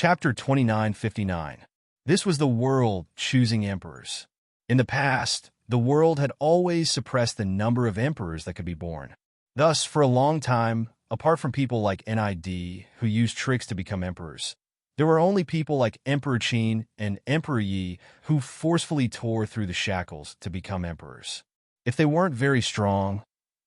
Chapter 2959. This was the world choosing emperors. In the past, the world had always suppressed the number of emperors that could be born. Thus, for a long time, apart from people like Nid, who used tricks to become emperors, there were only people like Emperor Qin and Emperor Yi who forcefully tore through the shackles to become emperors. If they weren't very strong,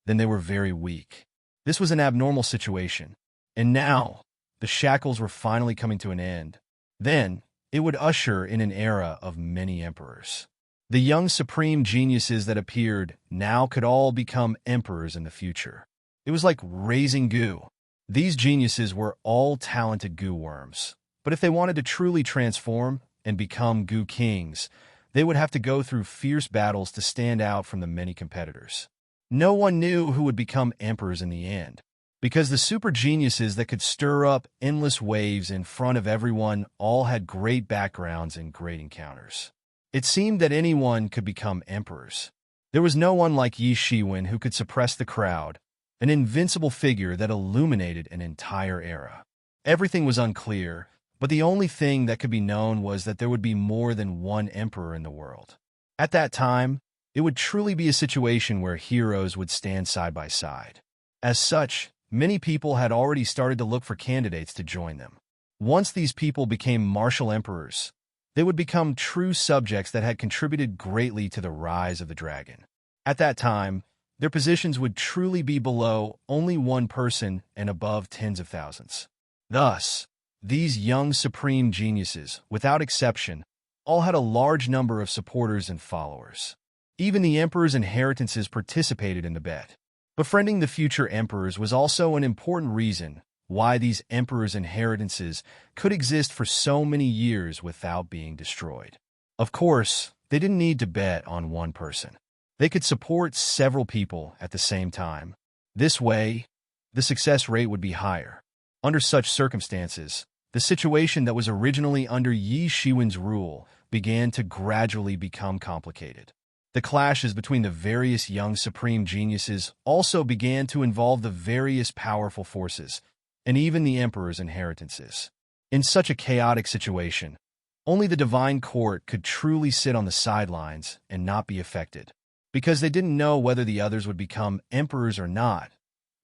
then they were very weak. This was an abnormal situation. And now, the shackles were finally coming to an end. Then, it would usher in an era of many emperors. The young supreme geniuses that appeared now could all become emperors in the future. It was like raising goo. These geniuses were all talented goo worms. But if they wanted to truly transform and become goo kings, they would have to go through fierce battles to stand out from the many competitors. No one knew who would become emperors in the end, because the super geniuses that could stir up endless waves in front of everyone all had great backgrounds and great encounters. It seemed that anyone could become emperors. There was no one like Yi Shiwen who could suppress the crowd, an invincible figure that illuminated an entire era. Everything was unclear, but the only thing that could be known was that there would be more than one emperor in the world. At that time, it would truly be a situation where heroes would stand side by side. As such, many people had already started to look for candidates to join them. Once these people became martial emperors, they would become true subjects that had contributed greatly to the rise of the dragon. At that time, their positions would truly be below only one person and above tens of thousands. Thus, these young supreme geniuses, without exception, all had a large number of supporters and followers. Even the emperor's inheritances participated in the bet. Befriending the future emperors was also an important reason why these emperors' inheritances could exist for so many years without being destroyed. Of course, they didn't need to bet on one person. They could support several people at the same time. This way, the success rate would be higher. Under such circumstances, the situation that was originally under Yi Shiwen's rule began to gradually become complicated. The clashes between the various young supreme geniuses also began to involve the various powerful forces, and even the emperor's inheritances. In such a chaotic situation, only the divine court could truly sit on the sidelines and not be affected, because they didn't know whether the others would become emperors or not,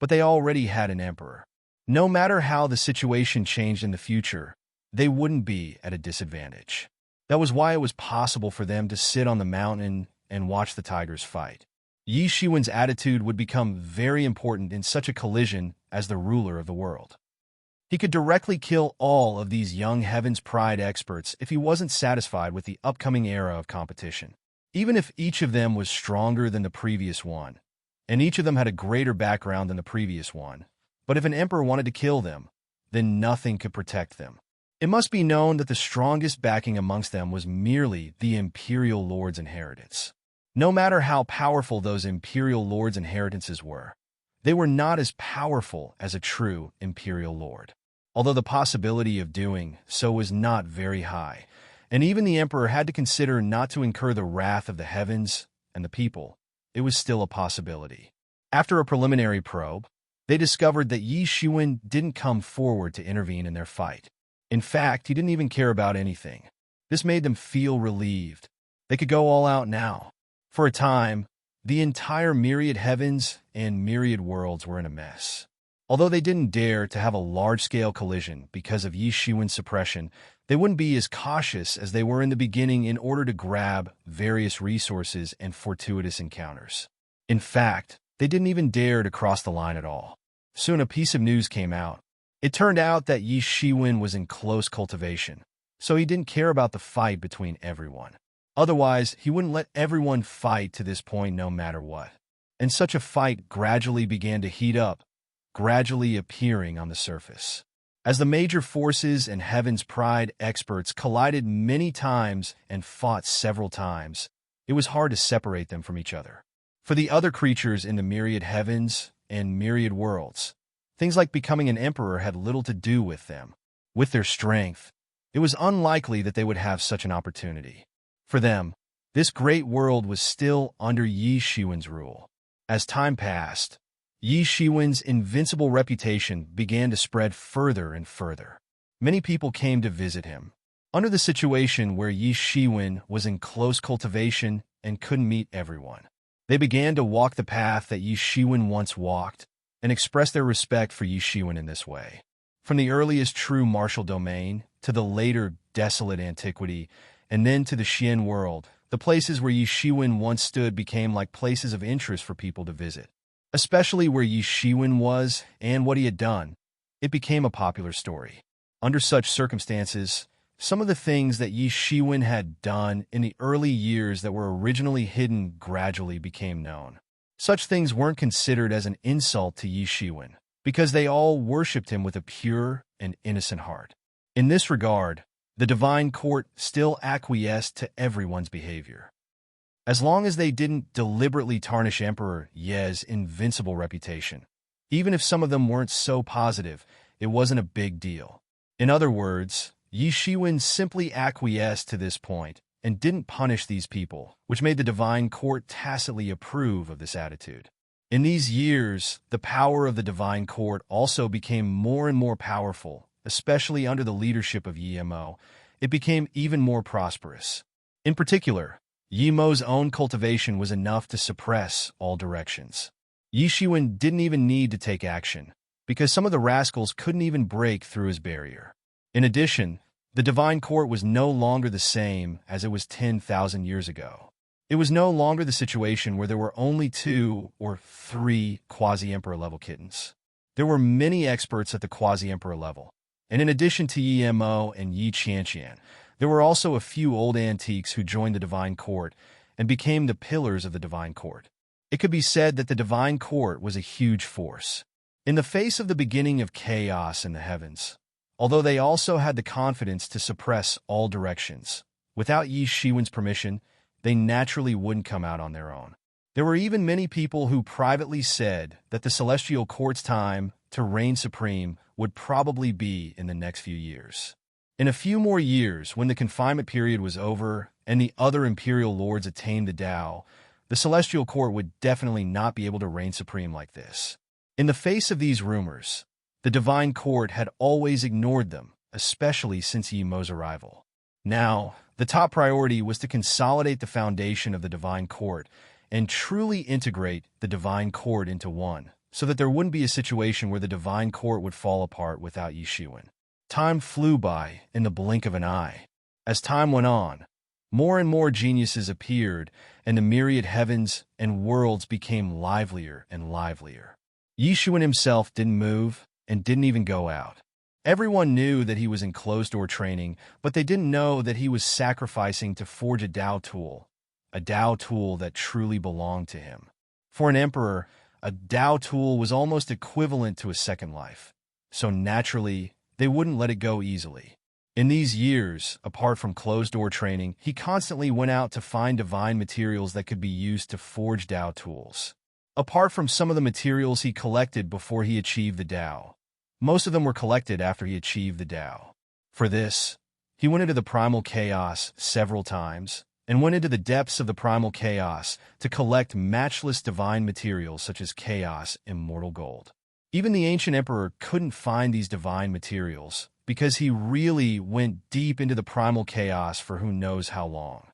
but they already had an emperor. No matter how the situation changed in the future, they wouldn't be at a disadvantage. That was why it was possible for them to sit on the mountain and watch the tigers fight. Yi Shiwen's attitude would become very important in such a collision as the ruler of the world. He could directly kill all of these young Heaven's Pride experts if he wasn't satisfied with the upcoming era of competition. Even if each of them was stronger than the previous one, and each of them had a greater background than the previous one, but if an emperor wanted to kill them, then nothing could protect them. It must be known that the strongest backing amongst them was merely the imperial lord's inheritance. No matter how powerful those imperial lords' inheritances were, they were not as powerful as a true imperial lord. Although the possibility of doing so was not very high, and even the emperor had to consider not to incur the wrath of the heavens and the people, it was still a possibility. After a preliminary probe, they discovered that Yi Shiwen didn't come forward to intervene in their fight. In fact, he didn't even care about anything. This made them feel relieved. They could go all out now. For a time, the entire myriad heavens and myriad worlds were in a mess. Although they didn't dare to have a large-scale collision because of Yi Shiwen's suppression, they wouldn't be as cautious as they were in the beginning in order to grab various resources and fortuitous encounters. In fact, they didn't even dare to cross the line at all. Soon a piece of news came out. It turned out that Yi Shiwen was in close cultivation, so he didn't care about the fight between everyone. Otherwise, he wouldn't let everyone fight to this point no matter what. And such a fight gradually began to heat up, gradually appearing on the surface. As the major forces and Heaven's Pride experts collided many times and fought several times, it was hard to separate them from each other. For the other creatures in the myriad heavens and myriad worlds, things like becoming an emperor had little to do with them. With their strength, it was unlikely that they would have such an opportunity. For them, this great world was still under Yi Shiwen's rule. As time passed, Yi Shiwen's invincible reputation began to spread further and further. Many people came to visit him. Under the situation where Yi Shiwen was in close cultivation and couldn't meet everyone, they began to walk the path that Yi Shiwen once walked and express their respect for Yi Shiwen in this way. From the earliest true martial domain to the later desolate antiquity, and then to the Xian world, the places where Yi Shiwen once stood became like places of interest for people to visit. Especially where Yi Shiwen was and what he had done, it became a popular story. Under such circumstances, some of the things that Yi Shiwen had done in the early years that were originally hidden gradually became known. Such things weren't considered as an insult to Yi Shiwen, because they all worshipped him with a pure and innocent heart. In this regard, the divine court still acquiesced to everyone's behavior. As long as they didn't deliberately tarnish Emperor Ye's invincible reputation, even if some of them weren't so positive, it wasn't a big deal. In other words, Yi Shiwen simply acquiesced to this point and didn't punish these people, which made the divine court tacitly approve of this attitude. In these years, the power of the divine court also became more and more powerful, especially under the leadership of Yi Mo. It became even more prosperous. In particular, Yi Mo's own cultivation was enough to suppress all directions. Yi Shiwen didn't even need to take action, because some of the rascals couldn't even break through his barrier. In addition, the divine court was no longer the same as it was 10,000 years ago. It was no longer the situation where there were only 2 or 3 quasi-emperor level kittens. There were many experts at the quasi-emperor level, and in addition to Yi Mo and Yi Qianqian, there were also a few old antiques who joined the divine court and became the pillars of the divine court. It could be said that the divine court was a huge force. In the face of the beginning of chaos in the heavens, although they also had the confidence to suppress all directions, without Yi Shiwen's permission, they naturally wouldn't come out on their own. There were even many people who privately said that the celestial court's time to reign supreme would probably be in the next few years. In a few more years, when the confinement period was over and the other imperial lords attained the Tao, the celestial court would definitely not be able to reign supreme like this. In the face of these rumors, the divine court had always ignored them, especially since Yi Mo's arrival. Now, the top priority was to consolidate the foundation of the divine court and truly integrate the divine court into one, so that there wouldn't be a situation where the divine court would fall apart without Yi Shiwen. Time flew by in the blink of an eye. As time went on, more and more geniuses appeared, and the myriad heavens and worlds became livelier and livelier. Yi Shiwen himself didn't move and didn't even go out. Everyone knew that he was in closed-door training, but they didn't know that he was sacrificing to forge a Tao tool that truly belonged to him. For an emperor, a Tao tool was almost equivalent to a second life, so naturally, they wouldn't let it go easily. In these years, apart from closed-door training, he constantly went out to find divine materials that could be used to forge Tao tools. Apart from some of the materials he collected before he achieved the Tao, most of them were collected after he achieved the Tao. For this, he went into the primal chaos several times, and went into the depths of the primal chaos to collect matchless divine materials such as chaos immortal gold. Even the ancient emperor couldn't find these divine materials because he really went deep into the primal chaos for who knows how long.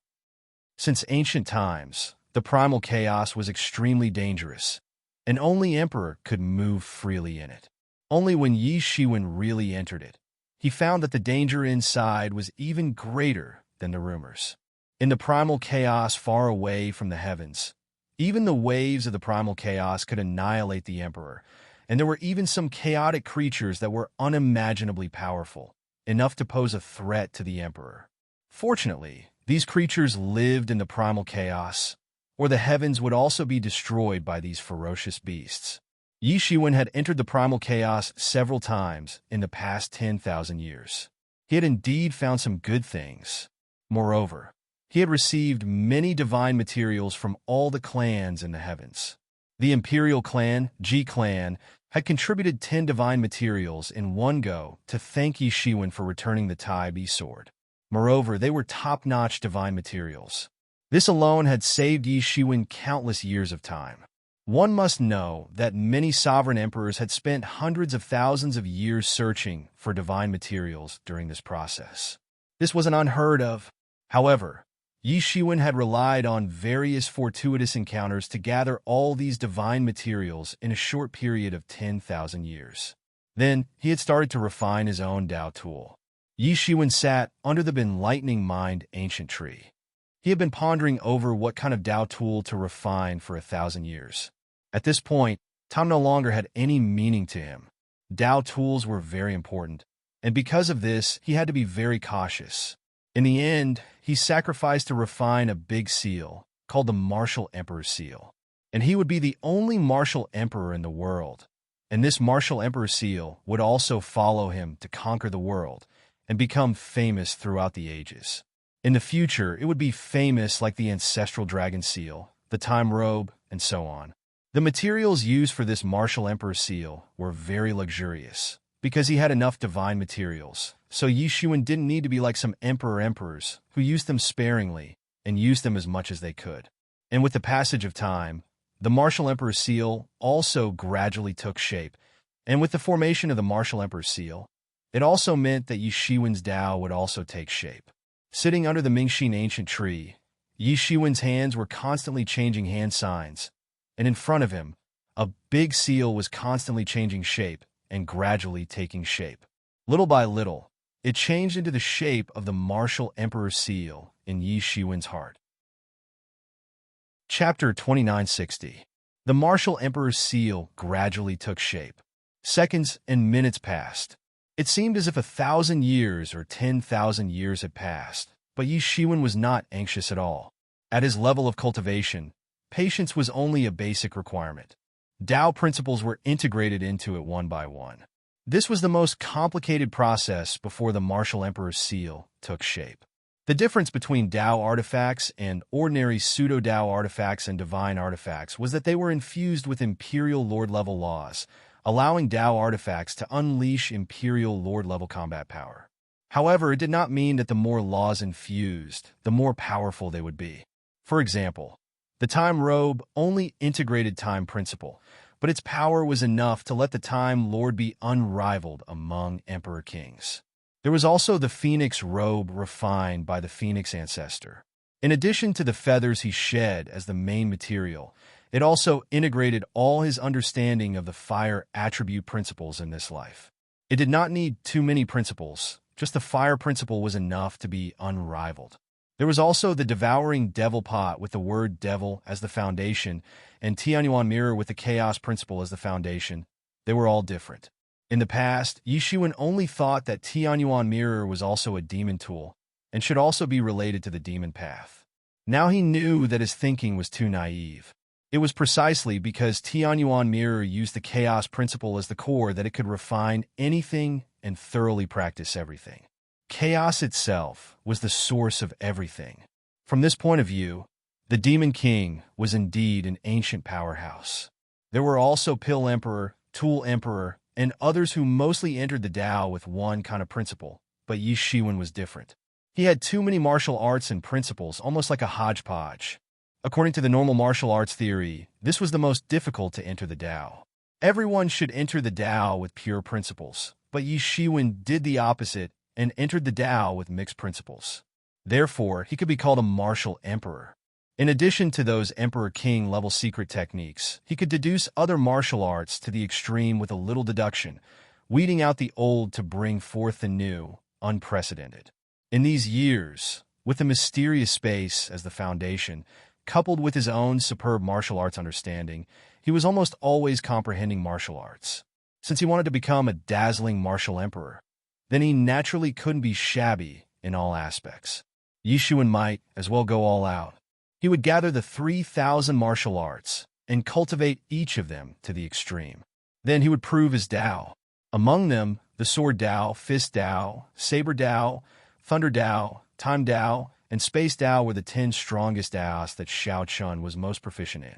Since ancient times, the primal chaos was extremely dangerous, and only emperor could move freely in it. Only when Yi Shiwen really entered it, he found that the danger inside was even greater than the rumors. In the primal chaos far away from the heavens, even the waves of the primal chaos could annihilate the emperor, and there were even some chaotic creatures that were unimaginably powerful, enough to pose a threat to the emperor. Fortunately, these creatures lived in the primal chaos, or the heavens would also be destroyed by these ferocious beasts. Yi Shiwen had entered the primal chaos several times in the past 10,000 years. He had indeed found some good things. Moreover, he had received many divine materials from all the clans in the heavens. The Imperial Clan, Ji Clan, had contributed 10 divine materials in one go to thank Yi Shiwen for returning the Tai Bi sword. Moreover, they were top-notch divine materials. This alone had saved Yi Shiwen countless years of time. One must know that many sovereign emperors had spent hundreds of thousands of years searching for divine materials during this process. This wasn't unheard of. However, Yi Shiwen had relied on various fortuitous encounters to gather all these divine materials in a short period of 10,000 years. Then, he had started to refine his own Tao tool. Yi Shiwen sat under the enlightening mind ancient tree. He had been pondering over what kind of Tao tool to refine for 1,000 years. At this point, time no longer had any meaning to him. Tao tools were very important, and because of this, he had to be very cautious. In the end, he sacrificed to refine a big seal, called the Martial Emperor's Seal. And he would be the only martial emperor in the world. And this Martial Emperor's Seal would also follow him to conquer the world and become famous throughout the ages. In the future, it would be famous like the ancestral dragon seal, the time robe, and so on. The materials used for this Martial Emperor's Seal were very luxurious, because he had enough divine materials, so Yi Shiwen didn't need to be like some emperors who used them sparingly and used them as much as they could. And with the passage of time, the Martial Emperor's Seal also gradually took shape, and with the formation of the Martial Emperor's Seal, it also meant that Yi Shiwen's Tao would also take shape. Sitting under the Mingxin ancient tree, Yi Shiwen's hands were constantly changing hand signs, and in front of him, a big seal was constantly changing shape and gradually taking shape. Little by little, it changed into the shape of the Martial Emperor's Seal in Yi Shiwen's heart. Chapter 2960. The Martial Emperor's Seal gradually took shape. Seconds and minutes passed. It seemed as if 1,000 years or 10,000 years had passed, but Yi Shiwen was not anxious at all. At his level of cultivation, patience was only a basic requirement. Tao principles were integrated into it one by one. This was the most complicated process before the Martial Emperor's Seal took shape. The difference between Tao artifacts and ordinary pseudo-Tao artifacts and divine artifacts was that they were infused with Imperial Lord-level laws, allowing Tao artifacts to unleash Imperial Lord-level combat power. However, it did not mean that the more laws infused, the more powerful they would be. For example, the Time Robe only integrated Time Principle, but its power was enough to let the Time Lord be unrivaled among Emperor Kings. There was also the Phoenix Robe refined by the Phoenix Ancestor. In addition to the feathers he shed as the main material, it also integrated all his understanding of the fire attribute principles in this life. It did not need too many principles, just the fire principle was enough to be unrivaled. There was also the devouring devil pot with the word devil as the foundation and Tianyuan mirror with the chaos principle as the foundation. They were all different. In the past, Yi Shiwen only thought that Tianyuan mirror was also a demon tool and should also be related to the demon path. Now he knew that his thinking was too naive. It was precisely because Tianyuan mirror used the chaos principle as the core that it could refine anything and thoroughly practice everything. Chaos itself was the source of everything. From this point of view, the Demon King was indeed an ancient powerhouse. There were also Pill Emperor, Tool Emperor, and others who mostly entered the Tao with one kind of principle, but Yi Shiwen was different. He had too many martial arts and principles, almost like a hodgepodge. According to the normal martial arts theory, this was the most difficult to enter the Tao. Everyone should enter the Tao with pure principles, but Yi Shiwen did the opposite and entered the Tao with mixed principles. Therefore, he could be called a martial emperor. In addition to those Emperor-King level secret techniques, he could deduce other martial arts to the extreme with a little deduction, weeding out the old to bring forth the new, unprecedented. In these years, with the mysterious space as the foundation, coupled with his own superb martial arts understanding, he was almost always comprehending martial arts. Since he wanted to become a dazzling martial emperor, then he naturally couldn't be shabby in all aspects. Yi Shiwen might as well go all out. He would gather the 3,000 martial arts and cultivate each of them to the extreme. Then he would prove his Tao. Among them, the Sword Tao, Fist Tao, Saber Tao, Thunder Tao, Time Tao, and Space Tao were the 10 strongest Taos that Shao Chun was most proficient in.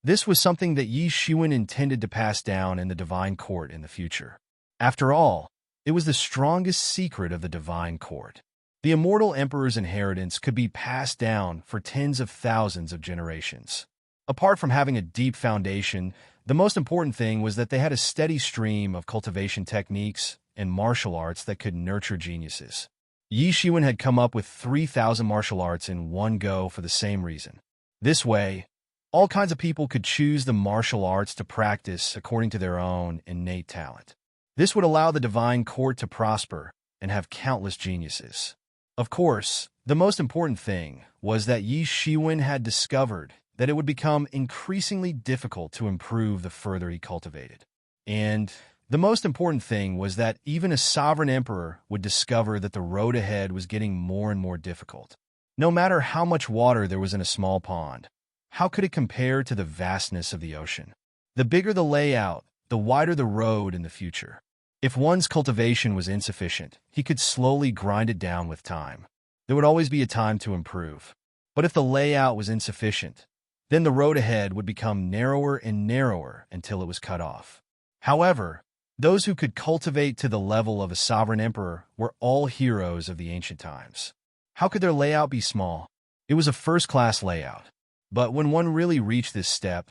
This was something that Yi Shiwen intended to pass down in the Divine Court in the future. After all, it was the strongest secret of the Divine Court. The immortal emperor's inheritance could be passed down for tens of thousands of generations. Apart from having a deep foundation, the most important thing was that they had a steady stream of cultivation techniques and martial arts that could nurture geniuses. Yi Shiwen had come up with 3,000 martial arts in one go for the same reason. This way, all kinds of people could choose the martial arts to practice according to their own innate talent. This would allow the divine court to prosper and have countless geniuses. Of course, the most important thing was that Yi Shiwen had discovered that it would become increasingly difficult to improve the further he cultivated. And the most important thing was that even a sovereign emperor would discover that the road ahead was getting more and more difficult. No matter how much water there was in a small pond, how could it compare to the vastness of the ocean? The bigger the layout, the wider the road in the future. If one's cultivation was insufficient, he could slowly grind it down with time. There would always be a time to improve. But if the layout was insufficient, then the road ahead would become narrower and narrower until it was cut off. However, those who could cultivate to the level of a sovereign emperor were all heroes of the ancient times. How could their layout be small? It was a first-class layout. But when one really reached this step,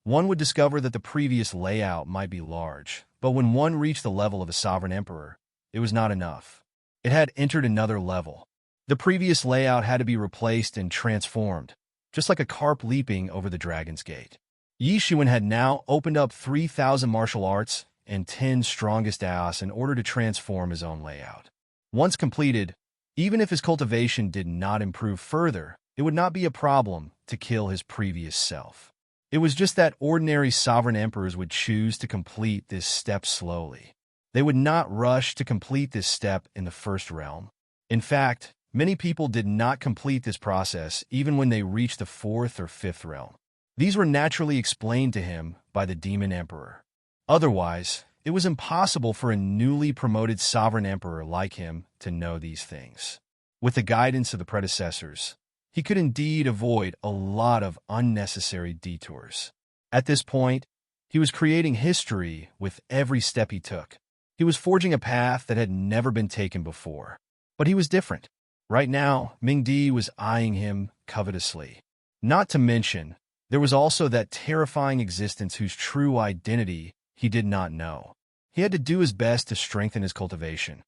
one would discover that the previous layout might be large. But when one reached the level of a sovereign emperor, it was not enough. It had entered another level. The previous layout had to be replaced and transformed, just like a carp leaping over the dragon's gate. Yi Shiwen had now opened up 3,000 martial arts and 10 strongest Daos in order to transform his own layout. Once completed, even if his cultivation did not improve further, it would not be a problem to kill his previous self. It was just that ordinary sovereign emperors would choose to complete this step slowly. They would not rush to complete this step in the first realm. In fact, many people did not complete this process even when they reached the fourth or fifth realm. These were naturally explained to him by the demon emperor. Otherwise, it was impossible for a newly promoted sovereign emperor like him to know these things. With the guidance of the predecessors, he could indeed avoid a lot of unnecessary detours. At this point, he was creating history with every step he took. He was forging a path that had never been taken before. But he was different. Right now, Mingdi was eyeing him covetously. Not to mention, there was also that terrifying existence whose true identity he did not know. He had to do his best to strengthen his cultivation.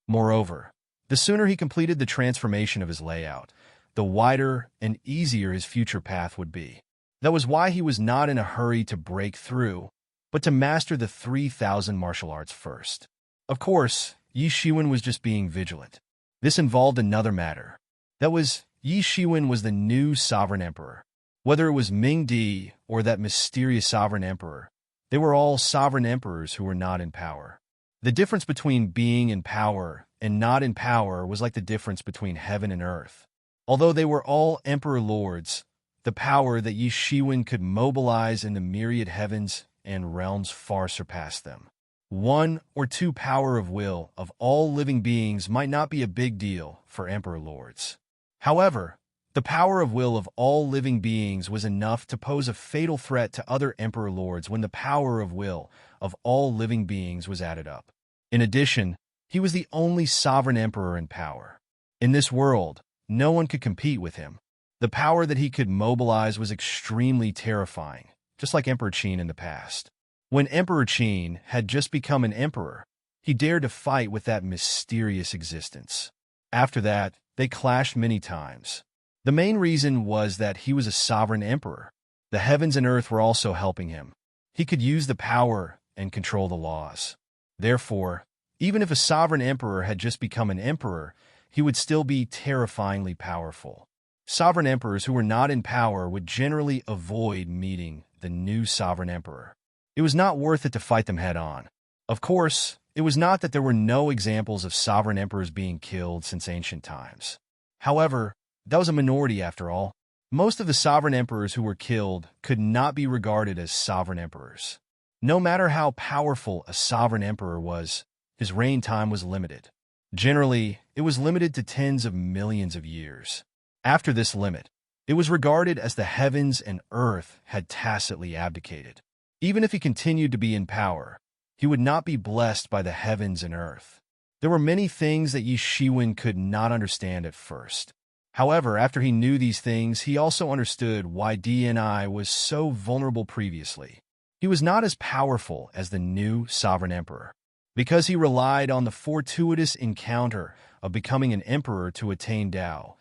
Moreover, the sooner he completed the transformation of his layout, the wider and easier his future path would be. That was why he was not in a hurry to break through, but to master the 3,000 martial arts first. Of course, Yi Shiwen was just being vigilant. This involved another matter. That was, Yi Shiwen was the new sovereign emperor. Whether it was Mingdi or that mysterious sovereign emperor, they were all sovereign emperors who were not in power. The difference between being in power and not in power was like the difference between heaven and earth. Although they were all emperor lords, the power that Yi Shiwen could mobilize in the myriad heavens and realms far surpassed them. One or two power of will of all living beings might not be a big deal for emperor lords. However, the power of will of all living beings was enough to pose a fatal threat to other emperor lords when the power of will of all living beings was added up. In addition, he was the only sovereign emperor in power. In this world, no one could compete with him. The power that he could mobilize was extremely terrifying, just like Emperor Qin in the past. When Emperor Qin had just become an emperor, he dared to fight with that mysterious existence. After that, they clashed many times. The main reason was that he was a sovereign emperor. The heavens and earth were also helping him. He could use the power and control the laws. Therefore, even if a sovereign emperor had just become an emperor, he would still be terrifyingly powerful. Sovereign emperors who were not in power would generally avoid meeting the new sovereign emperor. It was not worth it to fight them head-on. Of course, it was not that there were no examples of sovereign emperors being killed since ancient times. However, that was a minority after all. Most of the sovereign emperors who were killed could not be regarded as sovereign emperors. No matter how powerful a sovereign emperor was, his reign time was limited. Generally, it was limited to tens of millions of years. After this limit, it was regarded as the heavens and earth had tacitly abdicated. Even if he continued to be in power, he would not be blessed by the heavens and earth. There were many things that Yi Shiwen could not understand at first. However, after he knew these things, he also understood why DNI was so vulnerable previously. He was not as powerful as the new sovereign emperor, because he relied on the fortuitous encounter of becoming an emperor to attain Tao,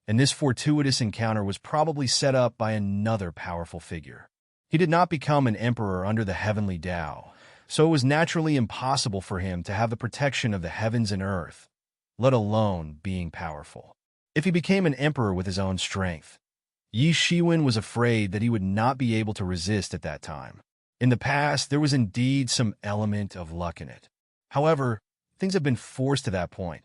and this fortuitous encounter was probably set up by another powerful figure. He did not become an emperor under the heavenly Tao, so it was naturally impossible for him to have the protection of the heavens and earth, let alone being powerful. If he became an emperor with his own strength, Yi Shiwen was afraid that he would not be able to resist at that time. In the past, there was indeed some element of luck in it. However, things have been forced to that point.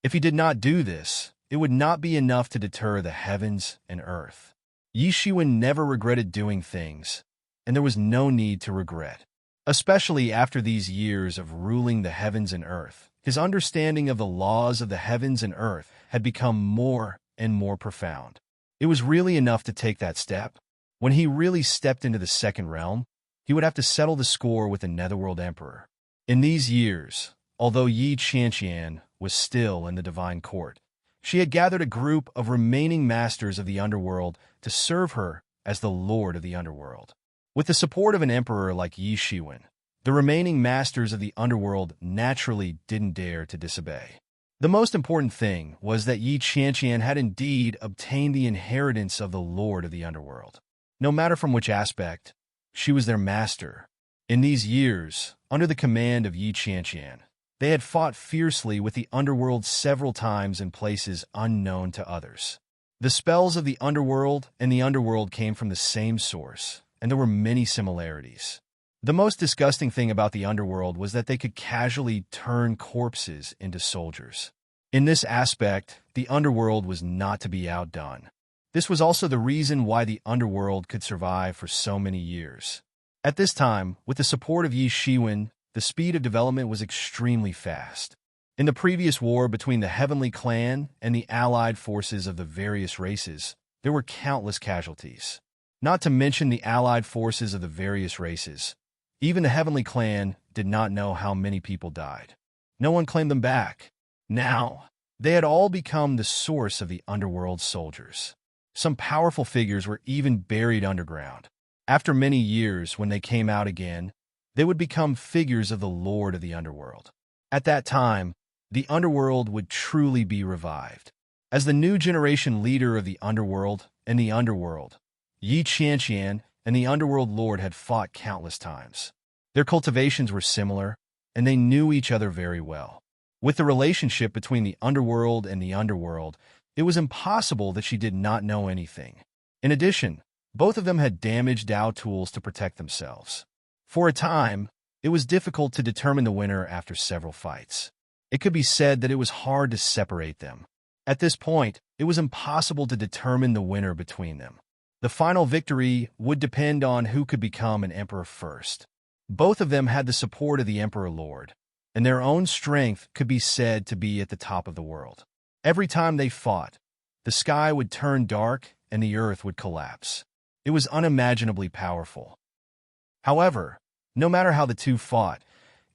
If he did not do this, it would not be enough to deter the heavens and earth. Yi Shiwen never regretted doing things, and there was no need to regret. Especially after these years of ruling the heavens and earth, his understanding of the laws of the heavens and earth had become more and more profound. It was really enough to take that step. When he really stepped into the second realm, he would have to settle the score with the Netherworld Emperor. In these years, although Yi Qianqian was still in the divine court, she had gathered a group of remaining masters of the underworld to serve her as the lord of the underworld. With the support of an emperor like Yi Shiwen, the remaining masters of the underworld naturally didn't dare to disobey. The most important thing was that Yi Qianqian had indeed obtained the inheritance of the lord of the underworld. No matter from which aspect, she was their master. In these years, under the command of Yi Qianqian, they had fought fiercely with the underworld several times in places unknown to others. The spells of the underworld and the underworld came from the same source, and there were many similarities. The most disgusting thing about the underworld was that they could casually turn corpses into soldiers. In this aspect, the underworld was not to be outdone. This was also the reason why the underworld could survive for so many years. At this time, with the support of Yi Shiwen, the speed of development was extremely fast. In the previous war between the Heavenly Clan and the allied forces of the various races, there were countless casualties. Not to mention the allied forces of the various races. Even the Heavenly Clan did not know how many people died. No one claimed them back. Now, they had all become the source of the underworld soldiers. Some powerful figures were even buried underground. After many years, when they came out again, they would become figures of the Lord of the Underworld. At that time, the Underworld would truly be revived. As the new generation leader of the Underworld and the Underworld, Yi Qianqian and the Underworld Lord had fought countless times. Their cultivations were similar, and they knew each other very well. With the relationship between the Underworld and the Underworld, it was impossible that she did not know anything. In addition, both of them had damaged Dao tools to protect themselves. For a time, it was difficult to determine the winner after several fights. It could be said that it was hard to separate them. At this point, it was impossible to determine the winner between them. The final victory would depend on who could become an emperor first. Both of them had the support of the Emperor Lord, and their own strength could be said to be at the top of the world. Every time they fought, the sky would turn dark and the earth would collapse. It was unimaginably powerful. However, no matter how the two fought,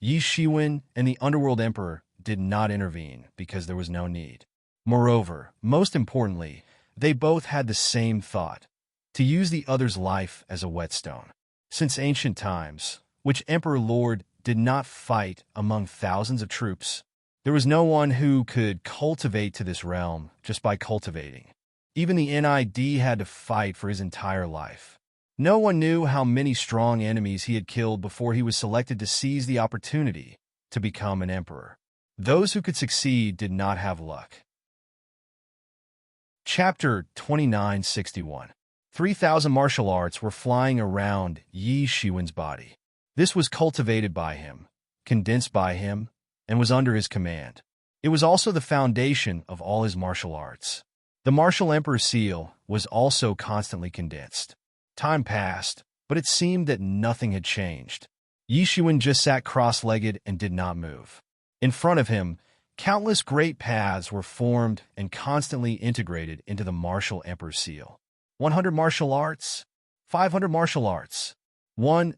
Yi Shiwen and the Underworld Emperor did not intervene because there was no need. Moreover, most importantly, they both had the same thought, to use the other's life as a whetstone. Since ancient times, which Emperor Lord did not fight among thousands of troops, there was no one who could cultivate to this realm just by cultivating. Even the NID had to fight for his entire life. No one knew how many strong enemies he had killed before he was selected to seize the opportunity to become an emperor. Those who could succeed did not have luck. Chapter 2961. 3,000 martial arts were flying around Yi Shiwen's body. This was cultivated by him, condensed by him, and was under his command. It was also the foundation of all his martial arts. The martial emperor seal was also constantly condensed. Time passed, but it seemed that nothing had changed. Yi Shiwen just sat cross-legged and did not move. In front of him, countless great paths were formed and constantly integrated into the martial emperor seal. 100 martial arts, 500 martial arts, 1000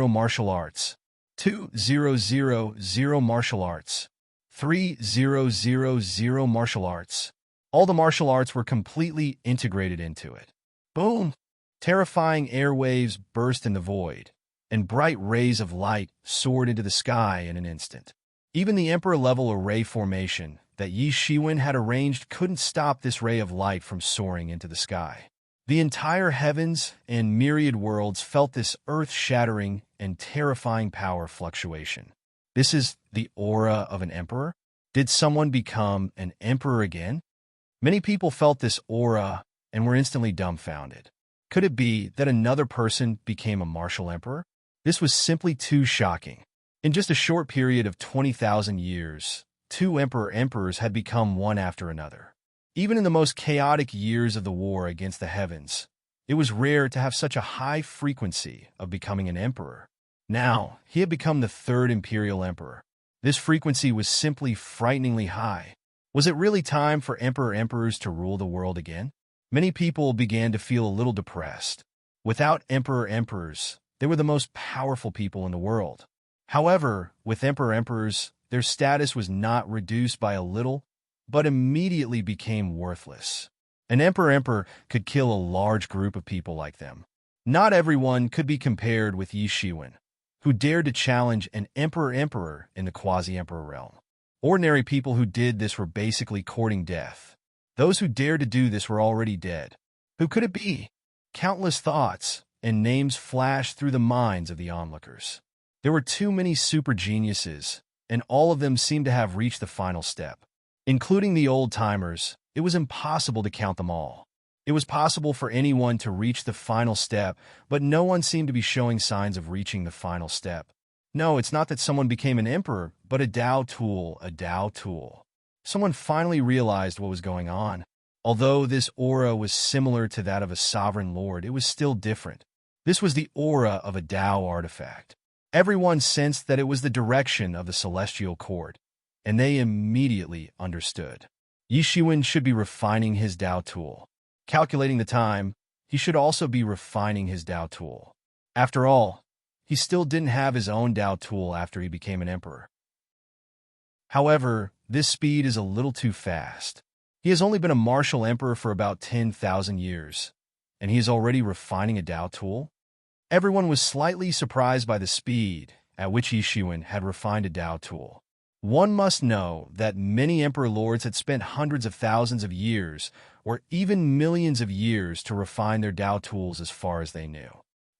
martial arts, 2000 martial arts, 3000 martial arts, All the martial arts were completely integrated into it. Boom! Terrifying airwaves burst in the void, and bright rays of light soared into the sky in an instant. Even the Emperor-level array formation that Yi Shiwen had arranged couldn't stop this ray of light from soaring into the sky. The entire heavens and myriad worlds felt this earth-shattering and terrifying power fluctuation. This is the aura of an emperor? Did someone become an emperor again? Many people felt this aura and were instantly dumbfounded. Could it be that another person became a martial emperor? This was simply too shocking. In just a short period of 20,000 years, two emperors had become one after another. Even in the most chaotic years of the war against the heavens, it was rare to have such a high frequency of becoming an emperor. Now, he had become the third imperial emperor. This frequency was simply frighteningly high. Was it really time for emperors to rule the world again? Many people began to feel a little depressed. Without emperors, they were the most powerful people in the world. However, with emperors, their status was not reduced by a little, but immediately became worthless. An emperor could kill a large group of people like them. Not everyone could be compared with Yi Shiwen, who dared to challenge an emperor in the quasi-emperor realm. Ordinary people who did this were basically courting death. Those who dared to do this were already dead. Who could it be? Countless thoughts and names flashed through the minds of the onlookers. There were too many super geniuses, and all of them seemed to have reached the final step. Including the old-timers, it was impossible to count them all. It was possible for anyone to reach the final step, but no one seemed to be showing signs of reaching the final step. No, it's not that someone became an emperor, but a Dao tool. Someone finally realized what was going on. Although this aura was similar to that of a sovereign lord, it was still different. This was the aura of a Dao artifact. Everyone sensed that it was the direction of the celestial court, and they immediately understood. Yi Shiwen should be refining his Dao tool. Calculating the time, he should also be refining his Dao tool. After all, he still didn't have his own Dao tool after he became an emperor. However, this speed is a little too fast. He has only been a martial emperor for about 10,000 years, and he is already refining a Dao tool? Everyone was slightly surprised by the speed at which Yi Shiwen had refined a Dao tool. One must know that many emperor lords had spent hundreds of thousands of years, or even millions of years, to refine their Dao tools as far as they knew.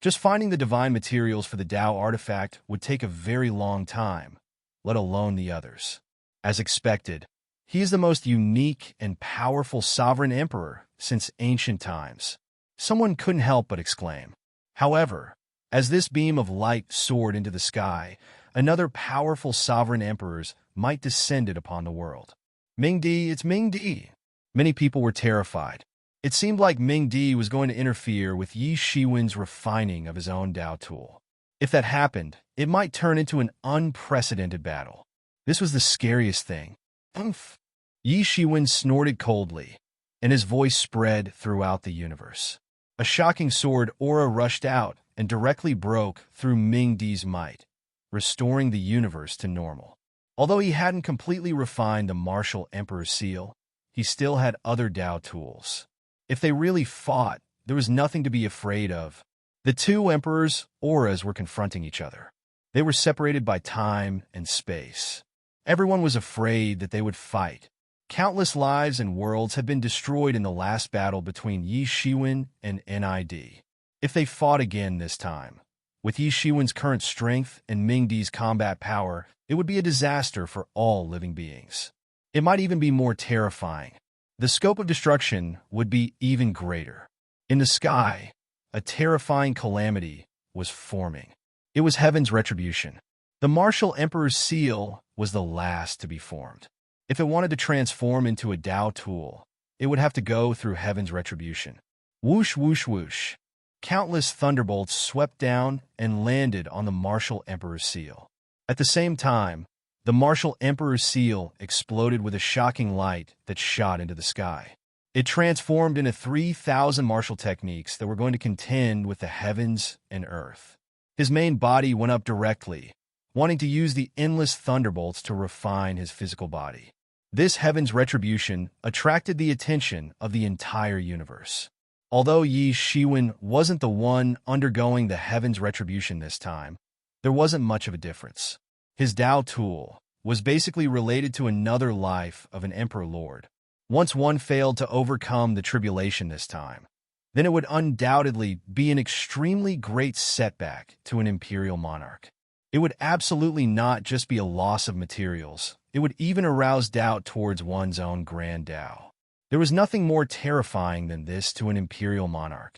Just finding the divine materials for the Dao artifact would take a very long time, let alone the others. As expected, he is the most unique and powerful sovereign emperor since ancient times. Someone couldn't help but exclaim. However, as this beam of light soared into the sky, another powerful sovereign emperors might descended upon the world. Ming-Di, it's Ming-Di. Many people were terrified. It seemed like Ming-Di was going to interfere with Yi Shiwen's refining of his own Dao tool. If that happened, it might turn into an unprecedented battle. This was the scariest thing. Oomph! Yi Shiwen snorted coldly, and his voice spread throughout the universe. A shocking sword aura rushed out and directly broke through Ming-Di's might, restoring the universe to normal. Although he hadn't completely refined the martial emperor's seal, he still had other Dao tools. If they really fought, there was nothing to be afraid of. The two emperors' auras were confronting each other. They were separated by time and space. Everyone was afraid that they would fight. Countless lives and worlds had been destroyed in the last battle between Yi Shiwen and Nid. If they fought again this time, with Yi Shiwen's current strength and Ming-Di's combat power, it would be a disaster for all living beings. It might even be more terrifying. The scope of destruction would be even greater. In the sky, a terrifying calamity was forming. It was heaven's retribution. The martial emperor's seal was the last to be formed. If it wanted to transform into a Dao tool, it would have to go through heaven's retribution. Whoosh, whoosh, whoosh. Countless thunderbolts swept down and landed on the martial emperor's seal. At the same time, the martial emperor's seal exploded with a shocking light that shot into the sky. It transformed into 3,000 martial techniques that were going to contend with the heavens and earth. His main body went up directly, wanting to use the endless thunderbolts to refine his physical body. This heaven's retribution attracted the attention of the entire universe. Although Yi Shiwen wasn't the one undergoing the heaven's retribution this time, there wasn't much of a difference. His Dao tool was basically related to another life of an Emperor Lord. Once one failed to overcome the tribulation this time, then it would undoubtedly be an extremely great setback to an imperial monarch. It would absolutely not just be a loss of materials, it would even arouse doubt towards one's own grand Dao. There was nothing more terrifying than this to an imperial monarch.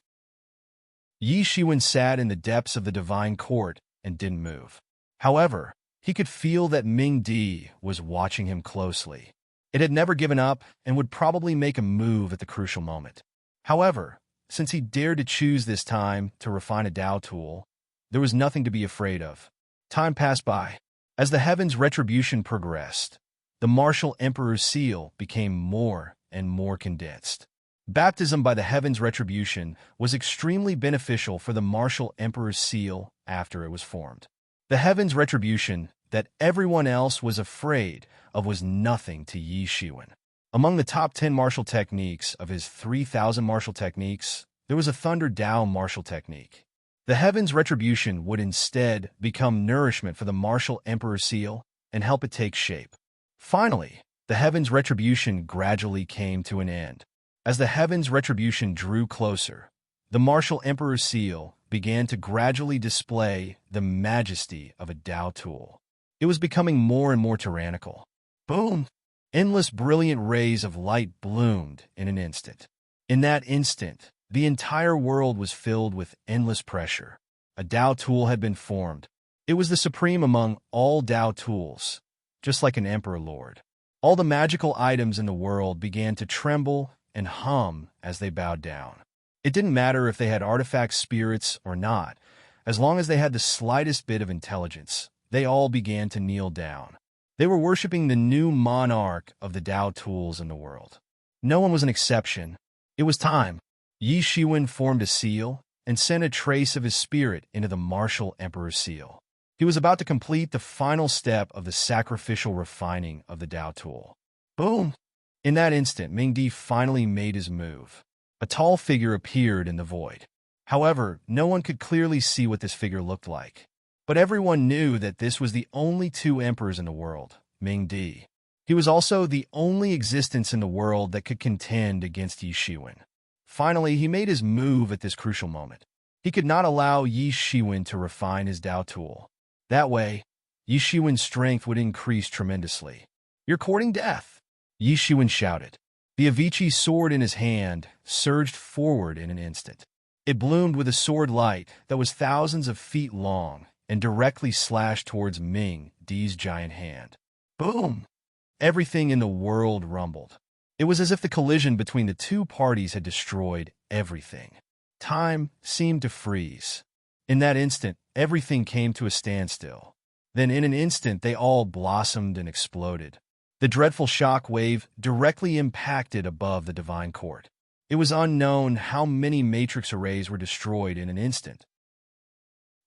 Yi Shiwen sat in the depths of the divine court and didn't move. However, he could feel that Ming Di was watching him closely. It had never given up and would probably make a move at the crucial moment. However, since he dared to choose this time to refine a Dao tool, there was nothing to be afraid of. Time passed by. As the heaven's retribution progressed, the martial emperor's seal became more and more condensed. Baptism by the heaven's retribution was extremely beneficial for the martial emperor's seal after it was formed. The heaven's retribution that everyone else was afraid of was nothing to Yi Shiwen. Among the top 10 martial techniques of his 3,000 martial techniques, there was a Thunder Dao martial technique. The heaven's retribution would instead become nourishment for the martial emperor's seal and help it take shape. Finally, the heaven's retribution gradually came to an end. As the heaven's retribution drew closer, the martial emperor's seal began to gradually display the majesty of a Dao tool. It was becoming more and more tyrannical. Boom! Endless brilliant rays of light bloomed in an instant. In that instant, the entire world was filled with endless pressure. A Dao tool had been formed. It was the supreme among all Dao tools, just like an Emperor Lord. All the magical items in the world began to tremble and hum as they bowed down. It didn't matter if they had artifact spirits or not. As long as they had the slightest bit of intelligence, they all began to kneel down. They were worshipping the new monarch of the Dao tools in the world. No one was an exception. It was time. Yi Shiwen formed a seal and sent a trace of his spirit into the martial emperor's seal. He was about to complete the final step of the sacrificial refining of the Dao tool. Boom! In that instant, Ming Di finally made his move. A tall figure appeared in the void. However, no one could clearly see what this figure looked like. But everyone knew that this was the only two emperors in the world, Ming Di. He was also the only existence in the world that could contend against Yi Shiwen. Finally, he made his move at this crucial moment. He could not allow Yi Shiwen to refine his Dao tool. That way, Yi Shiwen's strength would increase tremendously. "You're courting death," Yi Shiwen shouted. The Avicii sword in his hand surged forward in an instant. It bloomed with a sword light that was thousands of feet long and directly slashed towards Ming Di's giant hand. Boom! Everything in the world rumbled. It was as if the collision between the two parties had destroyed everything. Time seemed to freeze. In that instant, everything came to a standstill. Then in an instant, they all blossomed and exploded. The dreadful shock wave directly impacted above the divine court. It was unknown how many matrix arrays were destroyed in an instant.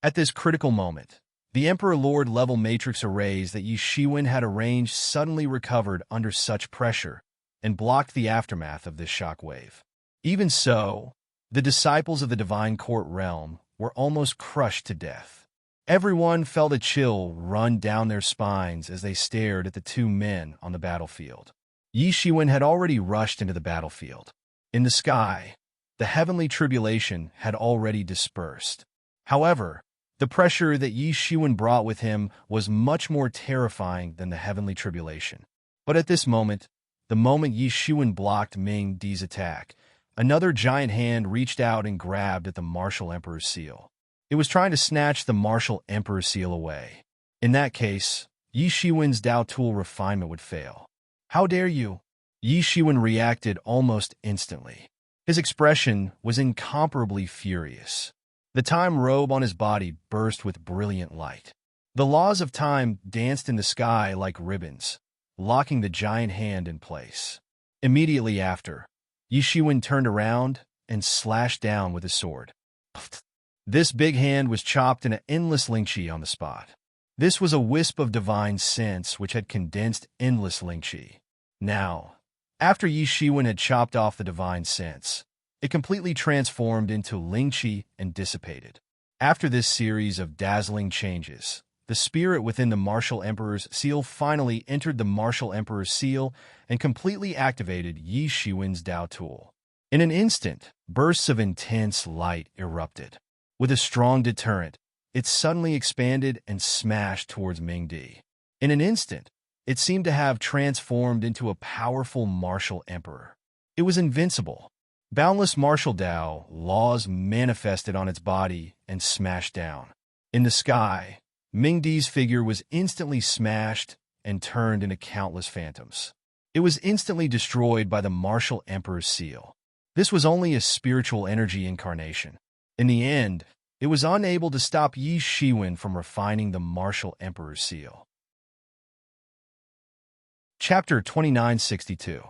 At this critical moment, the Emperor Lord level matrix arrays that Yi Shiwen had arranged suddenly recovered under such pressure and blocked the aftermath of this shock wave. Even so, the disciples of the divine court realm were almost crushed to death. Everyone felt a chill run down their spines as they stared at the two men on the battlefield. Yi Shiwen had already rushed into the battlefield. In the sky, the heavenly tribulation had already dispersed. However, the pressure that Yi Shiwen brought with him was much more terrifying than the heavenly tribulation. But at this moment, the moment Yi Shiwen blocked Ming Di's attack, another giant hand reached out and grabbed at the martial emperor's seal. It was trying to snatch the martial emperor's seal away. In that case, Yi Shiwen's Dao tool refinement would fail. "How dare you?" Yi Shiwen reacted almost instantly. His expression was incomparably furious. The time robe on his body burst with brilliant light. The laws of time danced in the sky like ribbons, locking the giant hand in place. Immediately after, Yi Shiwen turned around and slashed down with his sword. This big hand was chopped in an endless lingqi on the spot. This was a wisp of divine sense which had condensed endless lingqi. Now, after Yi Shiwen had chopped off the divine sense, it completely transformed into Lingqi and dissipated. After this series of dazzling changes, the spirit within the Martial Emperor's seal finally entered the Martial Emperor's seal and completely activated Yi Shiwen's Dao tool. In an instant, bursts of intense light erupted. With a strong deterrent, it suddenly expanded and smashed towards Mingdi. In an instant, it seemed to have transformed into a powerful martial emperor. It was invincible. Boundless martial Dao laws manifested on its body and smashed down. In the sky, Mingdi's figure was instantly smashed and turned into countless phantoms. It was instantly destroyed by the martial emperor's seal. This was only a spiritual energy incarnation. In the end, it was unable to stop Yi Shiwen from refining the martial emperor's seal. Chapter 2962.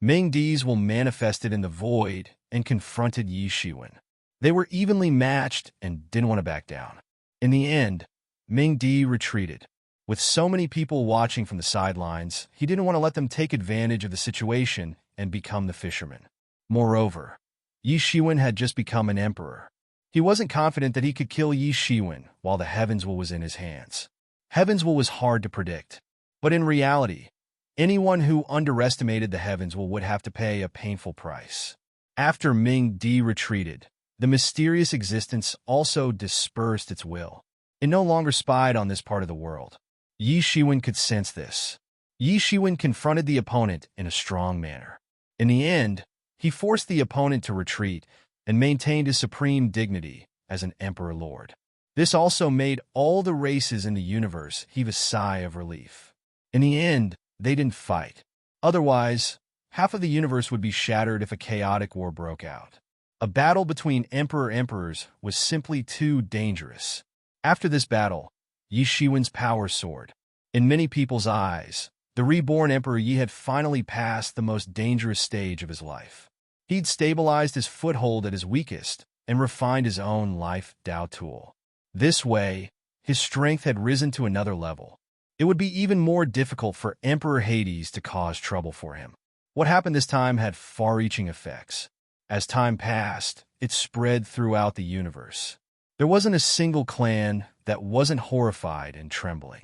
Mingdi's will manifested in the void and confronted Yi Shiwen. They were evenly matched and didn't want to back down. In the end, Mingdi retreated. With so many people watching from the sidelines, he didn't want to let them take advantage of the situation and become the fisherman. Moreover, Yi Shiwen had just become an emperor. He wasn't confident that he could kill Yi Shiwen while the Heavens Will was in his hands. Heavens Will was hard to predict, but in reality, anyone who underestimated the Heavens Will would have to pay a painful price. After Mingdi retreated, the mysterious existence also dispersed its will. It no longer spied on this part of the world. Yi Shiwen could sense this. Yi Shiwen confronted the opponent in a strong manner. In the end, he forced the opponent to retreat and maintained his supreme dignity as an Emperor Lord. This also made all the races in the universe heave a sigh of relief. In the end, they didn't fight. Otherwise, half of the universe would be shattered if a chaotic war broke out. A battle between emperors was simply too dangerous. After this battle, Yi Shiwen's power soared. In many people's eyes, the reborn Emperor Yi had finally passed the most dangerous stage of his life. He'd stabilized his foothold at his weakest and refined his own life Dao tool. This way, his strength had risen to another level. It would be even more difficult for Emperor Hades to cause trouble for him. What happened this time had far-reaching effects. As time passed, it spread throughout the universe. There wasn't a single clan that wasn't horrified and trembling.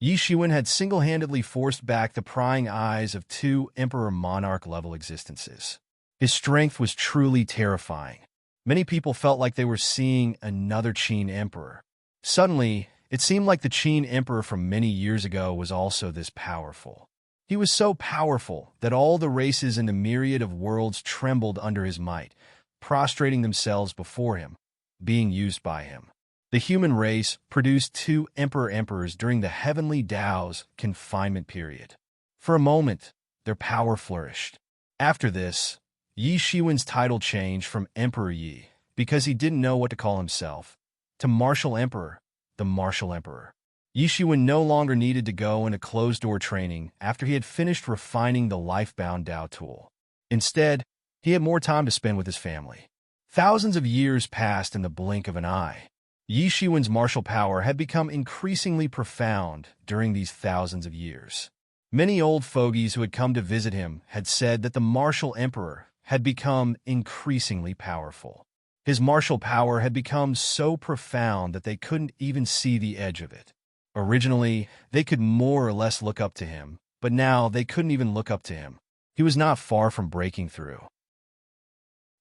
Yi Shiwen had single-handedly forced back the prying eyes of two emperor-monarch-level existences. His strength was truly terrifying. Many people felt like they were seeing another Qin emperor. Suddenly, it seemed like the Qin emperor from many years ago was also this powerful. He was so powerful that all the races in the myriad of worlds trembled under his might, prostrating themselves before him, being used by him. The human race produced two emperors during the heavenly Dao's confinement period. For a moment, their power flourished. After this, Yi Shiwen's title changed from Emperor Yi, because he didn't know what to call himself, to Martial Emperor, the Martial Emperor. Yi Shiwen no longer needed to go into closed-door training after he had finished refining the life-bound Dao tool. Instead, he had more time to spend with his family. Thousands of years passed in the blink of an eye. Yi Shiwen's martial power had become increasingly profound during these thousands of years. Many old fogies who had come to visit him had said that the Martial Emperor had become increasingly powerful. His martial power had become so profound that they couldn't even see the edge of it. Originally, they could more or less look up to him, but now they couldn't even look up to him. He was not far from breaking through.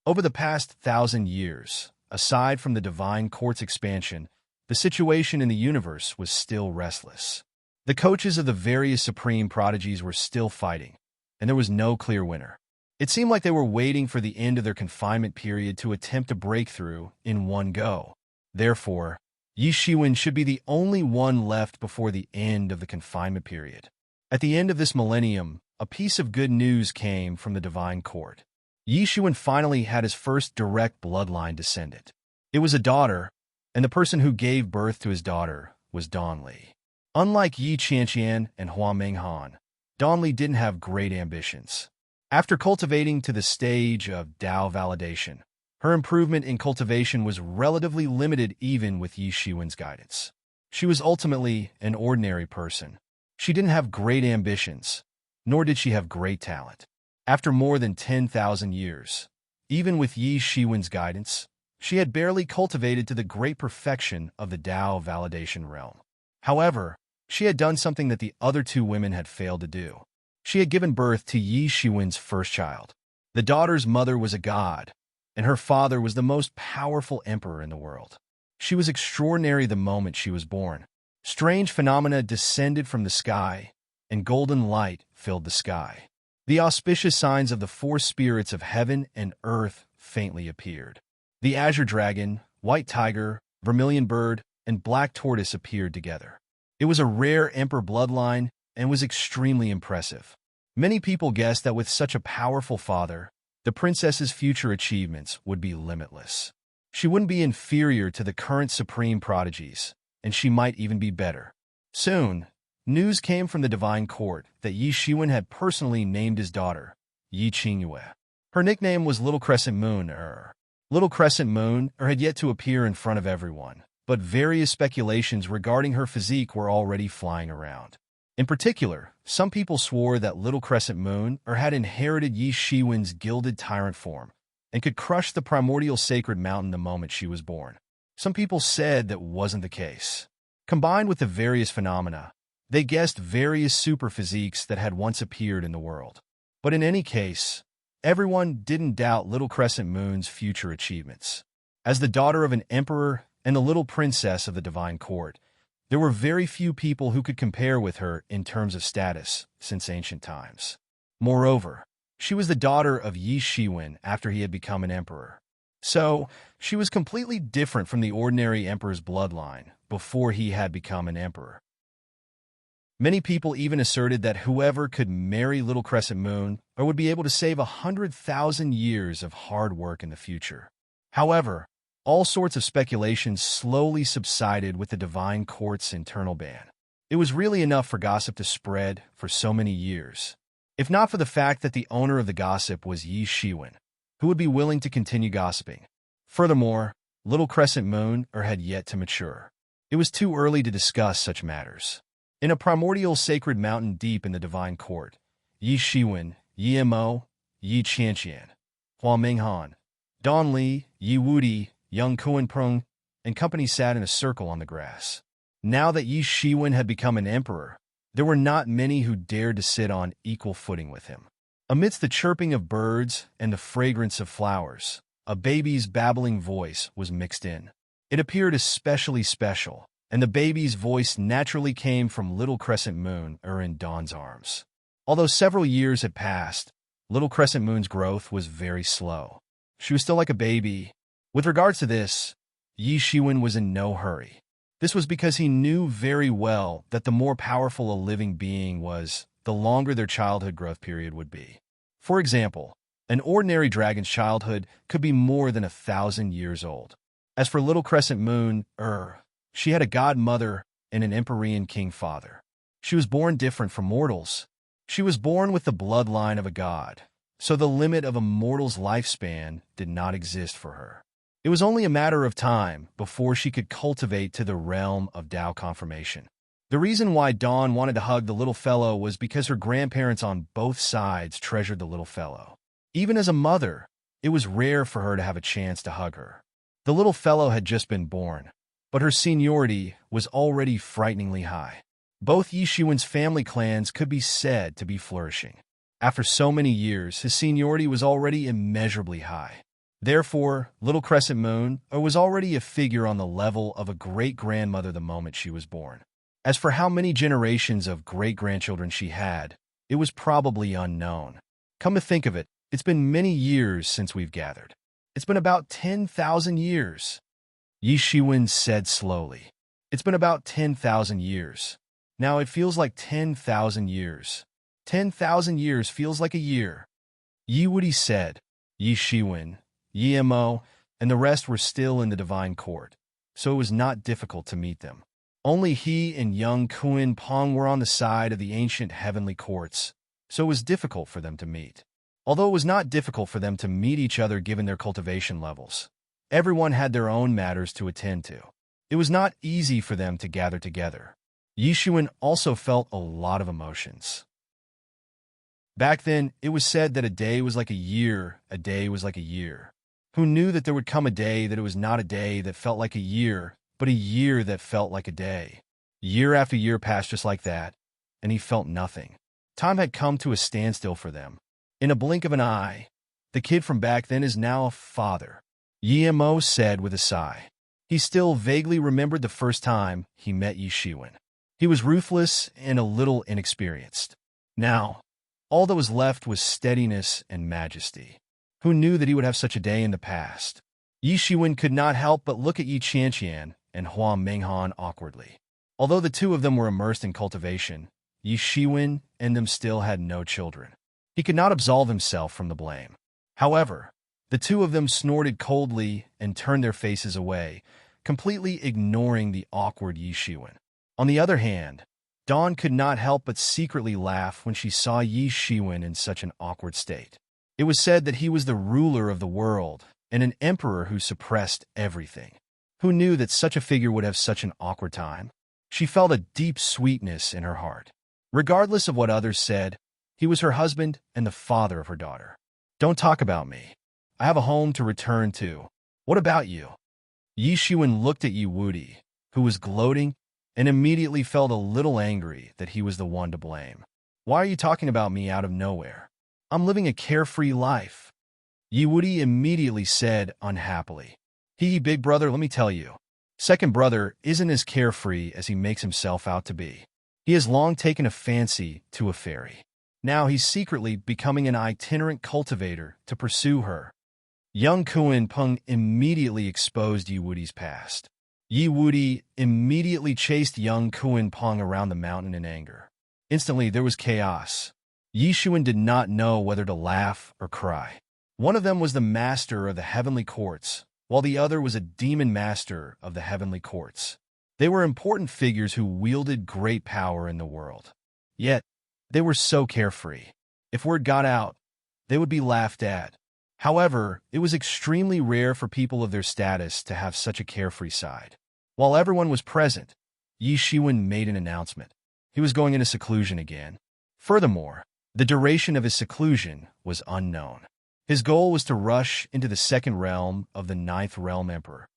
Over the past 1,000 years, aside from the divine court's expansion, the situation in the universe was still restless. The coaches of the various supreme prodigies were still fighting, and there was no clear winner. It seemed like they were waiting for the end of their confinement period to attempt a breakthrough in one go. Therefore, Yi Shiwen should be the only one left before the end of the confinement period. At the end of this millennium, a piece of good news came from the divine court. Yi Shiwen finally had his first direct bloodline descendant. It was a daughter, and the person who gave birth to his daughter was Donli. Unlike Yi Qianqian and Hua Menghan, Donli didn't have great ambitions. After cultivating to the stage of Dao validation, her improvement in cultivation was relatively limited even with Yi Shiwen's guidance. She was ultimately an ordinary person. She didn't have great ambitions, nor did she have great talent. After more than 10,000 years, even with Yi Shiwen's guidance, she had barely cultivated to the great perfection of the Tao validation realm. However, she had done something that the other two women had failed to do. She had given birth to Yi Shiwen's first child. The daughter's mother was a god, and her father was the most powerful emperor in the world. She was extraordinary the moment she was born. Strange phenomena descended from the sky, and golden light filled the sky. The auspicious signs of the four spirits of heaven and earth faintly appeared. The azure dragon, white tiger, vermilion bird, and black tortoise appeared together. It was a rare emperor bloodline and was extremely impressive. Many people guessed that with such a powerful father, the princess's future achievements would be limitless. She wouldn't be inferior to the current supreme prodigies, and she might even be better. Soon, news came from the divine court that Yi Shiwen had personally named his daughter, Yi Qingyue. Her nickname was Little Crescent Moon. Little Crescent Moon had yet to appear in front of everyone, but various speculations regarding her physique were already flying around. In particular, some people swore that Little Crescent Moon had inherited Yi Shiwen's gilded tyrant form and could crush the primordial sacred mountain the moment she was born. Some people said that wasn't the case. Combined with the various phenomena, they guessed various super physiques that had once appeared in the world. But in any case, everyone didn't doubt Little Crescent Moon's future achievements. As the daughter of an emperor and the little princess of the divine court, there were very few people who could compare with her in terms of status since ancient times. Moreover, she was the daughter of Yi Shiwen after he had become an emperor. So, she was completely different from the ordinary emperor's bloodline before he had become an emperor. Many people even asserted that whoever could marry Little Crescent Moon would be able to save 100,000 years of hard work in the future. However, all sorts of speculations slowly subsided with the divine court's internal ban. It was really enough for gossip to spread for so many years, if not for the fact that the owner of the gossip was Yi Shiwen, who would be willing to continue gossiping. Furthermore, Little Crescent Moon had yet to mature. It was too early to discuss such matters. In a primordial sacred mountain deep in the divine court, Yi Shiwen, Yi Mo, Yi Qianqian, Hua Minghan, Don Li, Yi Wudi, Young Kuan-prung, and company sat in a circle on the grass. Now that Yi Shiwen had become an emperor, there were not many who dared to sit on equal footing with him. Amidst the chirping of birds and the fragrance of flowers, a baby's babbling voice was mixed in. It appeared especially special, and the baby's voice naturally came from Little Crescent Moon in Dawn's arms. Although several years had passed, Little Crescent Moon's growth was very slow. She was still like a baby. With regards to this, Yi Shiwen was in no hurry. This was because he knew very well that the more powerful a living being was, the longer their childhood growth period would be. For example, an ordinary dragon's childhood could be more than 1,000 years old. As for Little Crescent Moon, she had a godmother and an Empyrean king father. She was born different from mortals. She was born with the bloodline of a god, so the limit of a mortal's lifespan did not exist for her. It was only a matter of time before she could cultivate to the realm of Tao confirmation. The reason why Dawn wanted to hug the little fellow was because her grandparents on both sides treasured the little fellow. Even as a mother, it was rare for her to have a chance to hug her. The little fellow had just been born, but her seniority was already frighteningly high. Both Yi Shiwen's family clans could be said to be flourishing. After so many years, his seniority was already immeasurably high. Therefore, Little Crescent Moon was already a figure on the level of a great-grandmother the moment she was born. As for how many generations of great-grandchildren she had, it was probably unknown. Come to think of it, it's been many years since we've gathered. It's been about 10,000 years. Yi Shiwen said slowly. It's been about 10,000 years. Now it feels like 10,000 years. 10,000 years feels like a year. Yi Wudi said. Yi Shiwen, Yi Mo, and the rest were still in the divine court, so it was not difficult to meet them. Only he and young Kuan-pong were on the side of the ancient heavenly courts, so it was difficult for them to meet. Although it was not difficult for them to meet each other given their cultivation levels, everyone had their own matters to attend to. It was not easy for them to gather together. Yi Shiwen also felt a lot of emotions. Back then, it was said that a day was like a day was like a year. Who knew that there would come a day that it was not a day that felt like a year, but a year that felt like a day? Year after year passed just like that, and he felt nothing. Time had come to a standstill for them. In a blink of an eye, the kid from back then is now a father, Yimo said with a sigh. He still vaguely remembered the first time he met Yi Shiwen. He was ruthless and a little inexperienced. Now, all that was left was steadiness and majesty. Who knew that he would have such a day in the past? Yi Shiwen could not help but look at Yi Qianqian and Hua Menghan awkwardly. Although the two of them were immersed in cultivation, Yi Shiwen and them still had no children. He could not absolve himself from the blame. However, the two of them snorted coldly and turned their faces away, completely ignoring the awkward Yi Shiwen. On the other hand, Dawn could not help but secretly laugh when she saw Yi Shiwen in such an awkward state. It was said that he was the ruler of the world and an emperor who suppressed everything. Who knew that such a figure would have such an awkward time? She felt a deep sweetness in her heart. Regardless of what others said, he was her husband and the father of her daughter. Don't talk about me. I have a home to return to. What about you? Yi Shiwen looked at Yi Wudi, who was gloating, and immediately felt a little angry that he was the one to blame. Why are you talking about me out of nowhere? I'm living a carefree life. Yi Wudi immediately said unhappily. Big brother, let me tell you. Second brother isn't as carefree as he makes himself out to be. He has long taken a fancy to a fairy. Now he's secretly becoming an itinerant cultivator to pursue her. Young Kuan Peng immediately exposed Yi Wudi's past. Yi Wudi immediately chased young Kuan Peng around the mountain in anger. Instantly, there was chaos. Yi Shiwen did not know whether to laugh or cry. One of them was the master of the heavenly courts, while the other was a demon master of the heavenly courts. They were important figures who wielded great power in the world. Yet, they were so carefree. If word got out, they would be laughed at. However, it was extremely rare for people of their status to have such a carefree side. While everyone was present, Yi Shiwen made an announcement. He was going into seclusion again. Furthermore, the duration of his seclusion was unknown. His goal was to rush into the second realm of the ninth realm emperor.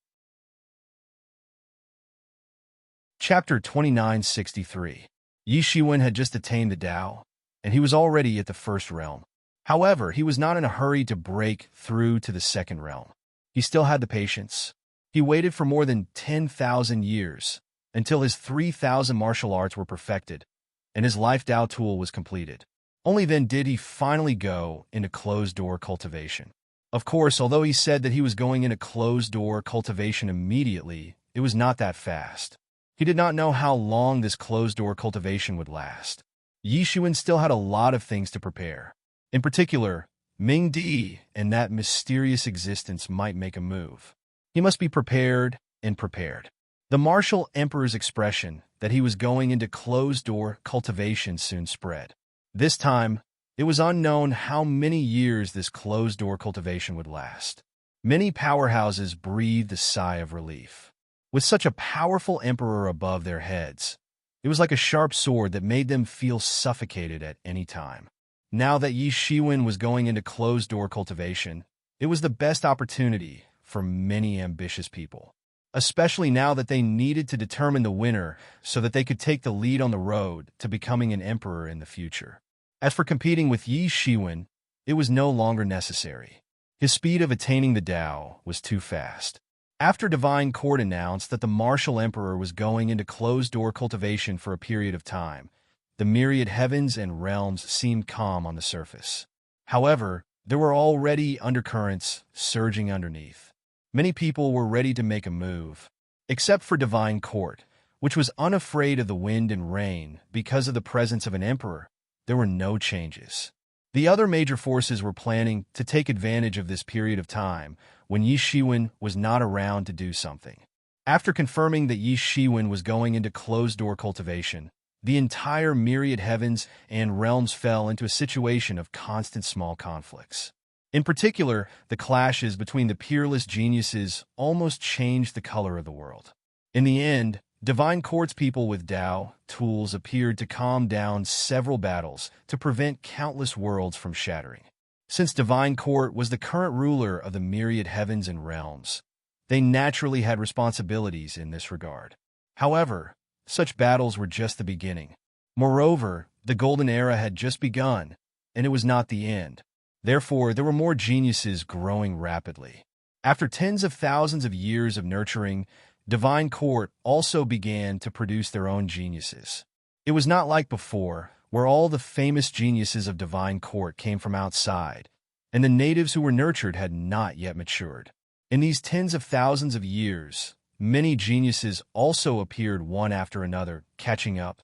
Chapter 2963. Yi Shiwen had just attained the Tao, and he was already at the first realm. However, he was not in a hurry to break through to the second realm. He still had the patience. He waited for more than 10,000 years, until his 3,000 martial arts were perfected, and his life Tao tool was completed. Only then did he finally go into closed-door cultivation. Of course, although he said that he was going into closed-door cultivation immediately, it was not that fast. He did not know how long this closed-door cultivation would last. Yi Shiwen still had a lot of things to prepare. In particular, Ming Di and that mysterious existence might make a move. He must be prepared and prepared. The martial emperor's expression that he was going into closed-door cultivation soon spread. This time, it was unknown how many years this closed-door cultivation would last. Many powerhouses breathed a sigh of relief. With such a powerful emperor above their heads, it was like a sharp sword that made them feel suffocated at any time. Now that Yi Shiwen was going into closed-door cultivation, it was the best opportunity for many ambitious people, especially now that they needed to determine the winner so that they could take the lead on the road to becoming an emperor in the future. As for competing with Yi Shiwen, it was no longer necessary. His speed of attaining the Tao was too fast. After Divine Court announced that the martial emperor was going into closed-door cultivation for a period of time, the myriad heavens and realms seemed calm on the surface. However, there were already undercurrents surging underneath. Many people were ready to make a move, except for Divine Court, which was unafraid of the wind and rain because of the presence of an emperor. There were no changes. The other major forces were planning to take advantage of this period of time when Yi Shiwen was not around to do something. After confirming that Yi Shiwen was going into closed-door cultivation, the entire myriad heavens and realms fell into a situation of constant small conflicts. In particular, the clashes between the peerless geniuses almost changed the color of the world. In the end, divine court's people with Tao tools appeared to calm down several battles to prevent countless worlds from shattering. Since divine court was the current ruler of the myriad heavens and realms, they naturally had responsibilities in this regard. However, such battles were just the beginning. Moreover, the Golden Era had just begun, and it was not the end. Therefore, there were more geniuses growing rapidly. After tens of thousands of years of nurturing, Divine Court also began to produce their own geniuses. It was not like before, where all the famous geniuses of Divine Court came from outside, and the natives who were nurtured had not yet matured. In these tens of thousands of years, many geniuses also appeared one after another, catching up.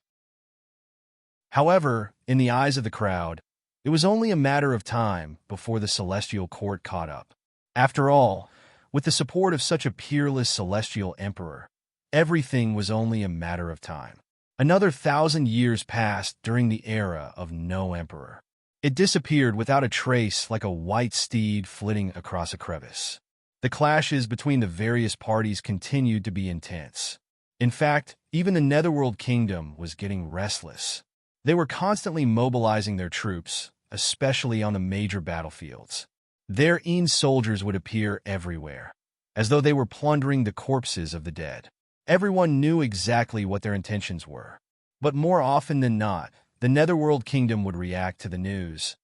However, in the eyes of the crowd, it was only a matter of time before the celestial court caught up. After all, with the support of such a peerless celestial emperor, everything was only a matter of time. Another 1,000 years passed during the era of no emperor. It disappeared without a trace like a white steed flitting across a crevice. The clashes between the various parties continued to be intense. In fact, even the Netherworld Kingdom was getting restless. They were constantly mobilizing their troops, especially on the major battlefields. Their soldiers would appear everywhere, as though they were plundering the corpses of the dead. Everyone knew exactly what their intentions were. But more often than not, the Netherworld Kingdom would react to the news,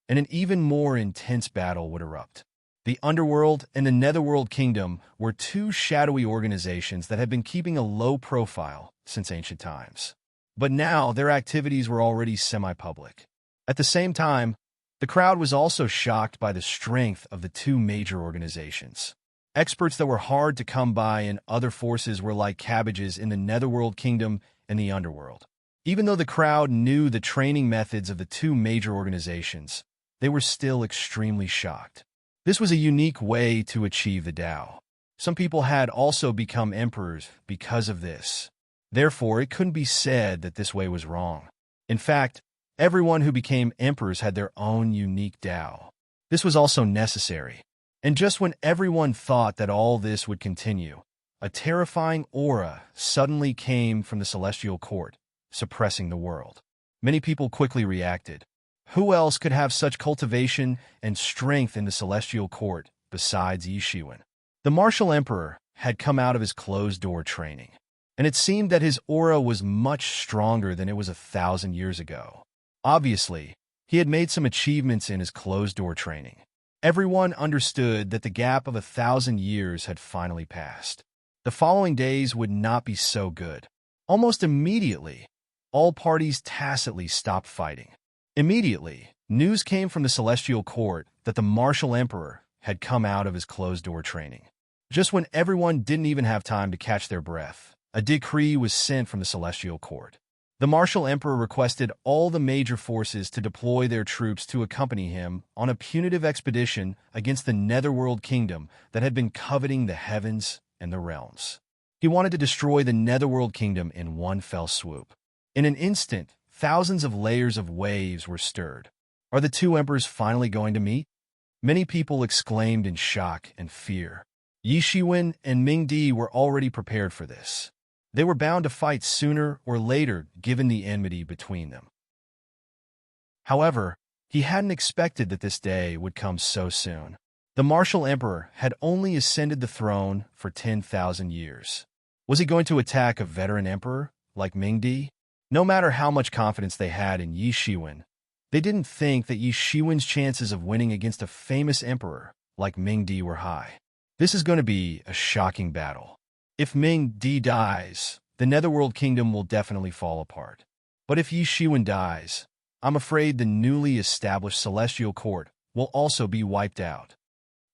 and an even more intense battle would erupt. The Underworld and the Netherworld Kingdom were two shadowy organizations that had been keeping a low profile since ancient times. But now their activities were already semi-public. At the same time, the crowd was also shocked by the strength of the two major organizations. Experts that were hard to come by in other forces were like cabbages in the Netherworld Kingdom and the Underworld. Even though the crowd knew the training methods of the two major organizations, they were still extremely shocked. This was a unique way to achieve the Tao. Some people had also become emperors because of this. Therefore, it couldn't be said that this way was wrong. In fact, everyone who became emperors had their own unique Tao. This was also necessary. And just when everyone thought that all this would continue, a terrifying aura suddenly came from the celestial court, suppressing the world. Many people quickly reacted. Who else could have such cultivation and strength in the celestial court besides Yi Shiwen? The martial emperor had come out of his closed-door training, and it seemed that his aura was much stronger than it was 1,000 years ago. Obviously, he had made some achievements in his closed-door training. Everyone understood that the gap of 1,000 years had finally passed. The following days would not be so good. Almost immediately, all parties tacitly stopped fighting. Immediately, news came from the celestial court that the martial emperor had come out of his closed-door training. Just when everyone didn't even have time to catch their breath, a decree was sent from the celestial court. The martial emperor requested all the major forces to deploy their troops to accompany him on a punitive expedition against the Netherworld Kingdom that had been coveting the heavens and the realms. He wanted to destroy the Netherworld Kingdom in one fell swoop. In an instant, thousands of layers of waves were stirred. Are the two emperors finally going to meet? Many people exclaimed in shock and fear. Yi Shiwen and Ming Di were already prepared for this. They were bound to fight sooner or later given the enmity between them. However, he hadn't expected that this day would come so soon. The martial emperor had only ascended the throne for 10,000 years. Was he going to attack a veteran emperor like Ming Di? No matter how much confidence they had in Yi Shiwen, they didn't think that Yi Shiwen's chances of winning against a famous emperor like Ming Di were high. This is going to be a shocking battle. If Ming Di dies, the Netherworld Kingdom will definitely fall apart. But if Yi Shiwen dies, I'm afraid the newly established Celestial Court will also be wiped out.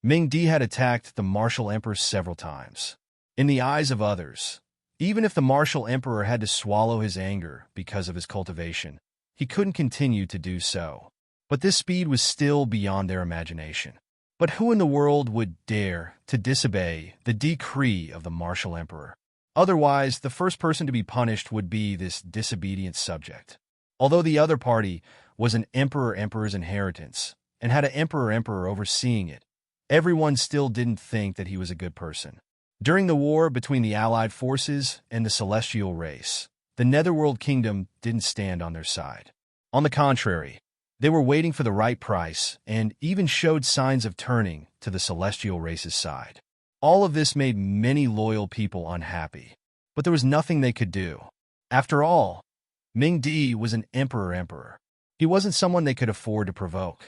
Ming Di had attacked the martial emperor several times. In the eyes of others, even if the martial emperor had to swallow his anger because of his cultivation, he couldn't continue to do so. But this speed was still beyond their imagination. But who in the world would dare to disobey the decree of the martial emperor? Otherwise, the first person to be punished would be this disobedient subject. Although the other party was an emperor's inheritance and had an emperor overseeing it, everyone still didn't think that he was a good person. During the war between the Allied forces and the Celestial race, the Netherworld Kingdom didn't stand on their side. On the contrary, they were waiting for the right price and even showed signs of turning to the Celestial race's side. All of this made many loyal people unhappy, but there was nothing they could do. After all, Ming-Di was an emperor. He wasn't someone they could afford to provoke.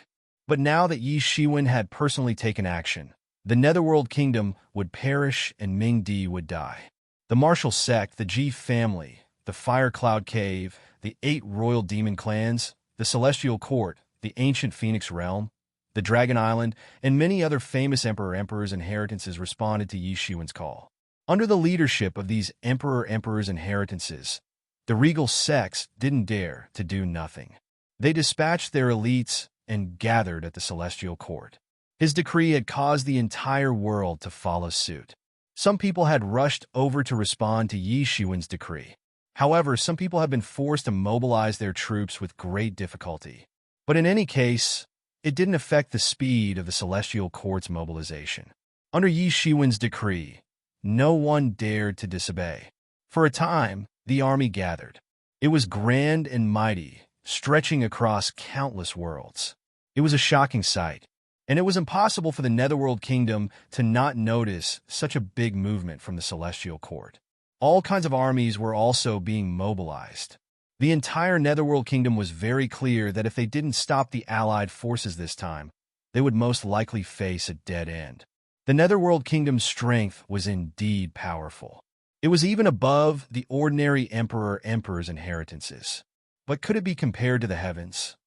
But now that Yi Shiwen had personally taken action, the Netherworld Kingdom would perish and Ming-Di would die. The martial sect, the Ji family, the Fire Cloud Cave, the 8 royal demon clans, the Celestial Court, the ancient Phoenix Realm, the Dragon Island, and many other famous emperors' inheritances responded to Yi Shiwen's call. Under the leadership of these emperors' inheritances, the regal sects didn't dare to do nothing. They dispatched their elites and gathered at the Celestial Court. His decree had caused the entire world to follow suit. Some people had rushed over to respond to Yi Shiwen's decree. However, some people had been forced to mobilize their troops with great difficulty. But in any case, it didn't affect the speed of the Celestial Court's mobilization. Under Yi Shiwen's decree, no one dared to disobey. For a time, the army gathered. It was grand and mighty, stretching across countless worlds. It was a shocking sight, and it was impossible for the Netherworld Kingdom to not notice such a big movement from the Celestial Court. All kinds of armies were also being mobilized. The entire Netherworld Kingdom was very clear that if they didn't stop the Allied forces this time, they would most likely face a dead end. The Netherworld Kingdom's strength was indeed powerful. It was even above the ordinary emperor's inheritances. But could it be compared to the heavens?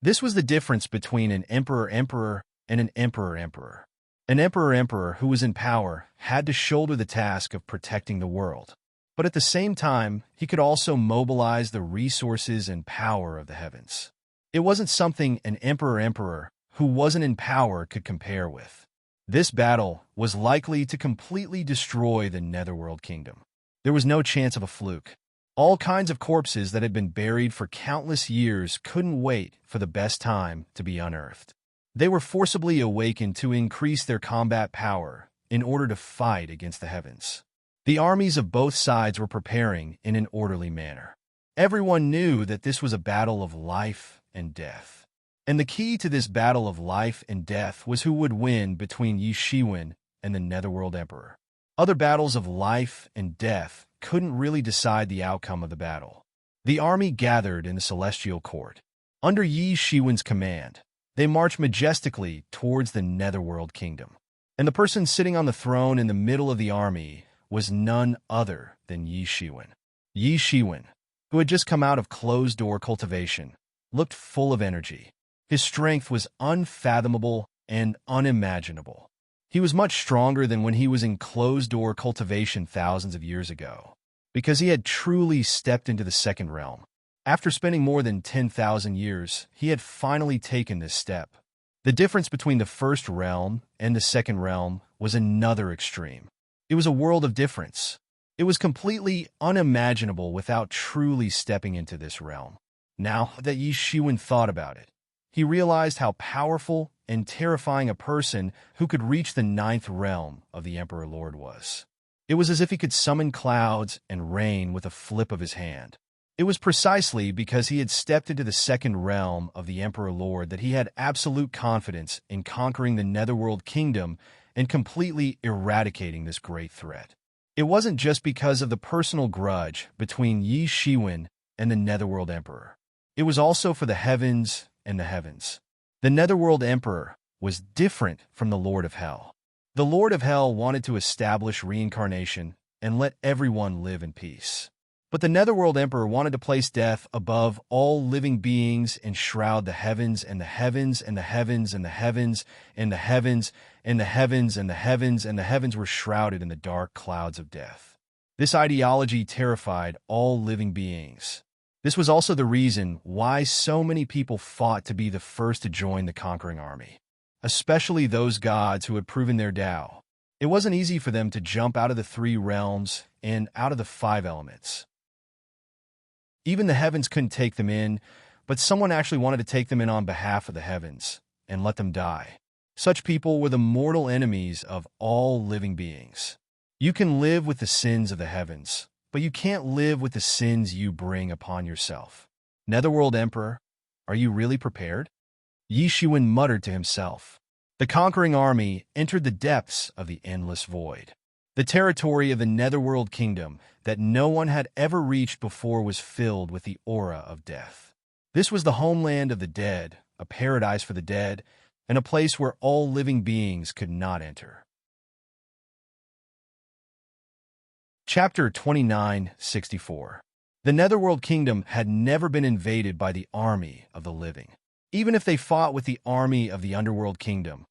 This was the difference between an emperor and an emperor. An emperor who was in power had to shoulder the task of protecting the world. But at the same time, he could also mobilize the resources and power of the heavens. It wasn't something an emperor who wasn't in power could compare with. This battle was likely to completely destroy the Netherworld Kingdom. There was no chance of a fluke. All kinds of corpses that had been buried for countless years couldn't wait for the best time to be unearthed. They were forcibly awakened to increase their combat power in order to fight against the heavens. The armies of both sides were preparing in an orderly manner. Everyone knew that this was a battle of life and death. And the key to this battle of life and death was who would win between Yi Shiwen and the Netherworld Emperor. Other battles of life and death couldn't really decide the outcome of the battle. The army gathered in the Celestial Court. Under Yi Shiwen's command, they marched majestically towards the Netherworld Kingdom. And the person sitting on the throne in the middle of the army was none other than Yi Shiwen. Yi Shiwen, who had just come out of closed-door cultivation, looked full of energy. His strength was unfathomable and unimaginable. He was much stronger than when he was in closed-door cultivation thousands of years ago, because he had truly stepped into the second realm. After spending more than 10,000 years, he had finally taken this step. The difference between the first realm and the second realm was another extreme. It was a world of difference. It was completely unimaginable without truly stepping into this realm. Now that Yi Shiwen thought about it, he realized how powerful and terrifying a person who could reach the 9th realm of the Emperor Lord was. It was as if he could summon clouds and rain with a flip of his hand. It was precisely because he had stepped into the second realm of the Emperor Lord that he had absolute confidence in conquering the Netherworld Kingdom and completely eradicating this great threat. It wasn't just because of the personal grudge between Yi Shiwen and the Netherworld Emperor. It was also for the heavens and the heavens. The Netherworld Emperor was different from the Lord of Hell. The Lord of Hell wanted to establish reincarnation and let everyone live in peace. But the Netherworld Emperor wanted to place death above all living beings and shroud the heavens and the heavens and the heavens and the heavens and the heavens and the heavens and the heavens and the heavens were shrouded in the dark clouds of death. This ideology terrified all living beings. This was also the reason why so many people fought to be the first to join the conquering army, especially those gods who had proven their Tao. It wasn't easy for them to jump out of the 3 realms and out of the 5 elements. Even the heavens couldn't take them in, but someone actually wanted to take them in on behalf of the heavens and let them die. Such people were the mortal enemies of all living beings. You can live with the sins of the heavens, but you can't live with the sins you bring upon yourself. Netherworld Emperor, are you really prepared? Yi Shiwen muttered to himself. The conquering army entered the depths of the endless void. The territory of the Netherworld Kingdom that no one had ever reached before was filled with the aura of death. This was the homeland of the dead, a paradise for the dead, and a place where all living beings could not enter. Chapter 2964. The Netherworld Kingdom had never been invaded by the army of the living. Even if they fought with the army of the Underworld Kingdom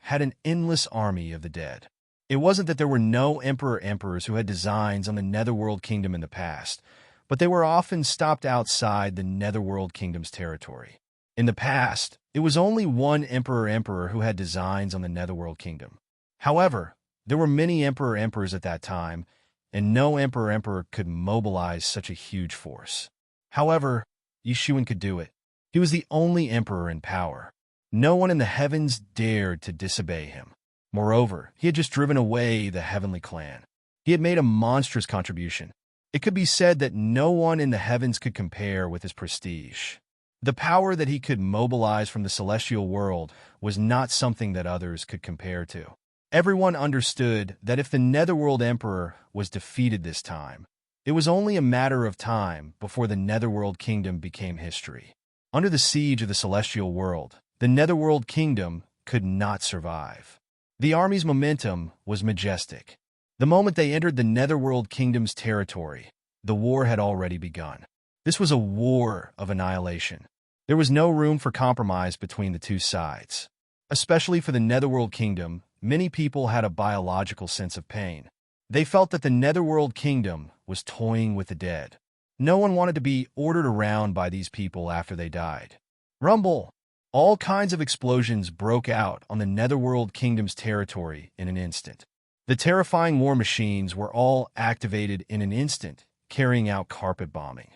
had an endless army of the dead. It wasn't that there were no emperors who had designs on the Netherworld Kingdom in the past, but they were often stopped outside the Netherworld Kingdom's territory. In the past, it was only one emperor who had designs on the Netherworld Kingdom. However, there were many emperors at that time, and no emperor could mobilize such a huge force. However, Yi Shiwen could do it. He was the only emperor in power. No one in the heavens dared to disobey him. Moreover, he had just driven away the heavenly clan. He had made a monstrous contribution. It could be said that no one in the heavens could compare with his prestige. The power that he could mobilize from the celestial world was not something that others could compare to. Everyone understood that if the Netherworld Emperor was defeated this time, it was only a matter of time before the Netherworld Kingdom became history. Under the siege of the celestial world, the Netherworld Kingdom could not survive. The army's momentum was majestic. The moment they entered the Netherworld Kingdom's territory, the war had already begun. This was a war of annihilation. There was no room for compromise between the two sides. Especially for the Netherworld Kingdom, many people had a biological sense of pain. They felt that the Netherworld Kingdom was toying with the dead. No one wanted to be ordered around by these people after they died. Rumble! All kinds of explosions broke out on the Netherworld Kingdom's territory in an instant. The terrifying war machines were all activated in an instant, carrying out carpet bombing.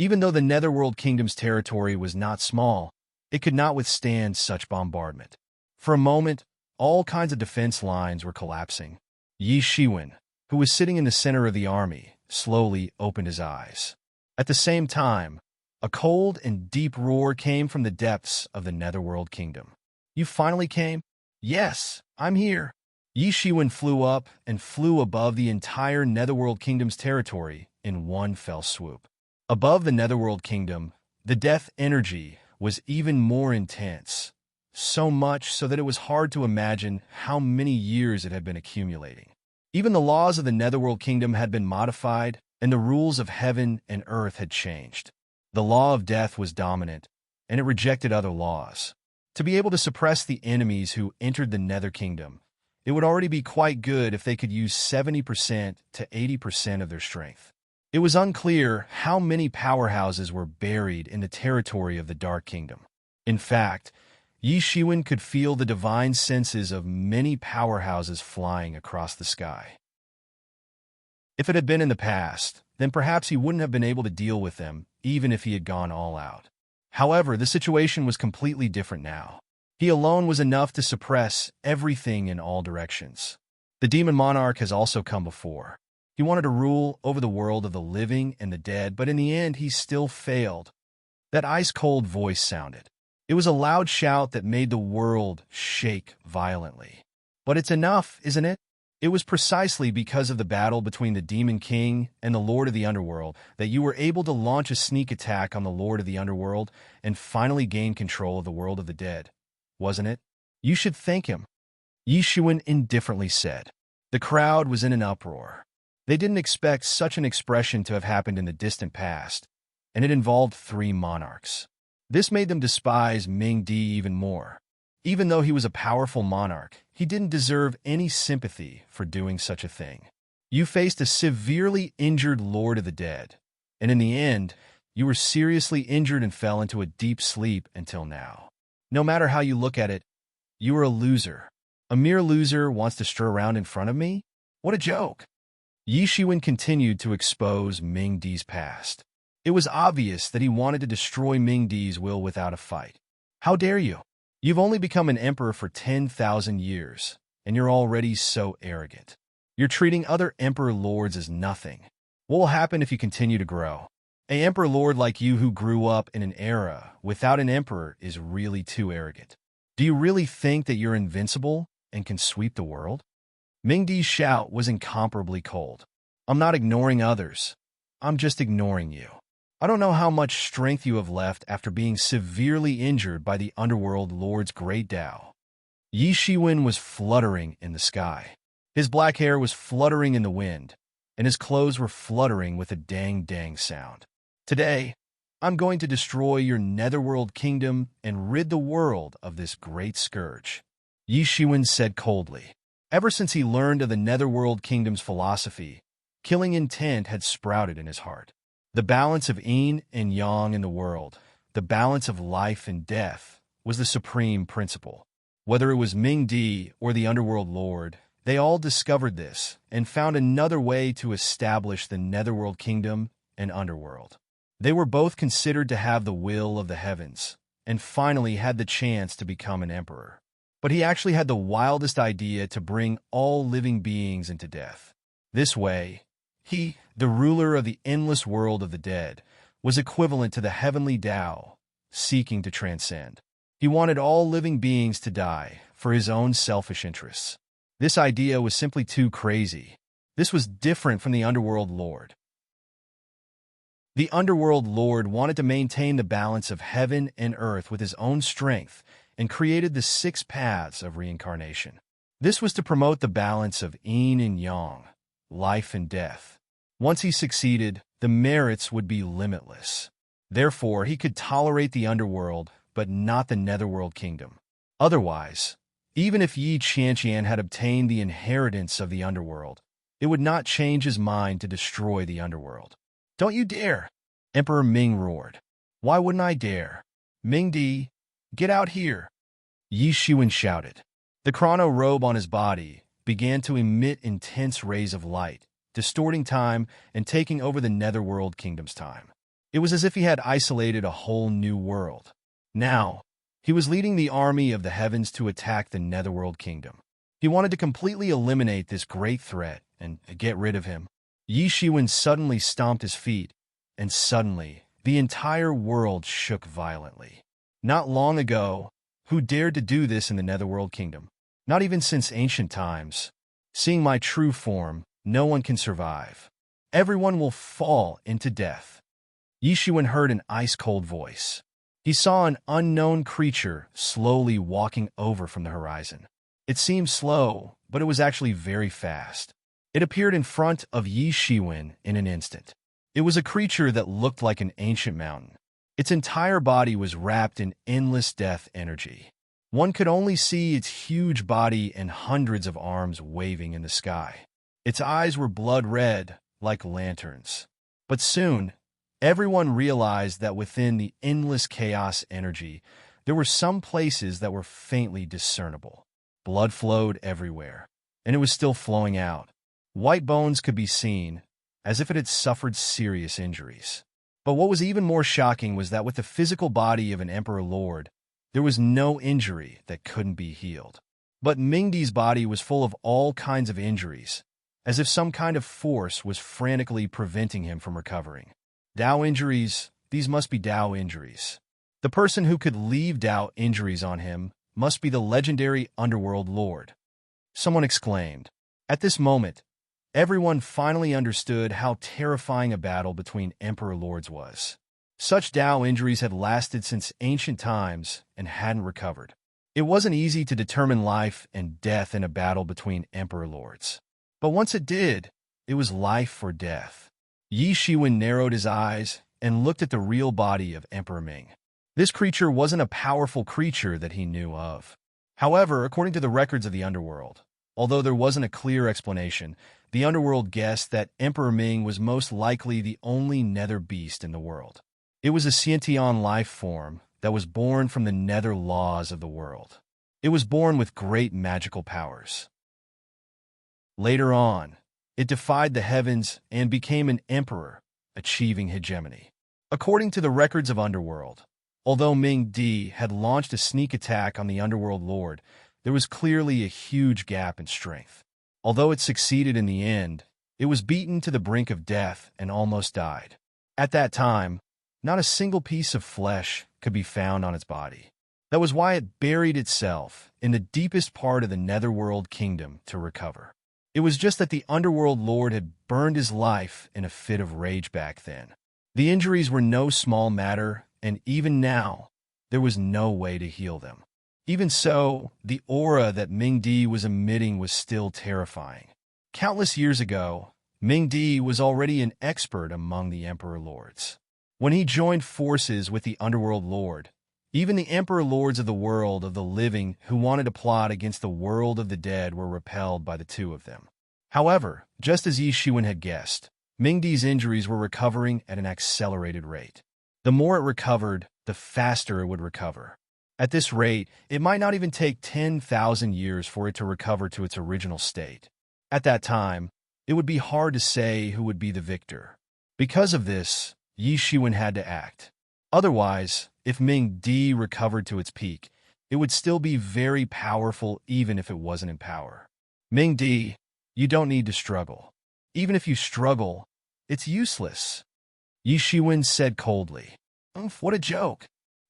Even though the Netherworld Kingdom's territory was not small, it could not withstand such bombardment. For a moment, all kinds of defense lines were collapsing. Yi Shiwen, who was sitting in the center of the army, slowly opened his eyes. At the same time, a cold and deep roar came from the depths of the Netherworld Kingdom. You finally came? Yes, I'm here. Yi Shiwen flew up and flew above the entire Netherworld Kingdom's territory in one fell swoop. Above the Netherworld Kingdom, the death energy was even more intense, so much so that it was hard to imagine how many years it had been accumulating. Even the laws of the Netherworld Kingdom had been modified, and the rules of heaven and earth had changed. The law of death was dominant, and it rejected other laws. To be able to suppress the enemies who entered the Nether Kingdom, it would already be quite good if they could use 70% to 80% of their strength. It was unclear how many powerhouses were buried in the territory of the Dark Kingdom. In fact, Yi Shiwen could feel the divine senses of many powerhouses flying across the sky. If it had been in the past, then perhaps he wouldn't have been able to deal with them, even if he had gone all out. However, the situation was completely different now. He alone was enough to suppress everything in all directions. The demon monarch has also come before. He wanted to rule over the world of the living and the dead, but in the end he still failed. That ice-cold voice sounded. It was a loud shout that made the world shake violently. But it's enough, isn't it? It was precisely because of the battle between the Demon King and the Lord of the Underworld that you were able to launch a sneak attack on the Lord of the Underworld and finally gain control of the world of the dead, wasn't it? You should thank him, Yi Shiwen indifferently said. The crowd was in an uproar. They didn't expect such an expression to have happened in the distant past, and it involved 3 monarchs. This made them despise Ming Di even more. Even though he was a powerful monarch, he didn't deserve any sympathy for doing such a thing. You faced a severely injured Lord of the Dead, and in the end, you were seriously injured and fell into a deep sleep until now. No matter how you look at it, you are a loser. A mere loser wants to stir around in front of me? What a joke! Yi Shiwen continued to expose Ming Di's past. It was obvious that he wanted to destroy Ming Di's will without a fight. How dare you? You've only become an emperor for 10,000 years, and you're already so arrogant. You're treating other emperor lords as nothing. What will happen if you continue to grow? An emperor lord like you who grew up in an era without an emperor is really too arrogant. Do you really think that you're invincible and can sweep the world? Mingdi's shout was incomparably cold. I'm not ignoring others. I'm just ignoring you. I don't know how much strength you have left after being severely injured by the Underworld Lord's great Tao. Yi Shiwen was fluttering in the sky. His black hair was fluttering in the wind, and his clothes were fluttering with a dang-dang sound. Today, I'm going to destroy your netherworld kingdom and rid the world of this great scourge, Yi Shiwen said coldly. Ever since he learned of the netherworld kingdom's philosophy, killing intent had sprouted in his heart. The balance of yin and yang in the world, the balance of life and death, was the supreme principle. Whether it was Ming Di or the Underworld Lord, they all discovered this and found another way to establish the netherworld kingdom and underworld. They were both considered to have the will of the heavens, and finally had the chance to become an emperor. But he actually had the wildest idea to bring all living beings into death. This way, he, the ruler of the endless world of the dead, was equivalent to the heavenly Tao, seeking to transcend. He wanted all living beings to die for his own selfish interests. This idea was simply too crazy. This was different from the Underworld Lord. The Underworld Lord wanted to maintain the balance of heaven and earth with his own strength and created the 6 paths of reincarnation. This was to promote the balance of yin and yang, life and death. Once he succeeded, the merits would be limitless. Therefore, he could tolerate the underworld, but not the netherworld kingdom. Otherwise, even if Yi Qianqian had obtained the inheritance of the underworld, it would not change his mind to destroy the underworld. Don't you dare! Emperor Ming roared. Why wouldn't I dare? Ming Di, get out here! Yi Shiwen shouted. The chrono robe on his body began to emit intense rays of light, distorting time and taking over the netherworld kingdom's time. It was as if he had isolated a whole new world. Now, he was leading the army of the heavens to attack the netherworld kingdom. He wanted to completely eliminate this great threat and get rid of him. Yi Shiwen suddenly stomped his feet, and suddenly, the entire world shook violently. Not long ago, who dared to do this in the netherworld kingdom? Not even since ancient times. Seeing my true form, no one can survive. Everyone will fall into death. Yi Shiwen heard an ice-cold voice. He saw an unknown creature slowly walking over from the horizon. It seemed slow, but it was actually very fast. It appeared in front of Yi Shiwen in an instant. It was a creature that looked like an ancient mountain. Its entire body was wrapped in endless death energy. One could only see its huge body and hundreds of arms waving in the sky. Its eyes were blood red, like lanterns. But soon, everyone realized that within the endless chaos energy, there were some places that were faintly discernible. Blood flowed everywhere, and it was still flowing out. White bones could be seen, as if it had suffered serious injuries. But what was even more shocking was that with the physical body of an Emperor Lord, there was no injury that couldn't be healed. But Mingdi's body was full of all kinds of injuries, as if some kind of force was frantically preventing him from recovering. Tao injuries, these must be Tao injuries. The person who could leave Tao injuries on him must be the legendary Underworld Lord. Someone exclaimed. At this moment, everyone finally understood how terrifying a battle between Emperor Lords was. Such Tao injuries had lasted since ancient times and hadn't recovered. It wasn't easy to determine life and death in a battle between Emperor Lords. But once it did, it was life or death. Yi Shiwen narrowed his eyes and looked at the real body of Emperor Ming. This creature wasn't a powerful creature that he knew of. However, according to the records of the underworld, although there wasn't a clear explanation, the underworld guessed that Emperor Ming was most likely the only nether beast in the world. It was a sentient life form that was born from the nether laws of the world. It was born with great magical powers. Later on, it defied the heavens and became an emperor, achieving hegemony. According to the records of Underworld, Although Ming Di had launched a sneak attack on the Underworld Lord, there was clearly a huge gap in strength. Although it succeeded in the end, it was beaten to the brink of death and almost died. At that time, not a single piece of flesh could be found on its body. That was why it buried itself in the deepest part of the Netherworld Kingdom to recover. It was just that the Underworld Lord had burned his life in a fit of rage back then. The injuries were no small matter, and even now, there was no way to heal them. Even so, the aura that Ming Di was emitting was still terrifying. Countless years ago, Ming Di was already an expert among the Emperor Lords. When he joined forces with the Underworld Lord, even the Emperor Lords of the world of the living who wanted to plot against the world of the dead were repelled by the two of them. However, just as Yi Shiwen had guessed, Ming Di's injuries were recovering at an accelerated rate. The more it recovered, the faster it would recover. At this rate, it might not even take 10,000 years for it to recover to its original state. At that time, it would be hard to say who would be the victor. Because of this, Yi Shiwen had to act. Otherwise, if Ming Di recovered to its peak, it would still be very powerful even if it wasn't in power. Ming Di, you don't need to struggle. Even if you struggle, it's useless. Yi Shiwen said coldly. Oof, what a joke.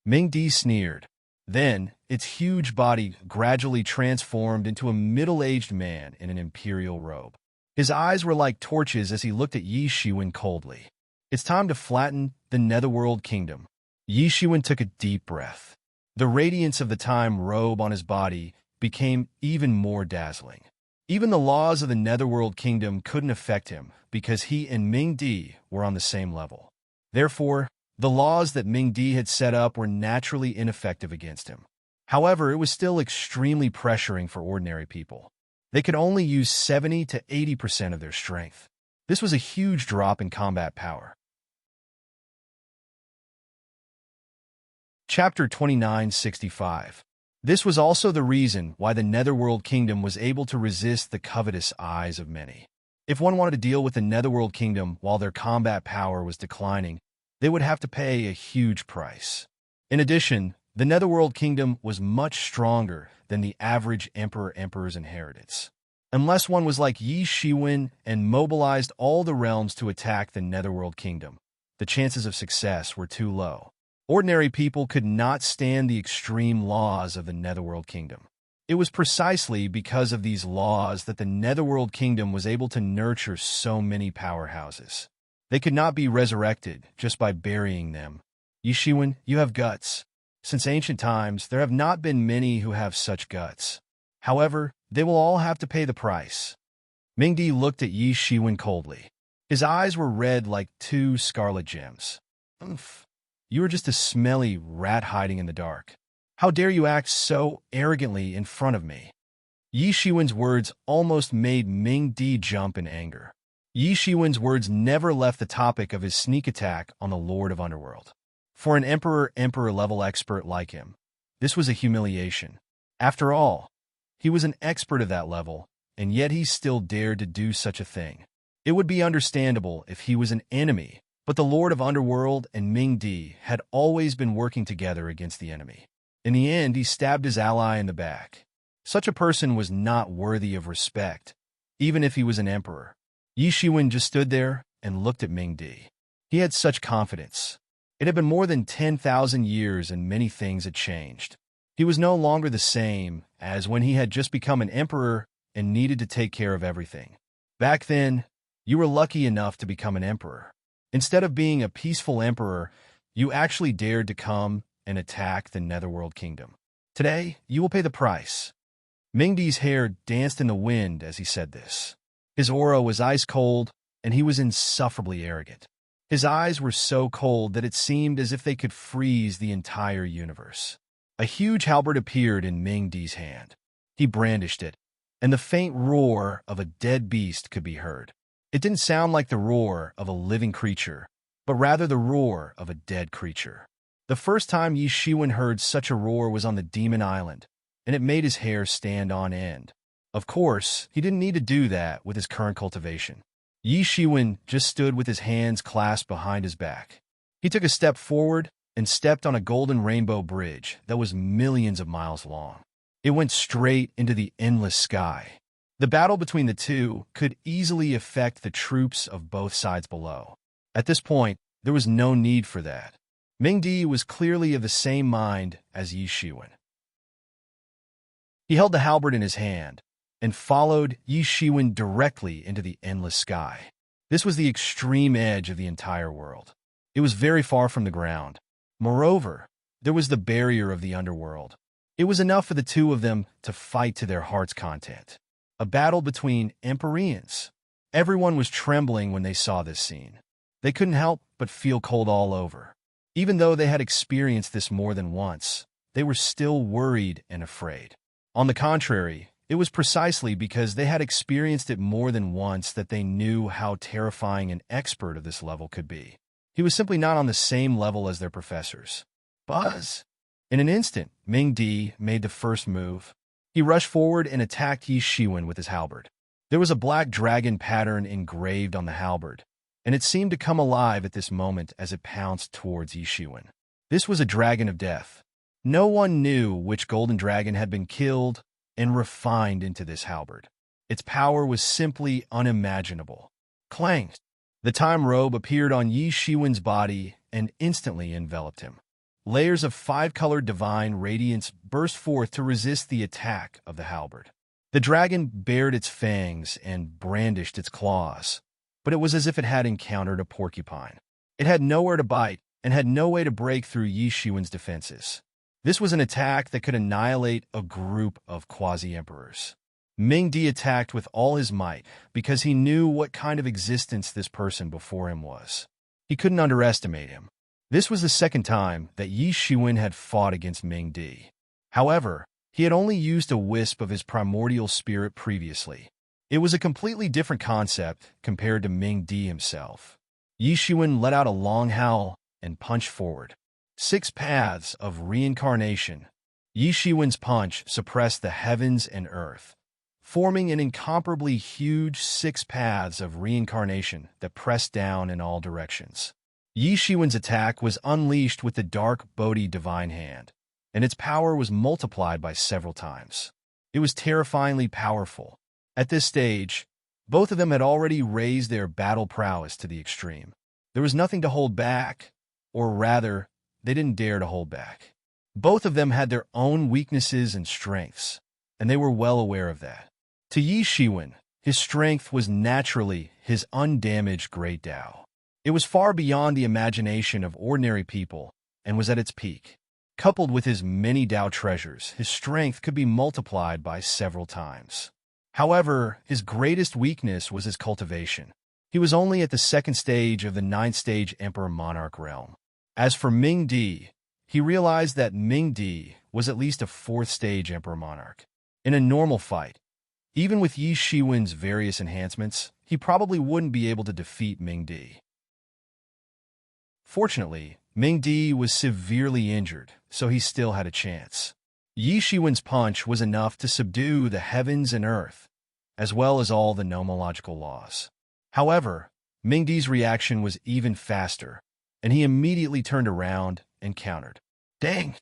Ming Di sneered. Then, its huge body gradually transformed into a middle-aged man in an imperial robe. His eyes were like torches as he looked at Yi Shiwen coldly. It's time to flatten the Netherworld Kingdom. Yi Shiwen took a deep breath. The radiance of the time robe on his body became even more dazzling. Even the laws of the Netherworld Kingdom couldn't affect him because he and Ming Di were on the same level. Therefore, the laws that Ming Di had set up were naturally ineffective against him. However, it was still extremely pressuring for ordinary people. They could only use 70 to 80% of their strength. This was a huge drop in combat power. Chapter 2965. This was also the reason why the Netherworld Kingdom was able to resist the covetous eyes of many. If one wanted to deal with the Netherworld Kingdom while their combat power was declining, they would have to pay a huge price. In addition, the Netherworld Kingdom was much stronger than the average Emperor's inheritance. Unless one was like Yi Shiwen and mobilized all the realms to attack the Netherworld Kingdom, the chances of success were too low. Ordinary people could not stand the extreme laws of the Netherworld Kingdom. It was precisely because of these laws that the Netherworld Kingdom was able to nurture so many powerhouses. They could not be resurrected just by burying them. Yi Shiwen, you have guts. Since ancient times, there have not been many who have such guts. However, they will all have to pay the price. Ming Di looked at Yi Shiwen coldly. His eyes were red like two scarlet gems. Oof. You are just a smelly rat hiding in the dark. How dare you act so arrogantly in front of me? Yi Shiwen's words almost made Ming Di jump in anger. Yi Shiwen's words never left the topic of his sneak attack on the Lord of Underworld. For an emperor-level expert like him, this was a humiliation. After all, he was an expert of that level, and yet he still dared to do such a thing. It would be understandable if he was an enemy, but the Lord of Underworld and Ming Di had always been working together against the enemy. In the end, he stabbed his ally in the back. Such a person was not worthy of respect, even if he was an emperor. Yi Shiwen just stood there and looked at Ming Di. He had such confidence. It had been more than 10,000 years and many things had changed. He was no longer the same as when he had just become an emperor and needed to take care of everything. Back then, you were lucky enough to become an emperor. Instead of being a peaceful emperor, you actually dared to come and attack the Netherworld Kingdom. Today, you will pay the price. Ming Di's hair danced in the wind as he said this. His aura was ice cold, and he was insufferably arrogant. His eyes were so cold that it seemed as if they could freeze the entire universe. A huge halberd appeared in Ming Di's hand. He brandished it, and the faint roar of a dead beast could be heard. It didn't sound like the roar of a living creature, but rather the roar of a dead creature. The first time Yi Shiwen heard such a roar was on the Demon Island, and it made his hair stand on end. Of course, he didn't need to do that with his current cultivation. Yi Shiwen just stood with his hands clasped behind his back. He took a step forward and stepped on a golden rainbow bridge that was millions of miles long. It went straight into the endless sky. The battle between the two could easily affect the troops of both sides below. At this point, there was no need for that. Ming-Di was clearly of the same mind as Yi Shiwen. He held the halberd in his hand and followed Yi Shiwen directly into the endless sky. This was the extreme edge of the entire world. It was very far from the ground. Moreover, there was the barrier of the underworld. It was enough for the two of them to fight to their heart's content. A battle between Empyreans. Everyone was trembling when they saw this scene. They couldn't help but feel cold all over. Even though they had experienced this more than once, they were still worried and afraid. On the contrary, it was precisely because they had experienced it more than once that they knew how terrifying an expert of this level could be. He was simply not on the same level as their professors. Buzz! In an instant, Ming-Di made the first move. He rushed forward and attacked Yi Shiwen with his halberd. There was a black dragon pattern engraved on the halberd, and it seemed to come alive at this moment as it pounced towards Yi Shiwen. This was a dragon of death. No one knew which golden dragon had been killed and refined into this halberd. Its power was simply unimaginable. Clang! The time robe appeared on Yi Shiwen's body and instantly enveloped him. Layers of five-colored divine radiance burst forth to resist the attack of the halberd. The dragon bared its fangs and brandished its claws, but it was as if it had encountered a porcupine. It had nowhere to bite and had no way to break through Yi Shiwen's defenses. This was an attack that could annihilate a group of quasi-emperors. Ming-Di attacked with all his might because he knew what kind of existence this person before him was. He couldn't underestimate him. This was the second time that Yi Shiwen had fought against Ming-Di. However, he had only used a wisp of his primordial spirit previously. It was a completely different concept compared to Ming-Di himself. Yi Shiwen let out a long howl and punched forward. 6 paths of reincarnation. Yi Shiwen's punch suppressed the heavens and earth, forming an incomparably huge 6 paths of reincarnation that pressed down in all directions. Yi Shiwen's attack was unleashed with the dark Bodhi divine hand, and its power was multiplied by several times. It was terrifyingly powerful. At this stage, both of them had already raised their battle prowess to the extreme. There was nothing to hold back, or rather, they didn't dare to hold back. Both of them had their own weaknesses and strengths, and they were well aware of that. To Yi Shiwen, his strength was naturally his undamaged great Tao. It was far beyond the imagination of ordinary people and was at its peak. Coupled with his many Tao treasures, his strength could be multiplied by several times. However, his greatest weakness was his cultivation. He was only at the 2nd stage of the 9th stage Emperor-Monarch realm. As for Ming-Di, he realized that Ming-Di was at least a 4th stage Emperor-Monarch. In a normal fight, even with Yi Shiwen's various enhancements, he probably wouldn't be able to defeat Ming-Di. Fortunately, Ming-Di was severely injured, so he still had a chance. Yi Shiwen's punch was enough to subdue the heavens and earth, as well as all the nomological laws. However, Ming-Di's reaction was even faster, and he immediately turned around and countered. Dang!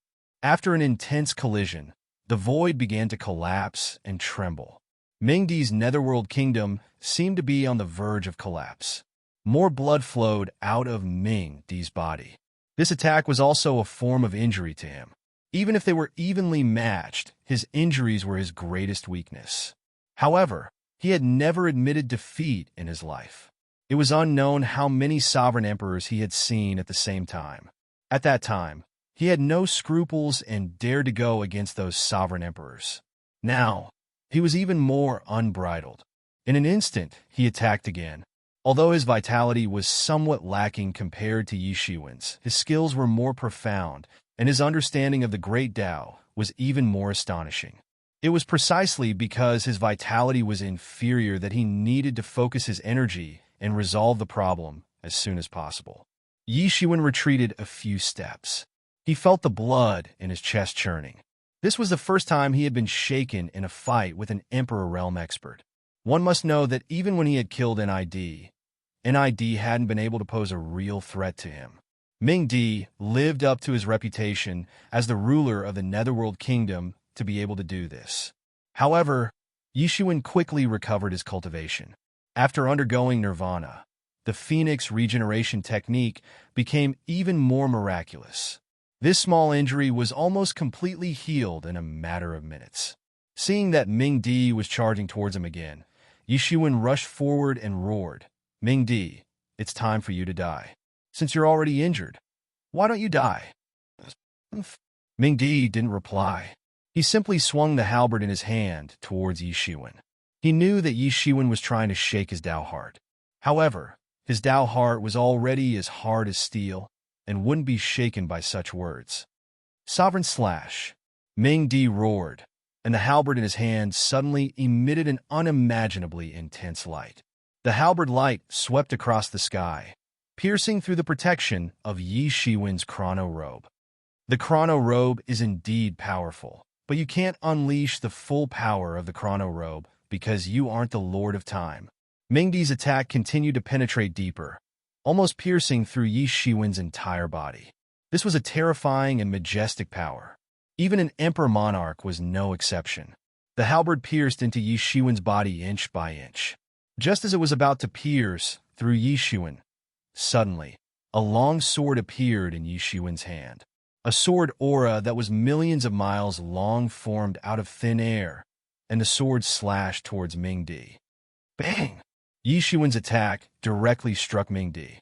After an intense collision, the void began to collapse and tremble. Ming-Di's netherworld kingdom seemed to be on the verge of collapse. More blood flowed out of Ming-Di's body. This attack was also a form of injury to him. Even if they were evenly matched, his injuries were his greatest weakness. However, he had never admitted defeat in his life. It was unknown how many sovereign emperors he had seen at the same time. At that time, he had no scruples and dared to go against those sovereign emperors. Now, he was even more unbridled. In an instant, he attacked again. Although his vitality was somewhat lacking compared to Yi Shiwen's, his skills were more profound, and his understanding of the Great Tao was even more astonishing. It was precisely because his vitality was inferior that he needed to focus his energy and resolve the problem as soon as possible. Yi Shiwen retreated a few steps. He felt the blood in his chest churning. This was the first time he had been shaken in a fight with an Emperor Realm expert. One must know that even when he had killed NID hadn't been able to pose a real threat to him. Ming Di lived up to his reputation as the ruler of the Netherworld Kingdom to be able to do this. However, Yishuan quickly recovered his cultivation. After undergoing nirvana, the Phoenix regeneration technique became even more miraculous. This small injury was almost completely healed in a matter of minutes. Seeing that Ming Di was charging towards him again, Yishuan rushed forward and roared, "Ming Di, it's time for you to die. Since you're already injured, why don't you die?" Ming Di didn't reply. He simply swung the halberd in his hand towards Yishuan. He knew that Yishuan was trying to shake his Dao heart. However, his Dao heart was already as hard as steel and wouldn't be shaken by such words. Sovereign slash. Ming Di roared, and the halberd in his hand suddenly emitted an unimaginably intense light. The halberd light swept across the sky, piercing through the protection of Yishuan's chrono robe. The chrono robe is indeed powerful, but you can't unleash the full power of the chrono robe because you aren't the Lord of Time. Ming Di's attack continued to penetrate deeper, almost piercing through Yishuan's entire body. This was a terrifying and majestic power. Even an emperor monarch was no exception. The halberd pierced into Yishuan's body inch by inch. Just as it was about to pierce through Yishuan, suddenly, a long sword appeared in Yishuan's hand. A sword aura that was millions of miles long formed out of thin air, and the sword slashed towards Ming Di. Bang! Yishuan's attack directly struck Ming Di.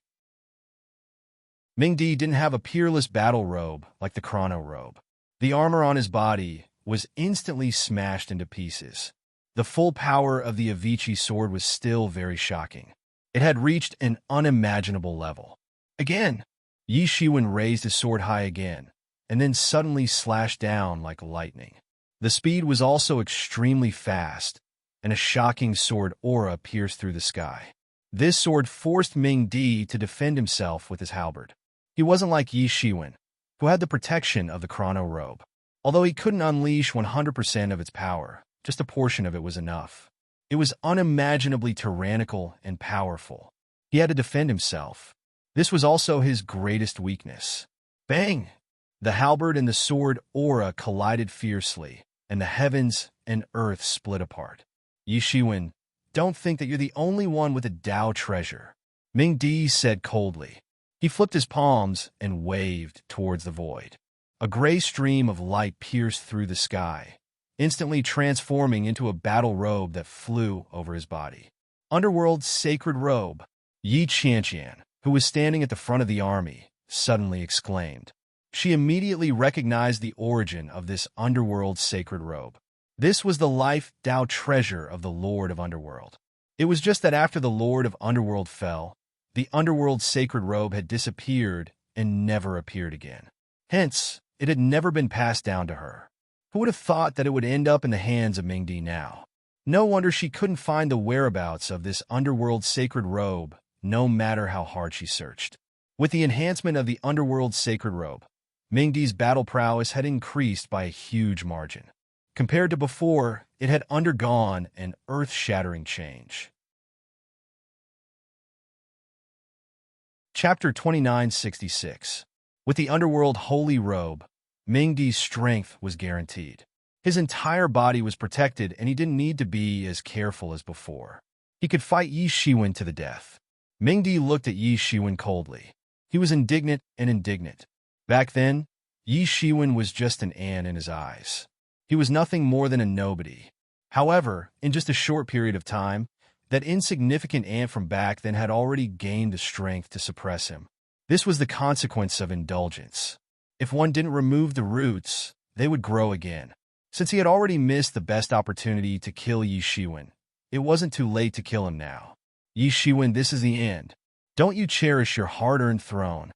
Ming Di didn't have a peerless battle robe like the chrono robe. The armor on his body was instantly smashed into pieces. The full power of the Avicii sword was still very shocking. It had reached an unimaginable level. Again, Yishuan raised his sword high again, and then suddenly slashed down like lightning. The speed was also extremely fast, and a shocking sword aura pierced through the sky. This sword forced Ming Di to defend himself with his halberd. He wasn't like Yishuan, who had the protection of the chrono robe. Although he couldn't unleash 100% of its power, just a portion of it was enough. It was unimaginably tyrannical and powerful. He had to defend himself. This was also his greatest weakness. Bang! The halberd and the sword aura collided fiercely, and the heavens and earth split apart. Yishuan, don't think that you're the only one with a Dao treasure, Ming Di said coldly. He flipped his palms and waved towards the void. A gray stream of light pierced through the sky, instantly transforming into a battle robe that flew over his body. Underworld's sacred robe. Yi Qianqian, who was standing at the front of the army, suddenly exclaimed. She immediately recognized the origin of this underworld sacred robe. This was the life Dao treasure of the Lord of Underworld. It was just that after the Lord of Underworld fell, the Underworld sacred robe had disappeared and never appeared again. Hence, it had never been passed down to her. Who would have thought that it would end up in the hands of Ming Di now? No wonder she couldn't find the whereabouts of this Underworld sacred robe, no matter how hard she searched. With the enhancement of the Underworld sacred robe, Ming Di's battle prowess had increased by a huge margin. Compared to before, it had undergone an earth-shattering change. Chapter 2966. With the Underworld Holy Robe, Ming Di's strength was guaranteed. His entire body was protected, and he didn't need to be as careful as before. He could fight Yishuan to the death. Ming Di looked at Yishuan coldly. He was indignant. Back then, Yishuan was just an ant in his eyes. He was nothing more than a nobody. However, in just a short period of time, that insignificant ant from back then had already gained the strength to suppress him. This was the consequence of indulgence. If one didn't remove the roots, they would grow again. Since he had already missed the best opportunity to kill Yishuan, it wasn't too late to kill him now. Yishuan, this is the end. Don't you cherish your hard-earned throne?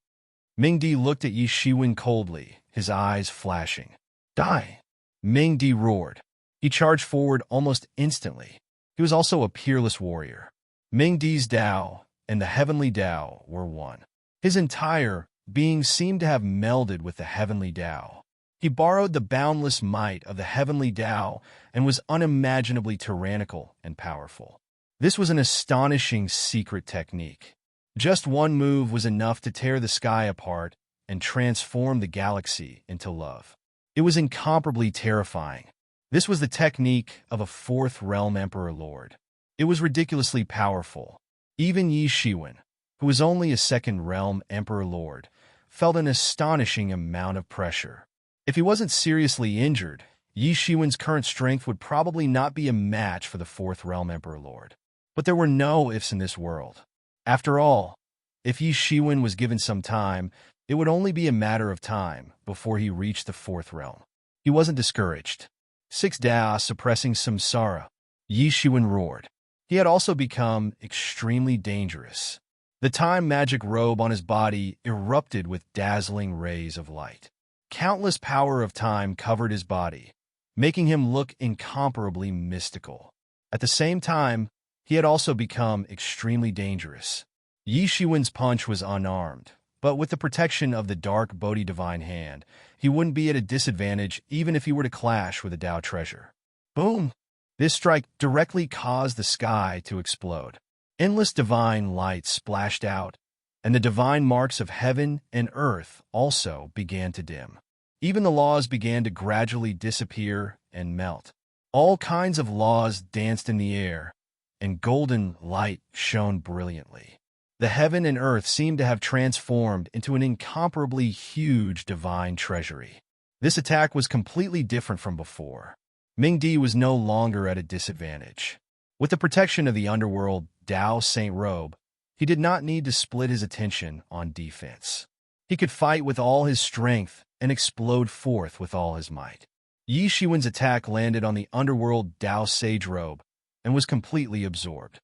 Ming Di looked at Yishuan coldly, his eyes flashing. Die! Ming Di roared. He charged forward almost instantly. He was also a peerless warrior. Ming Di's Dao and the heavenly Dao were one. His entire being seemed to have melded with the heavenly Dao. He borrowed the boundless might of the heavenly Dao and was unimaginably tyrannical and powerful. This was an astonishing secret technique. Just one move was enough to tear the sky apart and transform the galaxy into love. It was incomparably terrifying. This was the technique of a Fourth Realm Emperor Lord. It was ridiculously powerful. Even Yi Shiwen, who was only a Second Realm Emperor Lord, felt an astonishing amount of pressure. If he wasn't seriously injured, Yi Shiwen's current strength would probably not be a match for the Fourth Realm Emperor Lord. But there were no ifs in this world. After all, if Yi Shiwen was given some time, it would only be a matter of time before he reached the Fourth Realm. He wasn't discouraged. 6 Da suppressing samsara, Yi Shiwen roared. He had also become extremely dangerous. The time magic robe on his body erupted with dazzling rays of light. Countless power of time covered his body, making him look incomparably mystical. At the same time, he had also become extremely dangerous. Yi Shiwen's punch was unarmed, but with the protection of the dark Bodhi divine hand, he wouldn't be at a disadvantage even if he were to clash with a Dao treasure. Boom! This strike directly caused the sky to explode. Endless divine light splashed out, and the divine marks of heaven and earth also began to dim. Even the laws began to gradually disappear and melt. All kinds of laws danced in the air, and golden light shone brilliantly. The heaven and earth seemed to have transformed into an incomparably huge divine treasury. This attack was completely different from before. Ming-Di was no longer at a disadvantage. With the protection of the underworld Dao Saint Robe, he did not need to split his attention on defense. He could fight with all his strength and explode forth with all his might. Yi Shiwen's attack landed on the underworld Dao Sage Robe and was completely absorbed.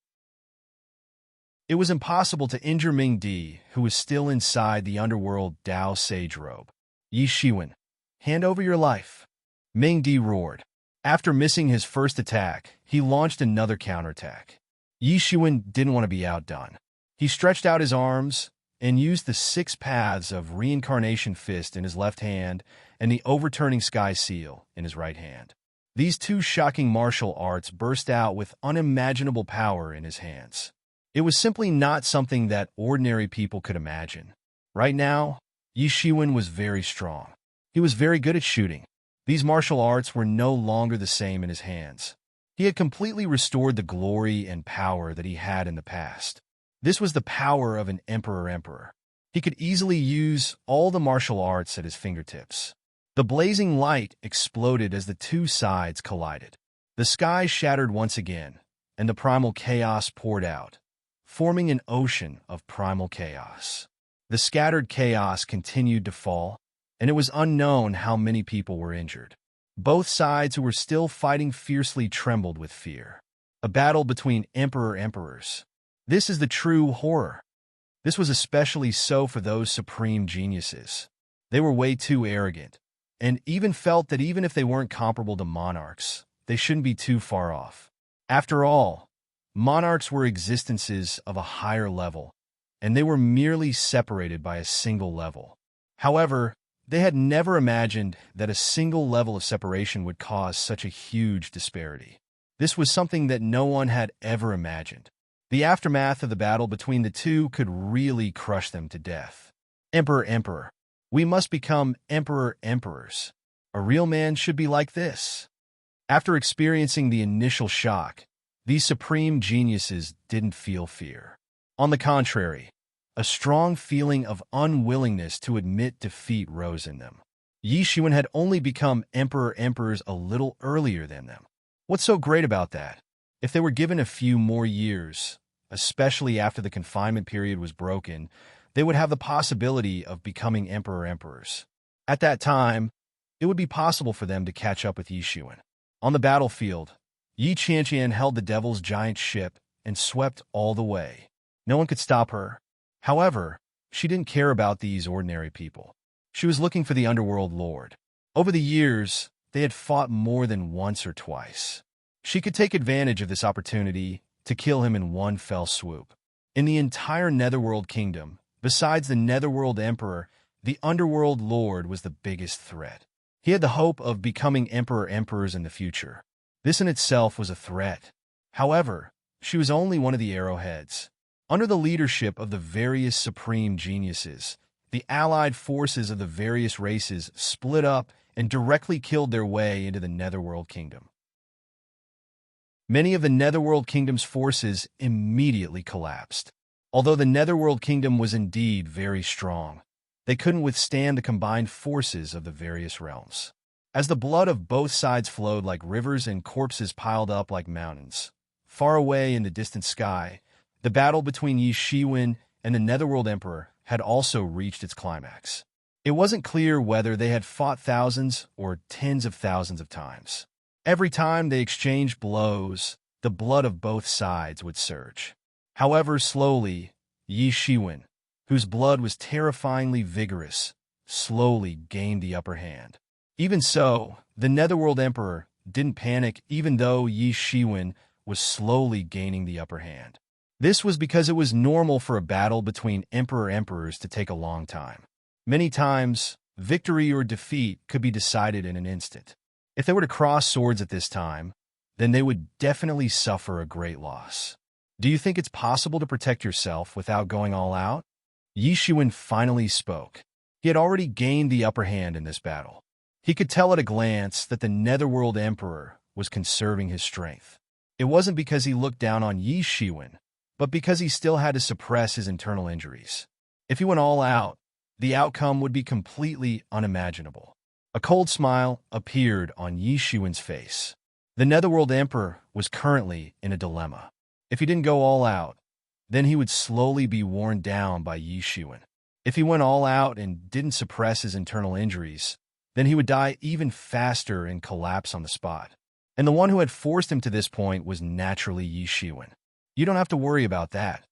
It was impossible to injure Ming-Di, who was still inside the underworld Dao Sage Robe. Yi Shiwen, hand over your life. Ming-Di roared. After missing his first attack, he launched another counterattack. Yi Shiwen didn't want to be outdone. He stretched out his arms and used the 6 paths of reincarnation fist in his left hand and the overturning sky seal in his right hand. These 2 shocking martial arts burst out with unimaginable power in his hands. It was simply not something that ordinary people could imagine. Right now, Yi Shiwen was very strong. He was very good at shooting. These martial arts were no longer the same in his hands. He had completely restored the glory and power that he had in the past. This was the power of an emperor. He could easily use all the martial arts at his fingertips. The blazing light exploded as the 2 sides collided. The sky shattered once again, and the primal chaos poured out, forming an ocean of primal chaos. The scattered chaos continued to fall, and it was unknown how many people were injured. Both sides who were still fighting fiercely trembled with fear. A battle between emperors. This is the true horror. This was especially so for those supreme geniuses. They were way too arrogant, and even felt that even if they weren't comparable to monarchs, they shouldn't be too far off. After all, monarchs were existences of a higher level, and they were merely separated by a single level. However, they had never imagined that a single level of separation would cause such a huge disparity. This was something that no one had ever imagined. The aftermath of the battle between the 2 could really crush them to death. Emperor. We must become emperors. A real man should be like this. After experiencing the initial shock, these supreme geniuses didn't feel fear. On the contrary, a strong feeling of unwillingness to admit defeat rose in them. Yi Shiwen had only become emperors a little earlier than them. What's so great about that? If they were given a few more years, especially after the confinement period was broken, they would have the possibility of becoming emperors. At that time, it would be possible for them to catch up with Yi Shiwen. On the battlefield, Yi Qianqian held the devil's giant ship and swept all the way. No one could stop her. However, she didn't care about these ordinary people. She was looking for the underworld lord. Over the years, they had fought more than once or twice. She could take advantage of this opportunity to kill him in one fell swoop. In the entire Netherworld kingdom, besides the Netherworld Emperor, the Underworld Lord was the biggest threat. He had the hope of becoming emperors in the future. This in itself was a threat. However, she was only one of the arrowheads. Under the leadership of the various supreme geniuses, the allied forces of the various races split up and directly killed their way into the Netherworld Kingdom. Many of the Netherworld Kingdom's forces immediately collapsed. Although the Netherworld Kingdom was indeed very strong, they couldn't withstand the combined forces of the various realms. As the blood of both sides flowed like rivers and corpses piled up like mountains, far away in the distant sky, the battle between Yi Shiwen and the Netherworld Emperor had also reached its climax. It wasn't clear whether they had fought thousands or tens of thousands of times. Every time they exchanged blows, the blood of both sides would surge. However, slowly, Yi Shiwen, whose blood was terrifyingly vigorous, slowly gained the upper hand. Even so, the Netherworld Emperor didn't panic even though Yi Shiwen was slowly gaining the upper hand. This was because it was normal for a battle between emperors to take a long time. Many times, victory or defeat could be decided in an instant. If they were to cross swords at this time, then they would definitely suffer a great loss. Do you think it's possible to protect yourself without going all out? Yi Shiwen finally spoke. He had already gained the upper hand in this battle. He could tell at a glance that the Netherworld Emperor was conserving his strength. It wasn't because he looked down on Yi Shiwen, but because he still had to suppress his internal injuries. If he went all out, the outcome would be completely unimaginable. A cold smile appeared on Yi Shiwen's face. The Netherworld Emperor was currently in a dilemma. If he didn't go all out, then he would slowly be worn down by Yi Shiwen. If he went all out and didn't suppress his internal injuries, then he would die even faster and collapse on the spot. And the one who had forced him to this point was naturally Yi Shiwen. You don't have to worry about that.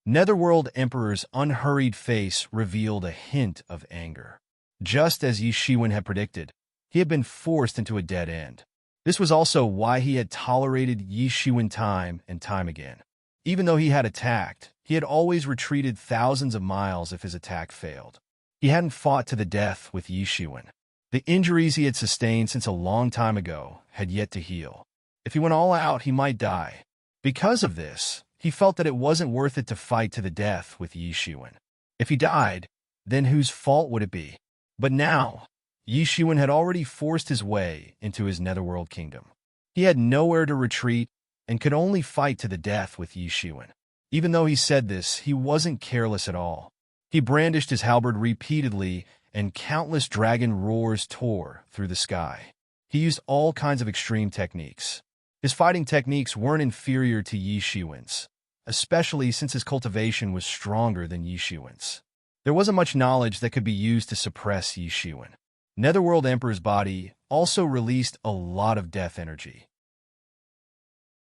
Netherworld Emperor's unhurried face revealed a hint of anger. Just as Yi Shiwen had predicted, he had been forced into a dead end. This was also why he had tolerated Yi Shiwen time and time again. Even though he had attacked, he had always retreated thousands of miles if his attack failed. He hadn't fought to the death with Yi Shiwen. The injuries he had sustained since a long time ago had yet to heal. If he went all out, he might die. Because of this, he felt that it wasn't worth it to fight to the death with Yi Shiwen. If he died, then whose fault would it be? But now, Yi Shiwen had already forced his way into his Netherworld Kingdom. He had nowhere to retreat and could only fight to the death with Yi Shiwen. Even though he said this, he wasn't careless at all. He brandished his halberd repeatedly, and countless dragon roars tore through the sky. He used all kinds of extreme techniques. His fighting techniques weren't inferior to Yi Shiwen's, especially since his cultivation was stronger than Yi Shiwen's. There wasn't much knowledge that could be used to suppress Yi Shiwen. Netherworld Emperor's body also released a lot of death energy.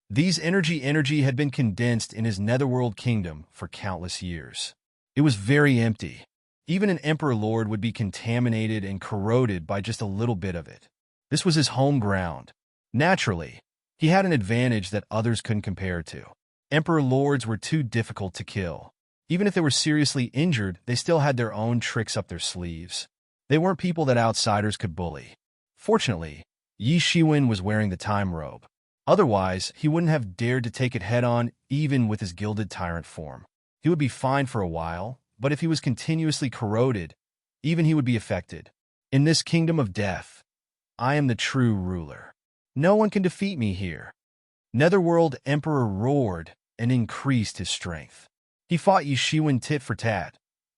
These energy had been condensed in his Netherworld Kingdom for countless years. It was very empty. Even an Emperor Lord would be contaminated and corroded by just a little bit of it. This was his home ground. Naturally, he had an advantage that others couldn't compare to. Emperor Lords were too difficult to kill. Even if they were seriously injured, they still had their own tricks up their sleeves. They weren't people that outsiders could bully. Fortunately, Yi Shiwen was wearing the time robe. Otherwise, he wouldn't have dared to take it head-on even with his gilded tyrant form. He would be fine for a while, but if he was continuously corroded, even he would be affected. In this kingdom of death, I am the true ruler. No one can defeat me here. Netherworld Emperor roared and increased his strength. He fought Yi Shiwen tit for tat,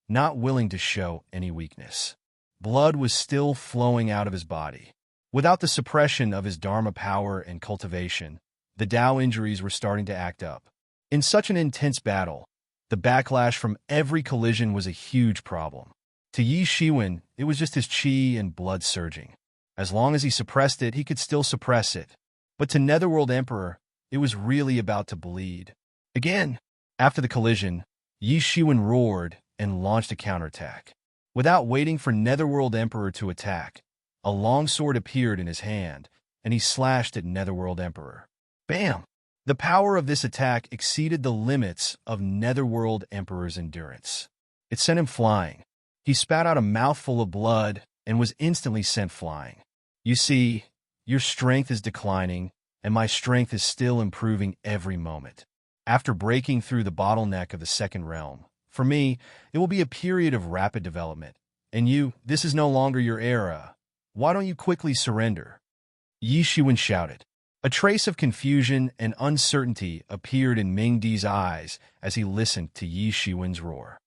not willing to show any weakness. Blood was still flowing out of his body. Without the suppression of his Dharma power and cultivation, the Tao injuries were starting to act up. In such an intense battle, the backlash from every collision was a huge problem. To Yi Shiwen, it was just his chi and blood surging. As long as he suppressed it, he could still suppress it. But to Netherworld Emperor, it was really about to bleed. Again, after the collision, Yi Shiwen roared and launched a counterattack. Without waiting for Netherworld Emperor to attack, a long sword appeared in his hand, and he slashed at Netherworld Emperor. Bam! The power of this attack exceeded the limits of Netherworld Emperor's endurance. It sent him flying. He spat out a mouthful of blood and was instantly sent flying. You see, your strength is declining, and my strength is still improving every moment. After breaking through the bottleneck of the second realm, for me, it will be a period of rapid development. And you, this is no longer your era. Why don't you quickly surrender? Yi Shiwen shouted. A trace of confusion and uncertainty appeared in Ming Di's eyes as he listened to Yi Shiwen's roar.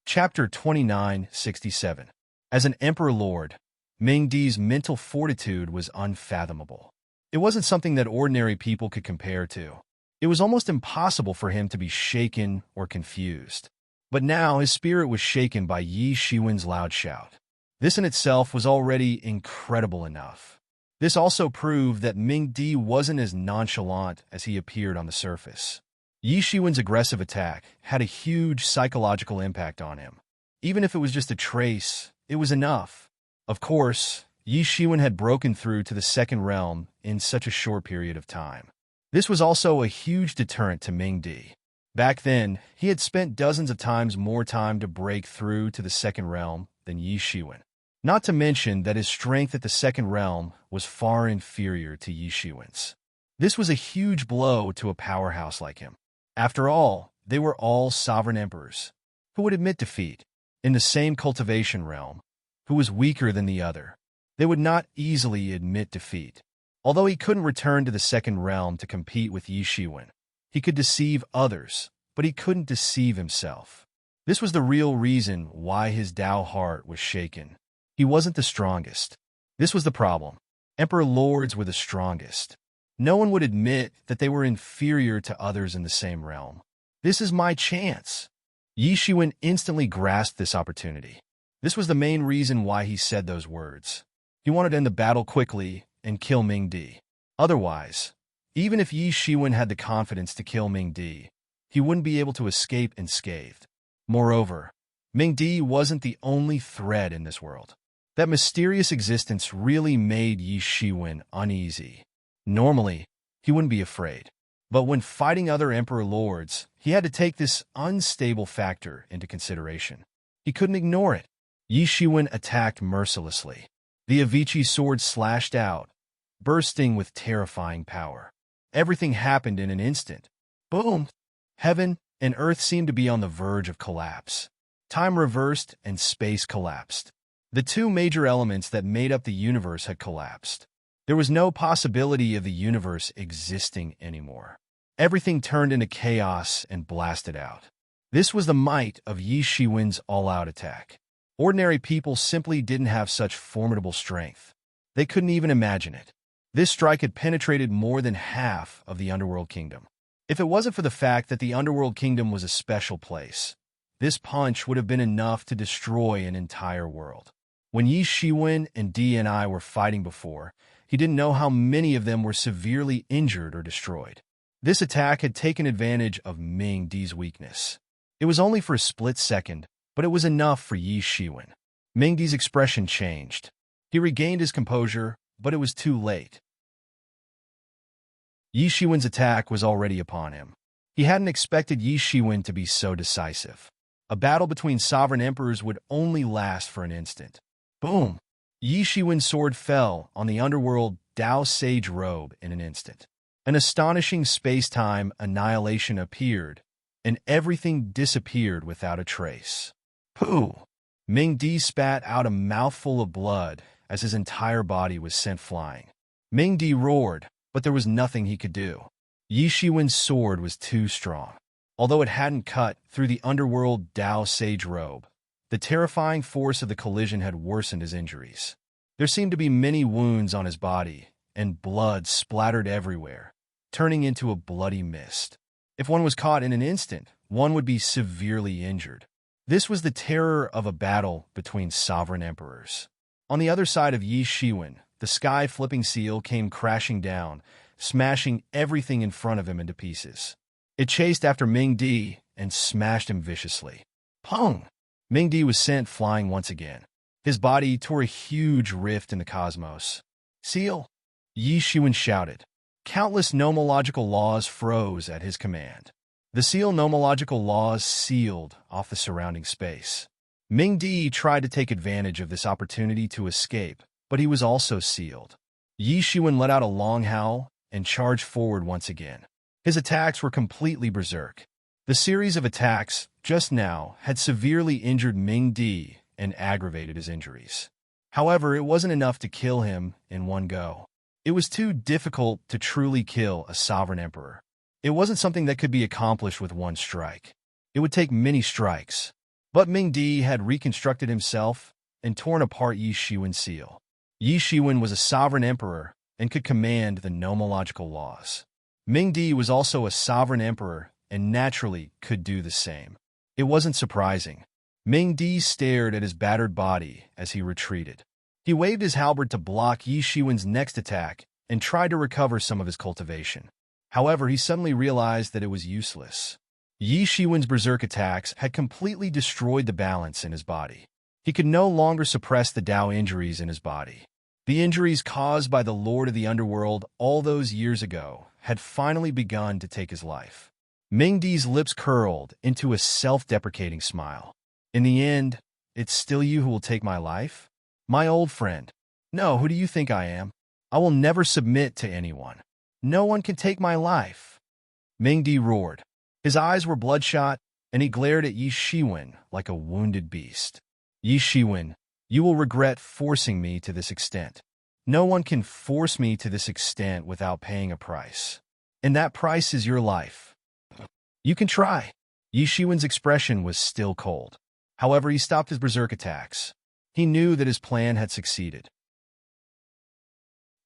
Chapter 2967. As an Emperor Lord, Ming Di's mental fortitude was unfathomable. It wasn't something that ordinary people could compare to. It was almost impossible for him to be shaken or confused. But now his spirit was shaken by Yi Shiwen's loud shout. This in itself was already incredible enough. This also proved that Ming Di wasn't as nonchalant as he appeared on the surface. Yi Shiwen's aggressive attack had a huge psychological impact on him. Even if it was just a trace, it was enough. Of course, Yi Shiwen had broken through to the second realm in such a short period of time. This was also a huge deterrent to Ming Di. Back then, he had spent dozens of times more time to break through to the second realm than Yi Shiwen. Not to mention that his strength at the second realm was far inferior to Yi Shiwen's. This was a huge blow to a powerhouse like him. After all, they were all sovereign emperors. Who would admit defeat? In the same cultivation realm, who was weaker than the other? They would not easily admit defeat. Although he couldn't return to the second realm to compete with Yi Shiwen, he could deceive others, but he couldn't deceive himself. This was the real reason why his Tao heart was shaken. He wasn't the strongest. This was the problem. Emperor lords were the strongest. No one would admit that they were inferior to others in the same realm. This is my chance. Yi Shiwen instantly grasped this opportunity. This was the main reason why he said those words. He wanted to end the battle quickly and kill Ming Di. Otherwise, even if Yi Shiwen had the confidence to kill Ming Di, he wouldn't be able to escape unscathed. Moreover, Ming Di wasn't the only threat in this world. That mysterious existence really made Yi Shiwen uneasy. Normally, he wouldn't be afraid. But when fighting other Emperor Lords, he had to take this unstable factor into consideration. He couldn't ignore it. Yi Shiwen attacked mercilessly. The Avicii sword slashed out, bursting with terrifying power. Everything happened in an instant. Boom! Heaven and earth seemed to be on the verge of collapse. Time reversed and space collapsed. The two major elements that made up the universe had collapsed. There was no possibility of the universe existing anymore. Everything turned into chaos and blasted out. This was the might of Yi Shiwen's all-out attack. Ordinary people simply didn't have such formidable strength. They couldn't even imagine it. This strike had penetrated more than half of the Underworld Kingdom. If it wasn't for the fact that the Underworld Kingdom was a special place, this punch would have been enough to destroy an entire world. When Yi Shiwen and D&I were fighting before, he didn't know how many of them were severely injured or destroyed. This attack had taken advantage of Ming Di's weakness. It was only for a split second, but it was enough for Yi Shiwen. Ming Di's expression changed. He regained his composure, but it was too late. Yi Shiwen's attack was already upon him. He hadn't expected Yi Shiwen to be so decisive. A battle between sovereign emperors would only last for an instant. Boom! Yi Shiwen's sword fell on the underworld Tao Sage robe in an instant. An astonishing space-time annihilation appeared, and everything disappeared without a trace. Pooh! Ming Di spat out a mouthful of blood as his entire body was sent flying. Ming Di roared, but there was nothing he could do. Yi Shiwen's sword was too strong. Although it hadn't cut through the underworld Tao Sage robe, the terrifying force of the collision had worsened his injuries. There seemed to be many wounds on his body, and blood splattered everywhere, turning into a bloody mist. If one was caught in an instant, one would be severely injured. This was the terror of a battle between sovereign emperors. On the other side of Yi Shiwen, the sky-flipping seal came crashing down, smashing everything in front of him into pieces. It chased after Ming Di and smashed him viciously. Pong! Ming Di was sent flying once again. His body tore a huge rift in the cosmos. Seal! Yi Shiwen shouted. Countless nomological laws froze at his command. The seal nomological laws sealed off the surrounding space. Ming Di tried to take advantage of this opportunity to escape, but he was also sealed. Yi Shiwen let out a long howl and charged forward once again. His attacks were completely berserk. The series of attacks, just now, had severely injured Ming Di and aggravated his injuries. However, it wasn't enough to kill him in one go. It was too difficult to truly kill a sovereign emperor. It wasn't something that could be accomplished with one strike. It would take many strikes. But Ming Di had reconstructed himself and torn apart Yi Shiwen's seal. Yi Shiwen was a sovereign emperor and could command the nomological laws. Ming Di was also a sovereign emperor and naturally could do the same. It wasn't surprising. Ming Di stared at his battered body as he retreated. He waved his halberd to block Yi Shiwen's next attack and tried to recover some of his cultivation. However, he suddenly realized that it was useless. Yi Shiwen's berserk attacks had completely destroyed the balance in his body. He could no longer suppress the Tao injuries in his body. The injuries caused by the Lord of the Underworld all those years ago had finally begun to take his life. Ming Di's lips curled into a self-deprecating smile. In the end, it's still you who will take my life? My old friend. No, who do you think I am? I will never submit to anyone. No one can take my life. Ming Di roared. His eyes were bloodshot, and he glared at Yi Shiwen like a wounded beast. Yi Shiwen, you will regret forcing me to this extent. No one can force me to this extent without paying a price. And that price is your life. You can try. Yi Shiwen's expression was still cold. However, he stopped his berserk attacks. He knew that his plan had succeeded.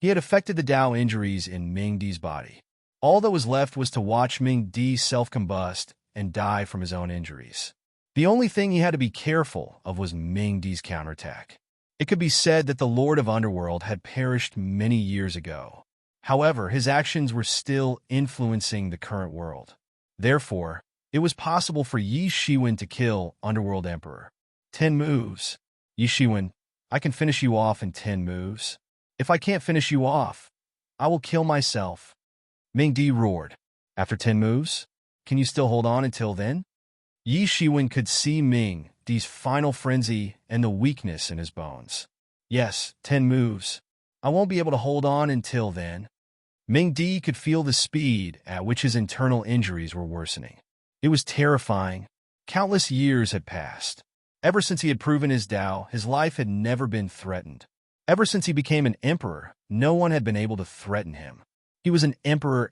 He had affected the Tao injuries in Ming Di's body. All that was left was to watch Ming Di self-combust and die from his own injuries. The only thing he had to be careful of was Ming Di's counterattack. It could be said that the Lord of Underworld had perished many years ago. However, his actions were still influencing the current world. Therefore, it was possible for Yi Shiwen to kill Underworld Emperor. 10 moves. Yi Shiwen, I can finish you off in 10 moves. If I can't finish you off, I will kill myself. Ming Di roared. After 10 moves? Can you still hold on until then? Yi Shiwen could see Ming Di's final frenzy and the weakness in his bones. Yes, 10 moves. I won't be able to hold on until then. Ming Di could feel the speed at which his internal injuries were worsening. It was terrifying. Countless years had passed. Ever since he had proven his Tao, his life had never been threatened. Ever since he became an emperor, no one had been able to threaten him. He was an emperor.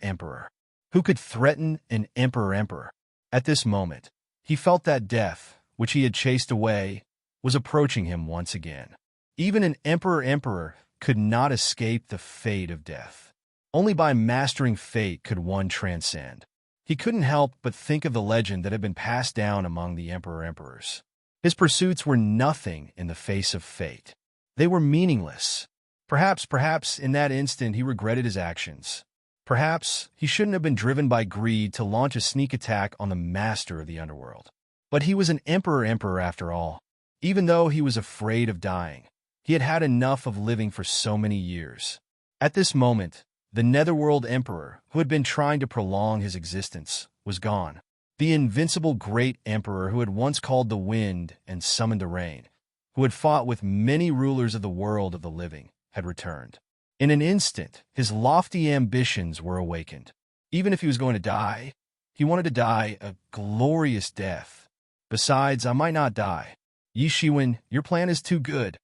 Who could threaten an emperor? At this moment, he felt that death, which he had chased away, was approaching him once again. Even an emperor could not escape the fate of death. Only by mastering fate could one transcend. He couldn't help but think of the legend that had been passed down among the emperors. His pursuits were nothing in the face of fate. They were meaningless. Perhaps in that instant he regretted his actions. Perhaps he shouldn't have been driven by greed to launch a sneak attack on the master of the underworld. But he was an emperor after all. Even though he was afraid of dying, he had had enough of living for so many years. At this moment, the Netherworld Emperor, who had been trying to prolong his existence, was gone. The invincible great emperor who had once called the wind and summoned the rain, who had fought with many rulers of the world of the living, had returned. In an instant, his lofty ambitions were awakened. Even if he was going to die, he wanted to die a glorious death. Besides, I might not die. Yi Shiwen, your plan is too good.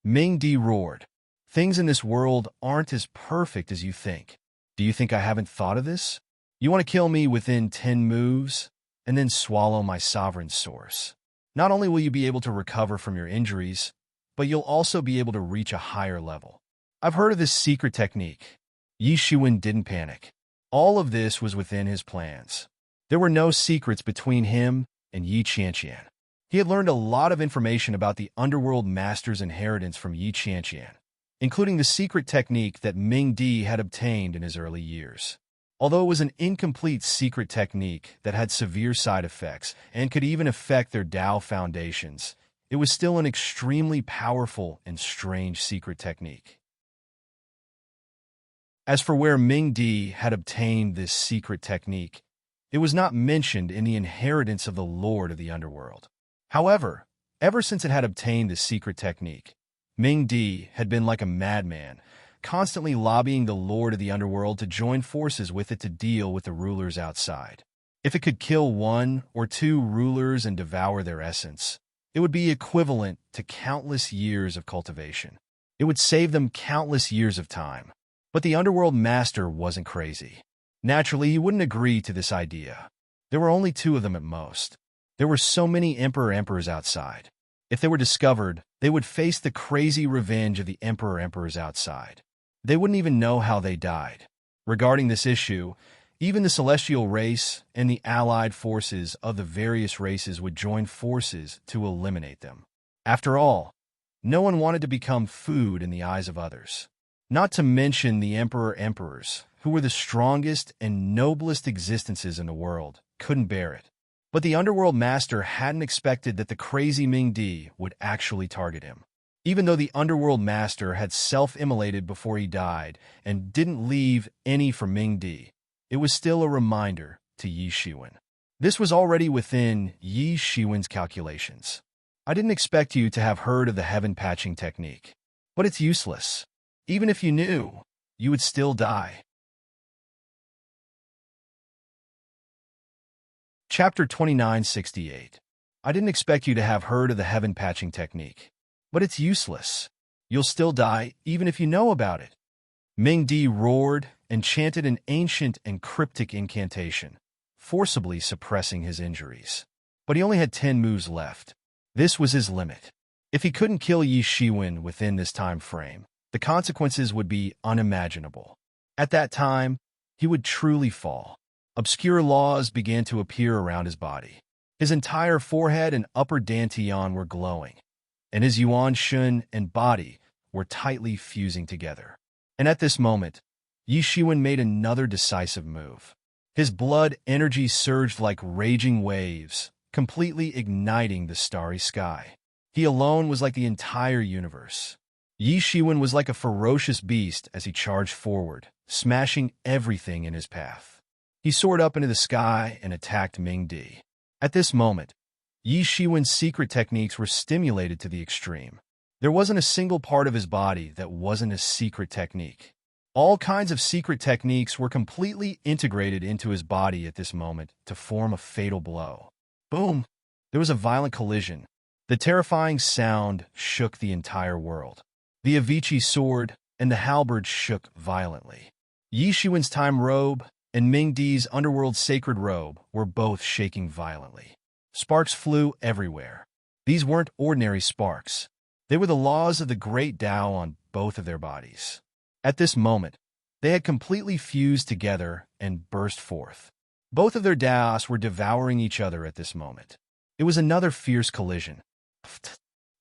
Ming Di roared. Things in this world aren't as perfect as you think. Do you think I haven't thought of this? You want to kill me within 10 moves, and then swallow my sovereign source. Not only will you be able to recover from your injuries, but you'll also be able to reach a higher level. I've heard of this secret technique. Yi Shiwen didn't panic. All of this was within his plans. There were no secrets between him and Yi Qianqian. He had learned a lot of information about the Underworld Master's inheritance from Yi Qianqian, including the secret technique that Ming Di had obtained in his early years. Although it was an incomplete secret technique that had severe side effects and could even affect their Tao foundations, it was still an extremely powerful and strange secret technique. As for where Ming Di had obtained this secret technique, it was not mentioned in the inheritance of the Lord of the Underworld. However, ever since it had obtained this secret technique, Ming Di had been like a madman, constantly lobbying the Lord of the Underworld to join forces with it to deal with the rulers outside. If it could kill one or two rulers and devour their essence, it would be equivalent to countless years of cultivation. It would save them countless years of time. But the Underworld Master wasn't crazy. Naturally, he wouldn't agree to this idea. There were only two of them at most. There were so many Emperors outside. If they were discovered, they would face the crazy revenge of the Emperors outside. They wouldn't even know how they died. Regarding this issue, even the celestial race and the allied forces of the various races would join forces to eliminate them. After all, no one wanted to become food in the eyes of others. Not to mention the Emperors, who were the strongest and noblest existences in the world, couldn't bear it. But the Underworld Master hadn't expected that the crazy Ming-Di would actually target him. Even though the Underworld Master had self-immolated before he died and didn't leave any for Ming-Di, it was still a reminder to Yi Shiwen. This was already within Yi Shiwen's calculations. I didn't expect you to have heard of the heaven patching technique, but it's useless. Even if you knew, you would still die. Chapter 2968. I didn't expect you to have heard of the heaven patching technique, but it's useless. You'll still die even if you know about it. Ming-Di roared and chanted an ancient and cryptic incantation, forcibly suppressing his injuries. But he only had 10 moves left. This was his limit. If he couldn't kill Yi Shiwen within this time frame, the consequences would be unimaginable. At that time, he would truly fall. Obscure laws began to appear around his body. His entire forehead and upper dantian were glowing, and his yuan shun and body were tightly fusing together. And at this moment, Yi Shiwen made another decisive move. His blood energy surged like raging waves, completely igniting the starry sky. He alone was like the entire universe. Yi Shiwen was like a ferocious beast as he charged forward, smashing everything in his path. He soared up into the sky and attacked Ming-Di. At this moment, Yi Shiwen's secret techniques were stimulated to the extreme. There wasn't a single part of his body that wasn't a secret technique. All kinds of secret techniques were completely integrated into his body at this moment to form a fatal blow. Boom! There was a violent collision. The terrifying sound shook the entire world. The Avicii sword and the halberd shook violently. Yi Shiwen's time robe and Ming-Di's underworld sacred robe were both shaking violently. Sparks flew everywhere. These weren't ordinary sparks. They were the laws of the great Tao on both of their bodies. At this moment, they had completely fused together and burst forth. Both of their Taos were devouring each other at this moment. It was another fierce collision.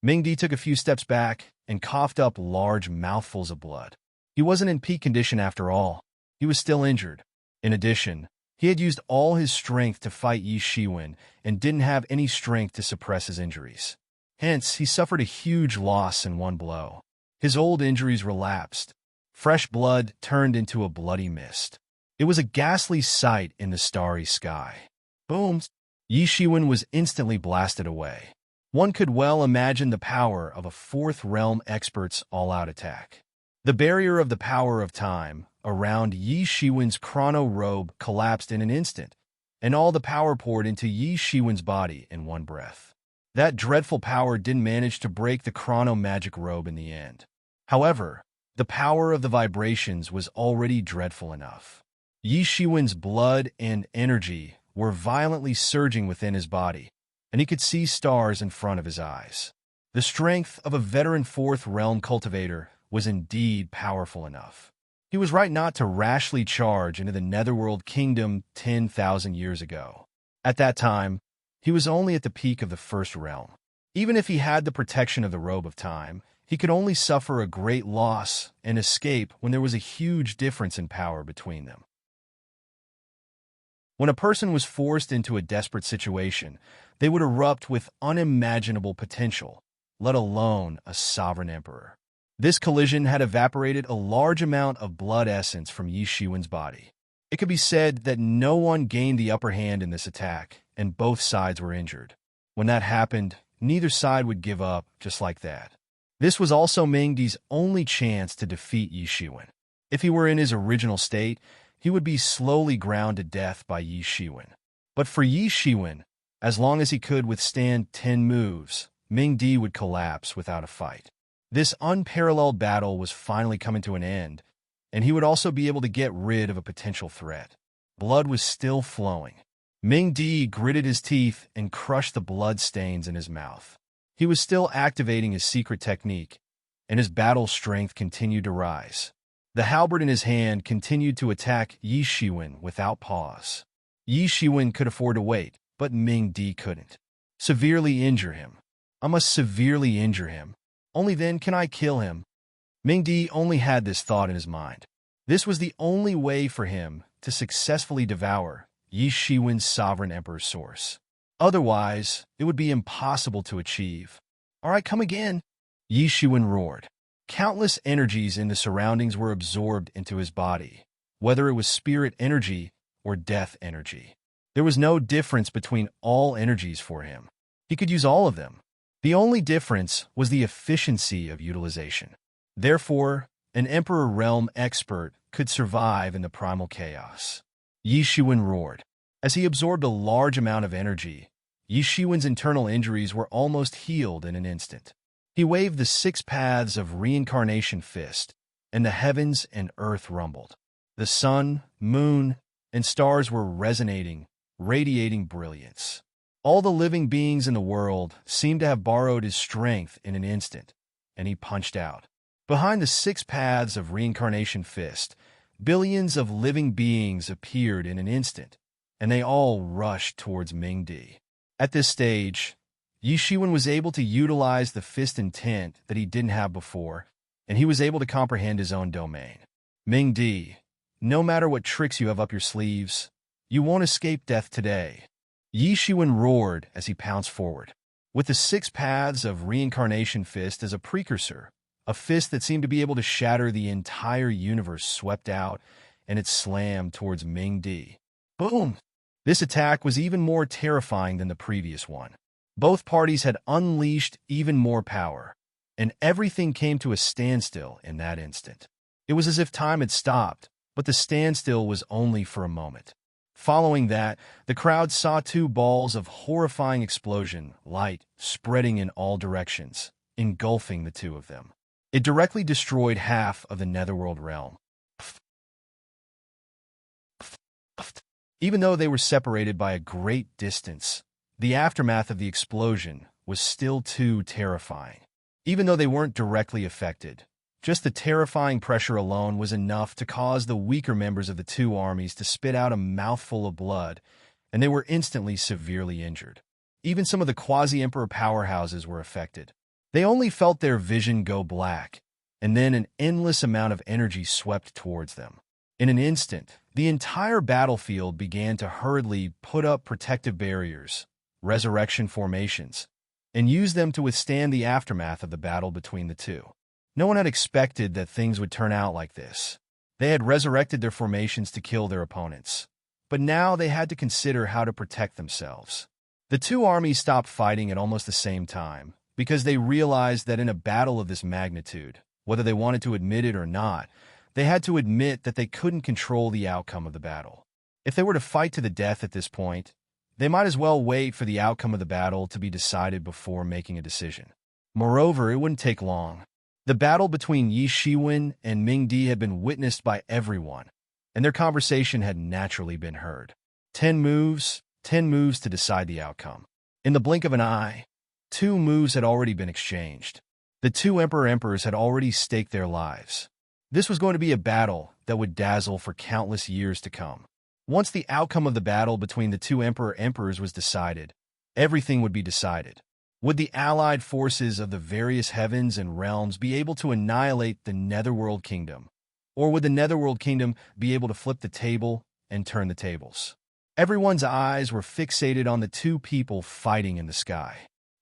Ming-Di took a few steps back and coughed up large mouthfuls of blood. He wasn't in peak condition after all. He was still injured. In addition, he had used all his strength to fight Yi Shiwen and didn't have any strength to suppress his injuries. Hence, he suffered a huge loss in one blow. His old injuries relapsed. Fresh blood turned into a bloody mist. It was a ghastly sight in the starry sky. Boom! Yi Shiwen was instantly blasted away. One could well imagine the power of a fourth realm expert's all-out attack. The barrier of the power of time around Yi Shiwen's chrono robe collapsed in an instant, and all the power poured into Yi Shiwen's body in one breath. That dreadful power didn't manage to break the chrono magic robe in the end. However, the power of the vibrations was already dreadful enough. Yi Shiwen's blood and energy were violently surging within his body, and he could see stars in front of his eyes. The strength of a veteran fourth realm cultivator was indeed powerful enough. He was right not to rashly charge into the Netherworld Kingdom 10,000 years ago. At that time, he was only at the peak of the first realm. Even if he had the protection of the Robe of Time, he could only suffer a great loss and escape when there was a huge difference in power between them. When a person was forced into a desperate situation, they would erupt with unimaginable potential, let alone a sovereign emperor. This collision had evaporated a large amount of blood essence from Yi Shiwen's body. It could be said that no one gained the upper hand in this attack, and both sides were injured. When that happened, neither side would give up just like that. This was also Mingdi's only chance to defeat Yi Shiwen. If he were in his original state, he would be slowly ground to death by Yi Shiwen. But for Yi Shiwen, as long as he could withstand 10 moves, Mingdi would collapse without a fight. This unparalleled battle was finally coming to an end, and he would also be able to get rid of a potential threat. Blood was still flowing. Mingdi gritted his teeth and crushed the blood stains in his mouth. He was still activating his secret technique, and his battle strength continued to rise. The halberd in his hand continued to attack Yi Shiwen without pause. Yi Shiwen could afford to wait, but Mingdi couldn't. Severely injure him. I must severely injure him. Only then can I kill him. Mingdi only had this thought in his mind. This was the only way for him to successfully devour Yi Shiwen's sovereign emperor's source. Otherwise, it would be impossible to achieve. All right, come again. Yi Shiwen roared. Countless energies in the surroundings were absorbed into his body, whether it was spirit energy or death energy. There was no difference between all energies for him. He could use all of them. The only difference was the efficiency of utilization. Therefore, an Emperor Realm expert could survive in the primal chaos. Yi Shiwen roared. As he absorbed a large amount of energy, Yi Shiwen's internal injuries were almost healed in an instant. He waved the 6 paths of reincarnation fist, and the heavens and earth rumbled. The sun, moon, and stars were resonating, radiating brilliance. All the living beings in the world seemed to have borrowed his strength in an instant, and he punched out. Behind the 6 paths of reincarnation fist, billions of living beings appeared in an instant, and they all rushed towards Mingdi. At this stage, Yi Shiwen was able to utilize the fist intent that he didn't have before, and he was able to comprehend his own domain. Mingdi, no matter what tricks you have up your sleeves, you won't escape death today. Yi Shiwen roared as he pounced forward. With the 6 paths of reincarnation fist as a precursor, a fist that seemed to be able to shatter the entire universe swept out, and it slammed towards Mingdi. Boom! This attack was even more terrifying than the previous one. Both parties had unleashed even more power, and everything came to a standstill in that instant. It was as if time had stopped, but the standstill was only for a moment. Following that, the crowd saw 2 balls of horrifying explosion, light spreading in all directions, engulfing the 2 of them. It directly destroyed half of the Netherworld realm. Even though they were separated by a great distance, the aftermath of the explosion was still too terrifying. Even though they weren't directly affected, just the terrifying pressure alone was enough to cause the weaker members of the 2 armies to spit out a mouthful of blood, and they were instantly severely injured. Even some of the quasi-emperor powerhouses were affected. They only felt their vision go black, and then an endless amount of energy swept towards them. In an instant, the entire battlefield began to hurriedly put up protective barriers, resurrection formations, and use them to withstand the aftermath of the battle between the 2. No one had expected that things would turn out like this. They had resurrected their formations to kill their opponents, but now they had to consider how to protect themselves. The 2 armies stopped fighting at almost the same time, because they realized that in a battle of this magnitude, whether they wanted to admit it or not, they had to admit that they couldn't control the outcome of the battle. If they were to fight to the death at this point, they might as well wait for the outcome of the battle to be decided before making a decision. Moreover, it wouldn't take long. The battle between Yi Shiwen and Mingdi had been witnessed by everyone, and their conversation had naturally been heard. 10 moves to decide the outcome. In the blink of an eye, 2 moves had already been exchanged. The 2 emperors had already staked their lives. This was going to be a battle that would dazzle for countless years to come. Once the outcome of the battle between the 2 emperors was decided, everything would be decided. Would the allied forces of the various heavens and realms be able to annihilate the Netherworld Kingdom? Or would the Netherworld Kingdom be able to flip the table and turn the tables? Everyone's eyes were fixated on the 2 people fighting in the sky.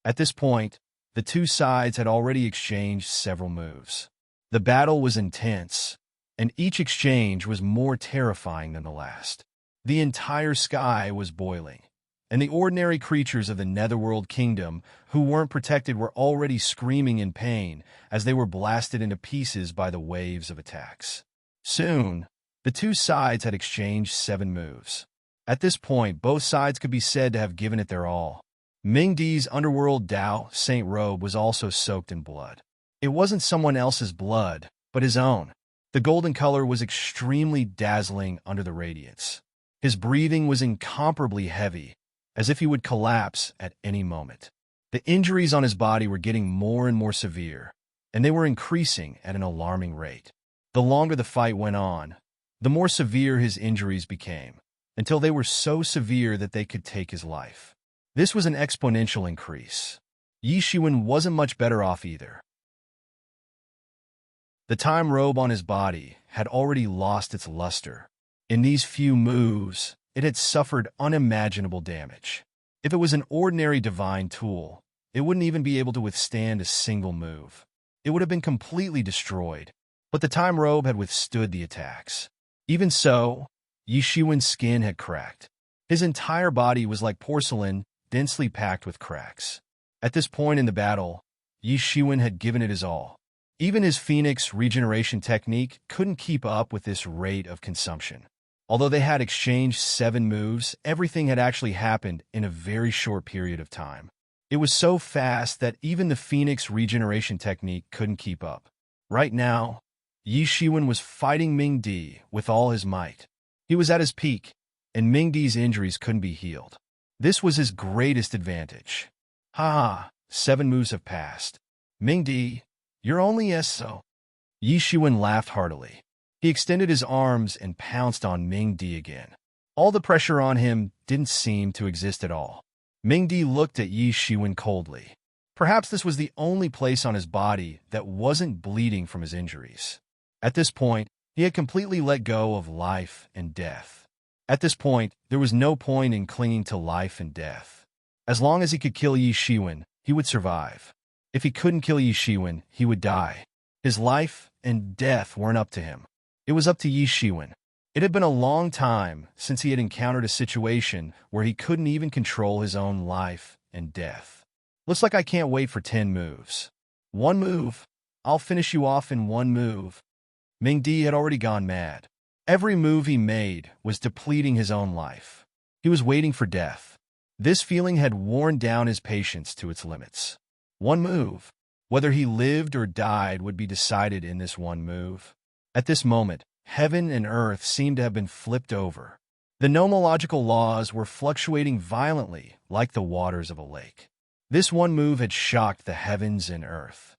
At this point, the 2 sides had already exchanged several moves. The battle was intense, and each exchange was more terrifying than the last. The entire sky was boiling, and the ordinary creatures of the Netherworld Kingdom who weren't protected were already screaming in pain as they were blasted into pieces by the waves of attacks. Soon, the two sides had exchanged 7 moves. At this point, both sides could be said to have given it their all. Ming-Di's underworld Dao Saint robe was also soaked in blood. It wasn't someone else's blood, but his own. The golden color was extremely dazzling under the radiance. His breathing was incomparably heavy, as if he would collapse at any moment. The injuries on his body were getting more and more severe, and they were increasing at an alarming rate. The longer the fight went on, the more severe his injuries became, until they were so severe that they could take his life. This was an exponential increase. Yi Shiwen wasn't much better off either. The time robe on his body had already lost its luster. In these few moves, it had suffered unimaginable damage. If it was an ordinary divine tool, it wouldn't even be able to withstand a single move. It would have been completely destroyed, but the time robe had withstood the attacks. Even so, Yi Shiwen's skin had cracked. His entire body was like porcelain, densely packed with cracks. At this point in the battle, Yi Shiwen had given it his all. Even his Phoenix regeneration technique couldn't keep up with this rate of consumption. Although they had exchanged 7 moves, everything had actually happened in a very short period of time. It was so fast that even the Phoenix regeneration technique couldn't keep up. Right now, Yi Shiwen was fighting Ming-Di with all his might. He was at his peak, and Ming-Di's injuries couldn't be healed. This was his greatest advantage. Ha! 7 moves have passed. Ming-Di, you're only so. Yi Shiwen laughed heartily. He extended his arms and pounced on Ming-Di again. All the pressure on him didn't seem to exist at all. Ming-Di looked at Yi Shiwen coldly. Perhaps this was the only place on his body that wasn't bleeding from his injuries. At this point, he had completely let go of life and death. At this point, there was no point in clinging to life and death. As long as he could kill Yi Shiwen, he would survive. If he couldn't kill Yi Shiwen, he would die. His life and death weren't up to him. It was up to Yi Shiwen. It had been a long time since he had encountered a situation where he couldn't even control his own life and death. Looks like I can't wait for 10 moves. 1 move. I'll finish you off in 1 move. Ming-Di had already gone mad. Every move he made was depleting his own life. He was waiting for death. This feeling had worn down his patience to its limits. 1 move. Whether he lived or died would be decided in this 1 move. At this moment, heaven and earth seemed to have been flipped over. The nomological laws were fluctuating violently like the waters of a lake. This 1 move had shocked the heavens and earth.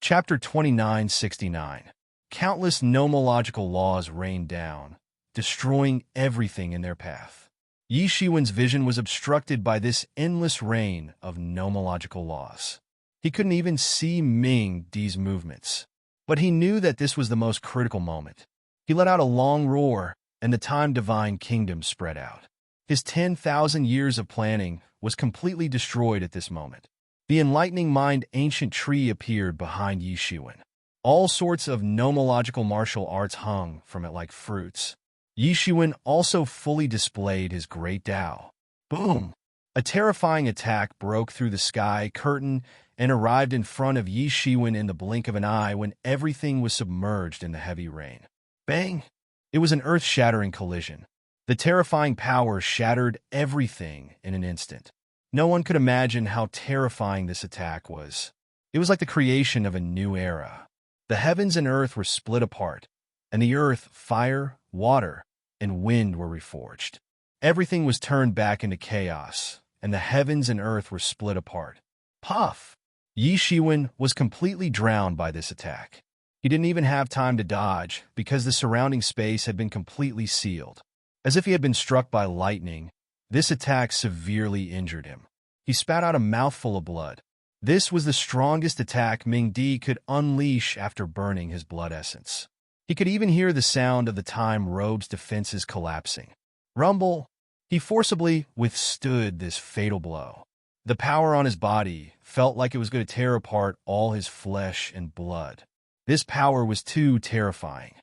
Chapter 2969. Countless nomological laws rained down, destroying everything in their path. Yi Shiwen's vision was obstructed by this endless rain of nomological laws. He couldn't even see Ming-Di's movements. But he knew that this was the most critical moment. He let out a long roar, and the Time Divine Kingdom spread out. His 10,000 years of planning was completely destroyed at this moment. The enlightening mind ancient tree appeared behind Yi Shiwen. All sorts of nomological martial arts hung from it like fruits. Yi Shiwen also fully displayed his great Dao. Boom! A terrifying attack broke through the sky curtain and arrived in front of Yi Shiwen in the blink of an eye when everything was submerged in the heavy rain. Bang! It was an earth-shattering collision. The terrifying power shattered everything in an instant. No one could imagine how terrifying this attack was. It was like the creation of a new era. The heavens and earth were split apart, and the earth, fire, water, and wind were reforged. Everything was turned back into chaos, and the heavens and earth were split apart. Puff! Yi Shiwen was completely drowned by this attack. He didn't even have time to dodge because the surrounding space had been completely sealed. As if he had been struck by lightning, this attack severely injured him. He spat out a mouthful of blood. This was the strongest attack Ming-Di could unleash after burning his blood essence. He could even hear the sound of the time robe's defenses collapsing. Rumble! He forcibly withstood this fatal blow. The power on his body felt like it was going to tear apart all his flesh and blood. This power was too terrifying.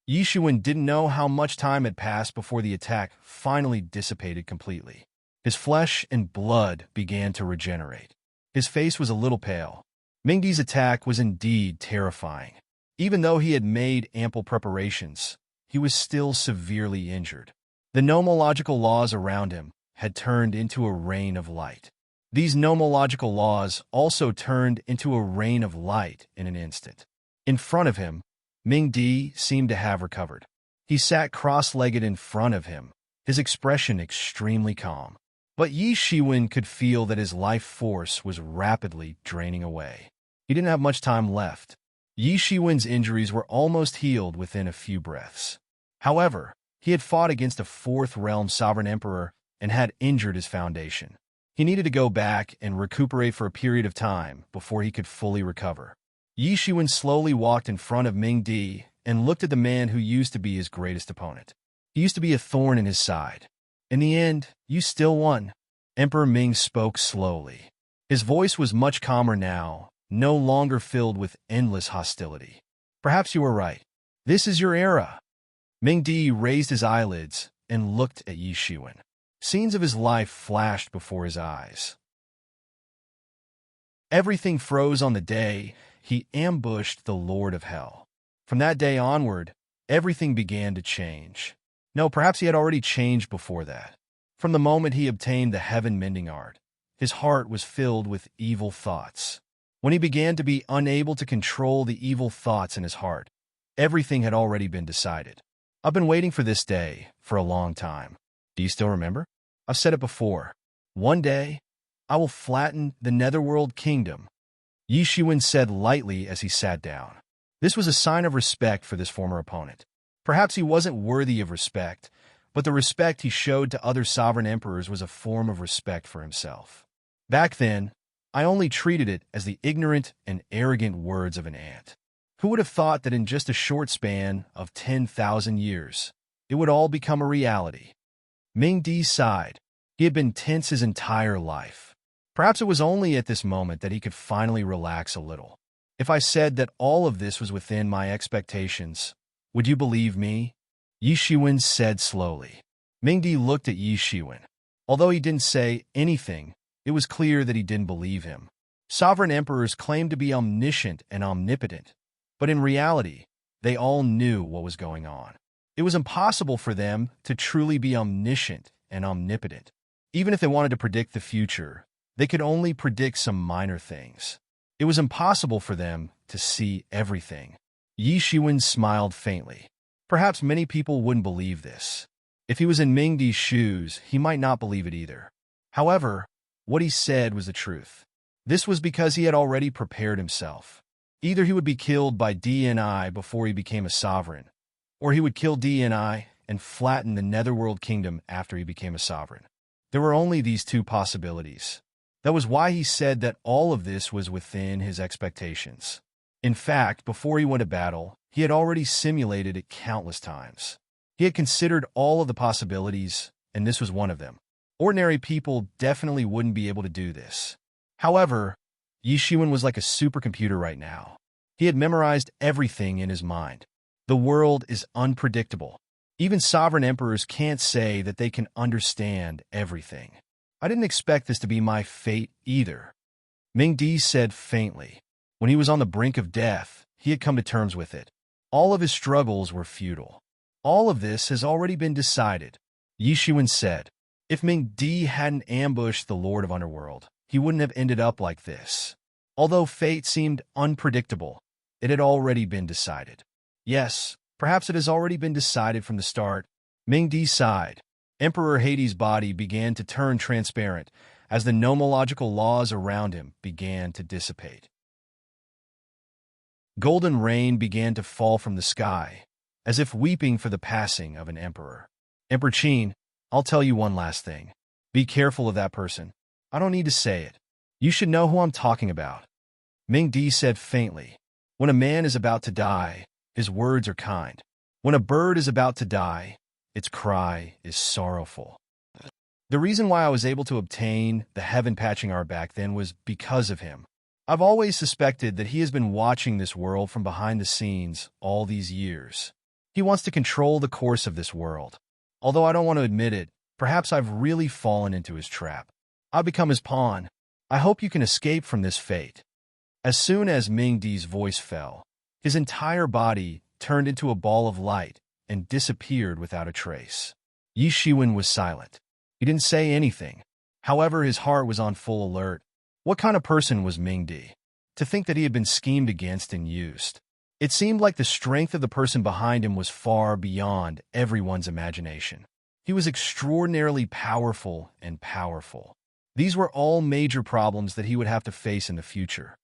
Yishuan didn't know how much time had passed before the attack finally dissipated completely. His flesh and blood began to regenerate. His face was a little pale. Mingdi's attack was indeed terrifying. Even though he had made ample preparations, he was still severely injured. The nomological laws around him had turned into a rain of light. These nomological laws also turned into a rain of light in an instant. In front of him, Mingdi seemed to have recovered. He sat cross-legged in front of him, his expression extremely calm. But Yi Shiwen could feel that his life force was rapidly draining away. He didn't have much time left. Yi Shiwen's injuries were almost healed within a few breaths. However, he had fought against a Fourth Realm sovereign emperor and had injured his foundation. He needed to go back and recuperate for a period of time before he could fully recover. Yi Shiwen slowly walked in front of Mingdi and looked at the man who used to be his greatest opponent. He used to be a thorn in his side. In the end, you still won. Emperor Ming spoke slowly. His voice was much calmer now, no longer filled with endless hostility. Perhaps you were right. This is your era. Mingdi raised his eyelids and looked at Yi Shiwen. Scenes of his life flashed before his eyes. Everything froze on the day he ambushed the Lord of Hell. From that day onward, everything began to change. No, perhaps he had already changed before that. From the moment he obtained the heaven-mending art, his heart was filled with evil thoughts. When he began to be unable to control the evil thoughts in his heart, everything had already been decided. I've been waiting for this day for a long time. Do you still remember? I've said it before. One day, I will flatten the Netherworld Kingdom. Yi Shiwen said lightly as he sat down. This was a sign of respect for this former opponent. Perhaps he wasn't worthy of respect, but the respect he showed to other sovereign emperors was a form of respect for himself. Back then, I only treated it as the ignorant and arrogant words of an ant. Who would have thought that in just a short span of 10,000 years, it would all become a reality? Mingdi sighed. He had been tense his entire life. Perhaps it was only at this moment that he could finally relax a little. If I said that all of this was within my expectations, would you believe me? Yi Shiwen said slowly. Mingdi looked at Yi Shiwen. Although he didn't say anything, it was clear that he didn't believe him. Sovereign emperors claimed to be omniscient and omnipotent, but in reality, they all knew what was going on. It was impossible for them to truly be omniscient and omnipotent. Even if they wanted to predict the future, they could only predict some minor things. It was impossible for them to see everything. Yi Shiwen smiled faintly. Perhaps many people wouldn't believe this. If he was in Mingdi's shoes, he might not believe it either. However, what he said was the truth. This was because he had already prepared himself. Either he would be killed by DNI before he became a sovereign, or he would kill DNI and flatten the Netherworld Kingdom after he became a sovereign. There were only these two possibilities. That was why he said that all of this was within his expectations. In fact, before he went to battle, he had already simulated it countless times. He had considered all of the possibilities, and this was one of them. Ordinary people definitely wouldn't be able to do this. However, Yi Shiwen was like a supercomputer right now. He had memorized everything in his mind. The world is unpredictable. Even sovereign emperors can't say that they can understand everything. I didn't expect this to be my fate either. Mingdi said faintly. When he was on the brink of death, he had come to terms with it. All of his struggles were futile. All of this has already been decided. Yi Shiwen said. If Mingdi hadn't ambushed the Lord of Underworld, he wouldn't have ended up like this. Although fate seemed unpredictable, it had already been decided. Yes, perhaps it has already been decided from the start. Mingdi sighed. Emperor Hades' body began to turn transparent as the nomological laws around him began to dissipate. Golden rain began to fall from the sky, as if weeping for the passing of an emperor. Emperor Qin, I'll tell you one last thing. Be careful of that person. I don't need to say it. You should know who I'm talking about. Mingdi said faintly. When a man is about to die, his words are kind. When a bird is about to die, its cry is sorrowful. The reason why I was able to obtain the heaven-patching art back then was because of him. I've always suspected that he has been watching this world from behind the scenes all these years. He wants to control the course of this world. Although I don't want to admit it, perhaps I've really fallen into his trap. I've become his pawn. I hope you can escape from this fate." As soon as Ming Di's voice fell, his entire body turned into a ball of light and disappeared without a trace. Yi Shiwen was silent. He didn't say anything. However, his heart was on full alert. What kind of person was Ming Di? To think that he had been schemed against and used. It seemed like the strength of the person behind him was far beyond everyone's imagination. He was extraordinarily powerful and powerful. These were all major problems that he would have to face in the future.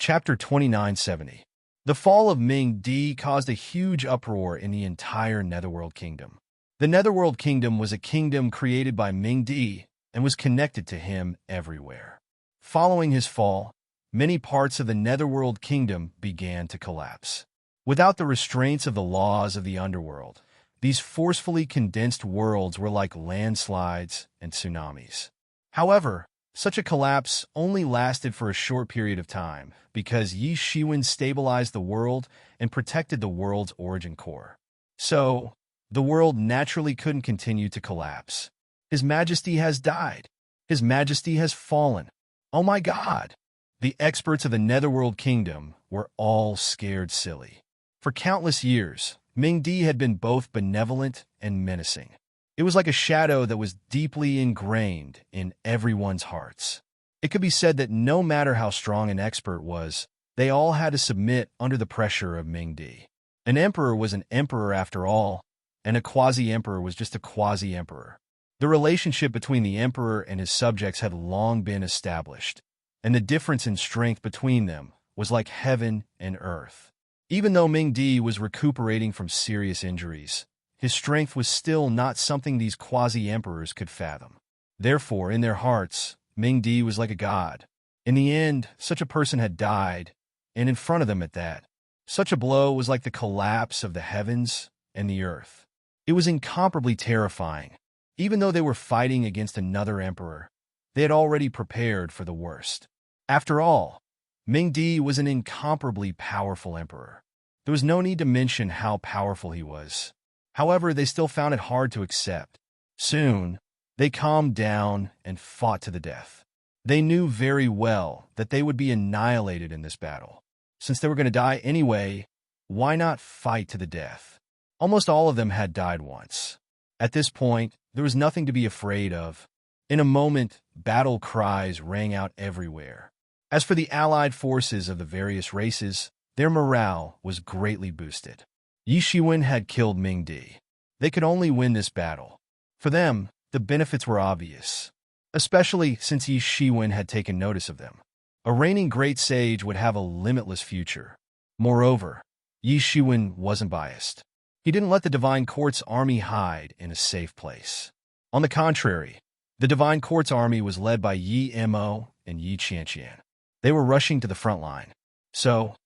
Chapter 2970. The fall of Ming Di caused a huge uproar in the entire Netherworld Kingdom. The Netherworld Kingdom was a kingdom created by Ming Di and was connected to him everywhere. Following his fall, many parts of the Netherworld Kingdom began to collapse. Without the restraints of the laws of the underworld, these forcefully condensed worlds were like landslides and tsunamis. However, such a collapse only lasted for a short period of time because Yi Shiwen stabilized the world and protected the world's origin core. So, the world naturally couldn't continue to collapse. His Majesty has died. His Majesty has fallen. Oh my God! The experts of the Netherworld Kingdom were all scared silly. For countless years, Ming Di had been both benevolent and menacing. It was like a shadow that was deeply ingrained in everyone's hearts. It could be said that no matter how strong an expert was, they all had to submit under the pressure of Ming Di. An emperor was an emperor after all, and a quasi-emperor was just a quasi-emperor. The relationship between the emperor and his subjects had long been established, and the difference in strength between them was like heaven and earth. Even though Ming Di was recuperating from serious injuries, his strength was still not something these quasi-emperors could fathom. Therefore, in their hearts, Ming Di was like a god. In the end, such a person had died, and in front of them at that. Such a blow was like the collapse of the heavens and the earth. It was incomparably terrifying. Even though they were fighting against another emperor, they had already prepared for the worst. After all, Ming Di was an incomparably powerful emperor. There was no need to mention how powerful he was. However, they still found it hard to accept. Soon, they calmed down and fought to the death. They knew very well that they would be annihilated in this battle. Since they were going to die anyway, why not fight to the death? Almost all of them had died once. At this point, there was nothing to be afraid of. In a moment, battle cries rang out everywhere. As for the allied forces of the various races, their morale was greatly boosted. Yi Shiwen had killed Ming Di. They could only win this battle. For them, the benefits were obvious, especially since Yi Shiwen had taken notice of them. A reigning great sage would have a limitless future. Moreover, Yi Shiwen wasn't biased. He didn't let the Divine Court's army hide in a safe place. On the contrary, the Divine Court's army was led by Yi Mo and Yi Qianqian. They were rushing to the front line. So,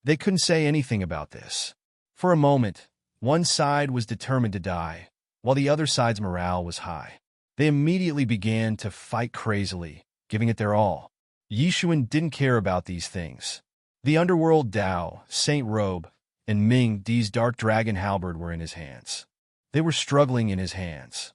they couldn't say anything about this. For a moment, one side was determined to die, while the other side's morale was high. They immediately began to fight crazily, giving it their all. Yi Shiwen didn't care about these things. The underworld Dao, Saint Robe, and Ming Di's dark dragon halberd were in his hands. They were struggling in his hands.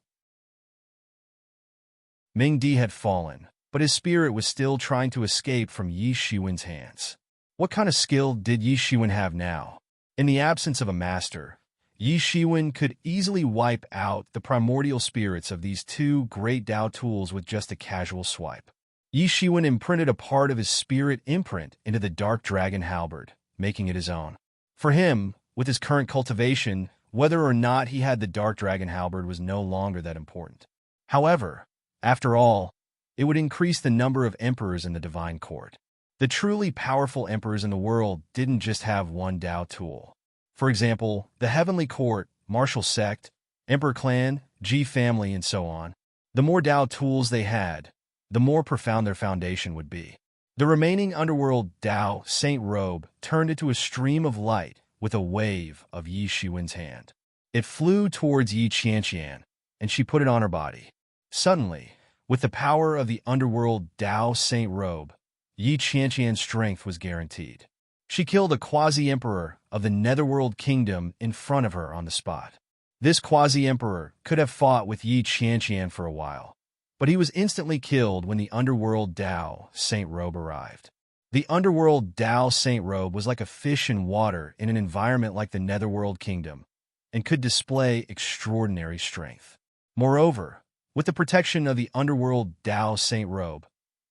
Ming Di had fallen, but his spirit was still trying to escape from Yi Shiwen's hands. What kind of skill did Yi Shiwen have now? In the absence of a master, Yi Shiwen could easily wipe out the primordial spirits of these two great Dao tools with just a casual swipe. Yi Shiwen imprinted a part of his spirit imprint into the dark dragon halberd, making it his own. For him, with his current cultivation, whether or not he had the dark dragon halberd was no longer that important. However, after all, it would increase the number of emperors in the Divine Court. The truly powerful emperors in the world didn't just have one Dao tool. For example, the Heavenly Court, Martial Sect, Emperor Clan, Ji Family, and so on. The more Dao tools they had, the more profound their foundation would be. The remaining underworld Dao, Saint Robe, turned into a stream of light with a wave of Yi Shiwen's hand. It flew towards Yi Qianqian, and she put it on her body. Suddenly, with the power of the underworld Dao Saint Robe, Yi Qianqian's strength was guaranteed. She killed a quasi-emperor of the Netherworld Kingdom in front of her on the spot. This quasi-emperor could have fought with Yi Qianqian for a while, but he was instantly killed when the underworld Tao Saint Robe arrived. The underworld Tao Saint Robe was like a fish in water in an environment like the Netherworld Kingdom, and could display extraordinary strength. Moreover, with the protection of the underworld Tao Saint Robe,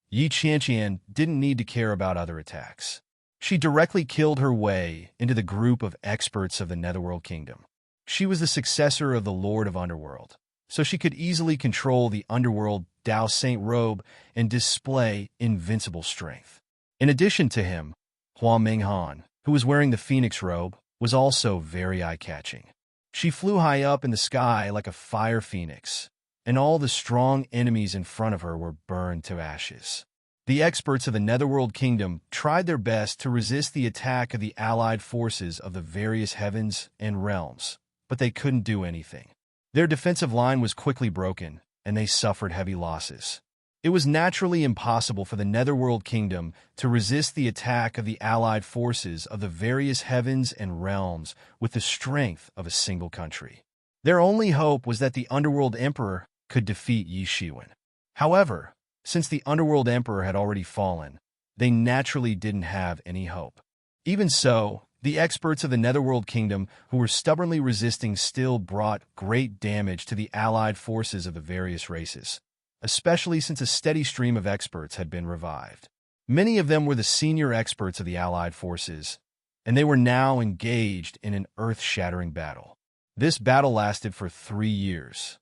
Yi Qianqian didn't need to care about other attacks. She directly killed her way into the group of experts of the Netherworld Kingdom. She was the successor of the Lord of Underworld, so she could easily control the underworld Tao Saint Robe and display invincible strength. In addition to him, Hua Minghan, who was wearing the Phoenix robe, was also very eye-catching. She flew high up in the sky like a fire phoenix, and all the strong enemies in front of her were burned to ashes. The experts of the Netherworld Kingdom tried their best to resist the attack of the allied forces of the various heavens and realms, but they couldn't do anything. Their defensive line was quickly broken, and they suffered heavy losses. It was naturally impossible for the Netherworld Kingdom to resist the attack of the allied forces of the various heavens and realms with the strength of a single country. Their only hope was that the Underworld Emperor could defeat Yi Shiwen. However, since the Underworld Emperor had already fallen, they naturally didn't have any hope. Even so, the experts of the Netherworld Kingdom who were stubbornly resisting still brought great damage to the allied forces of the various races, especially since a steady stream of experts had been revived. Many of them were the senior experts of the allied forces, and they were now engaged in an earth-shattering battle. This battle lasted for 3 years.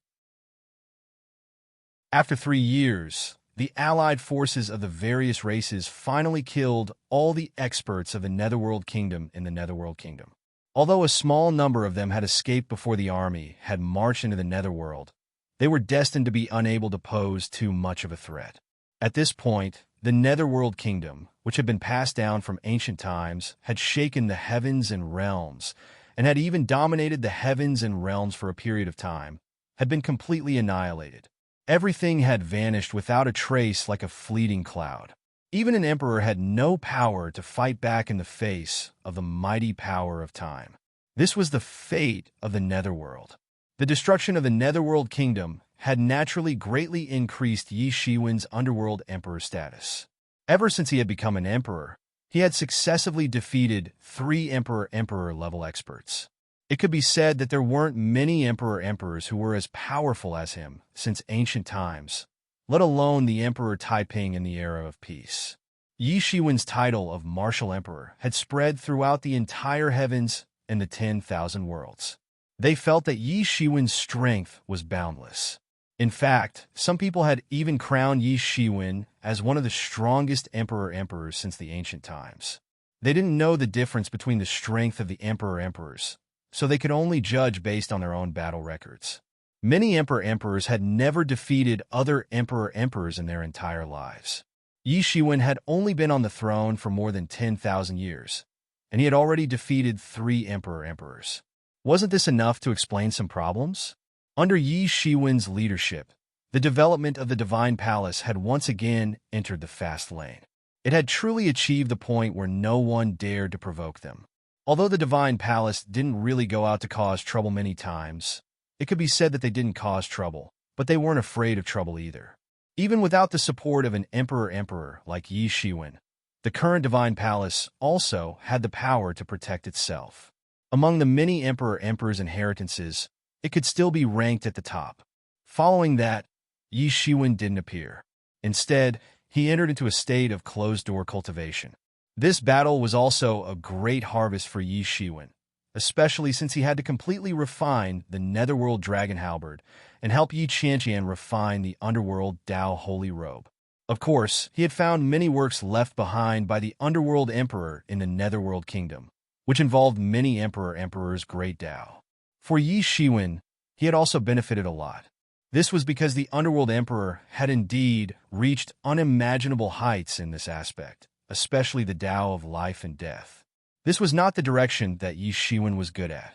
After 3 years, the allied forces of the various races finally killed all the experts of the Netherworld Kingdom in the Netherworld Kingdom. Although a small number of them had escaped before the army had marched into the Netherworld, they were destined to be unable to pose too much of a threat. At this point, the Netherworld Kingdom, which had been passed down from ancient times, had shaken the heavens and realms, and had even dominated the heavens and realms for a period of time, had been completely annihilated. Everything had vanished without a trace like a fleeting cloud. Even an emperor had no power to fight back in the face of the mighty power of time. This was the fate of the Netherworld. The destruction of the Netherworld Kingdom had naturally greatly increased Yi Shiwen's underworld emperor status. Ever since he had become an emperor, he had successively defeated 3 emperor level experts. It could be said that there weren't many emperors who were as powerful as him since ancient times, let alone the Emperor Taiping in the era of peace. Yi Shiwen's title of martial emperor had spread throughout the entire heavens and the 10,000 worlds. They felt that Yi Shiwen's strength was boundless. In fact, some people had even crowned Yi Shiwen as one of the strongest emperors since the ancient times. They didn't know the difference between the strength of the emperors, so they could only judge based on their own battle records. Many emperors had never defeated other emperors in their entire lives. Yi Shiwen had only been on the throne for more than 10,000 years, and he had already defeated 3 emperors. Wasn't this enough to explain some problems? Under Yi Shiwen's leadership, the development of the Divine Palace had once again entered the fast lane. It had truly achieved the point where no one dared to provoke them. Although the Divine Palace didn't really go out to cause trouble many times, it could be said that they didn't cause trouble, but they weren't afraid of trouble either. Even without the support of an emperor like Yi Shiwen, the current Divine Palace also had the power to protect itself. Among the many emperors' inheritances, it could still be ranked at the top. Following that, Yi Shiwen didn't appear. Instead, he entered into a state of closed-door cultivation. This battle was also a great harvest for Yi Shiwen, especially since he had to completely refine the Netherworld Dragon Halberd and help Yi Qianqian refine the Underworld Tao Holy Robe. Of course, he had found many works left behind by the Underworld Emperor in the Netherworld Kingdom, which involved many emperors' great Tao. For Yi Shiwen, he had also benefited a lot. This was because the Underworld Emperor had indeed reached unimaginable heights in this aspect, especially the Tao of life and death. This was not the direction that Yi Shiwen was good at.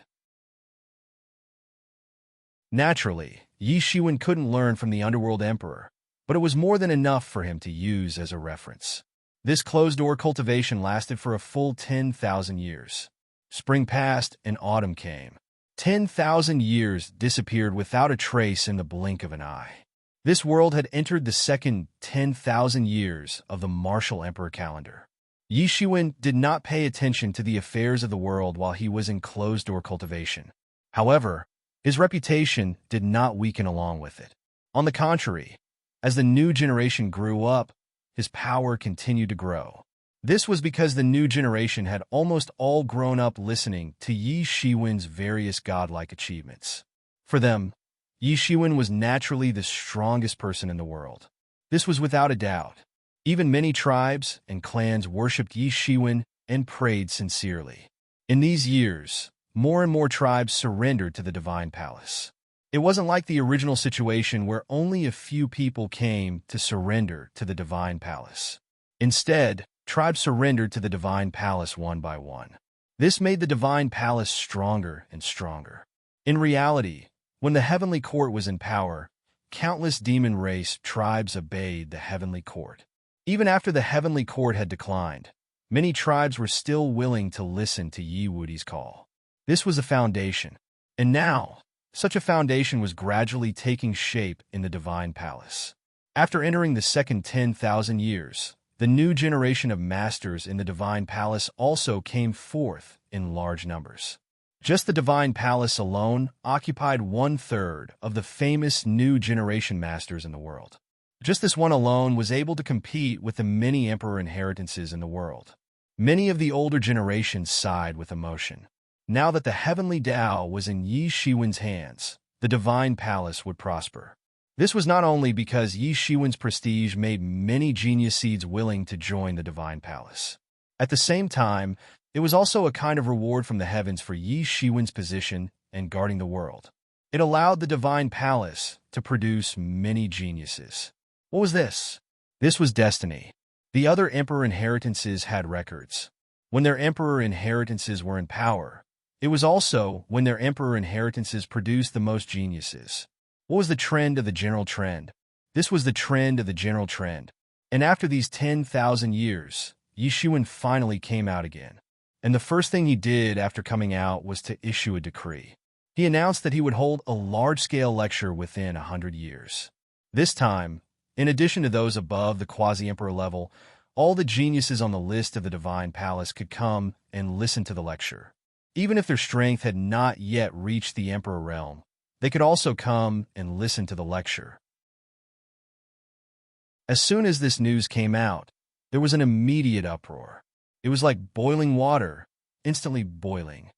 Naturally, Yi Shiwen couldn't learn from the Underworld Emperor, but it was more than enough for him to use as a reference. This closed-door cultivation lasted for a full 10,000 years. Spring passed and autumn came. 10,000 years disappeared without a trace in the blink of an eye. This world had entered the second 10,000 years of the martial emperor calendar. Yi Shiwen did not pay attention to the affairs of the world while he was in closed-door cultivation. However, his reputation did not weaken along with it. On the contrary, as the new generation grew up, his power continued to grow. This was because the new generation had almost all grown up listening to Yi Shiwen's various godlike achievements. For them, Yi Shiwen was naturally the strongest person in the world. This was without a doubt. Even many tribes and clans worshipped Yi Shiwen and prayed sincerely. In these years, more and more tribes surrendered to the divine palace. It wasn't like the original situation where only a few people came to surrender to the divine palace. Instead, tribes surrendered to the divine palace one by one. This made the divine palace stronger and stronger. In reality, when the heavenly court was in power, countless demon race tribes obeyed the heavenly court. Even after the heavenly court had declined, many tribes were still willing to listen to Yi Wudi's call. This was a foundation. And now, such a foundation was gradually taking shape in the divine palace. After entering the second 10,000 years, the new generation of masters in the divine palace also came forth in large numbers. Just the divine palace alone occupied 1/3 of the famous new generation masters in the world. Just this one alone was able to compete with the many emperor inheritances in the world. Many of the older generations sighed with emotion. Now that the heavenly Tao was in Yi Shiwen's hands, the divine palace would prosper. This was not only because Yi Shiwen's prestige made many genius seeds willing to join the divine palace. At the same time, it was also a kind of reward from the heavens for Yi Shiwen's position and guarding the world. It allowed the divine palace to produce many geniuses. What was this? This was destiny. The other emperor inheritances had records. When their emperor inheritances were in power, it was also when their emperor inheritances produced the most geniuses. What was the trend of the general trend? This was the trend of the general trend. And after these 10,000 years, Yi Shiwen finally came out again. And the first thing he did after coming out was to issue a decree. He announced that he would hold a large-scale lecture within 100 years. This time, in addition to those above the quasi-emperor level, all the geniuses on the list of the divine palace could come and listen to the lecture. Even if their strength had not yet reached the emperor realm, they could also come and listen to the lecture. As soon as this news came out, there was an immediate uproar. It was like boiling water, instantly boiling.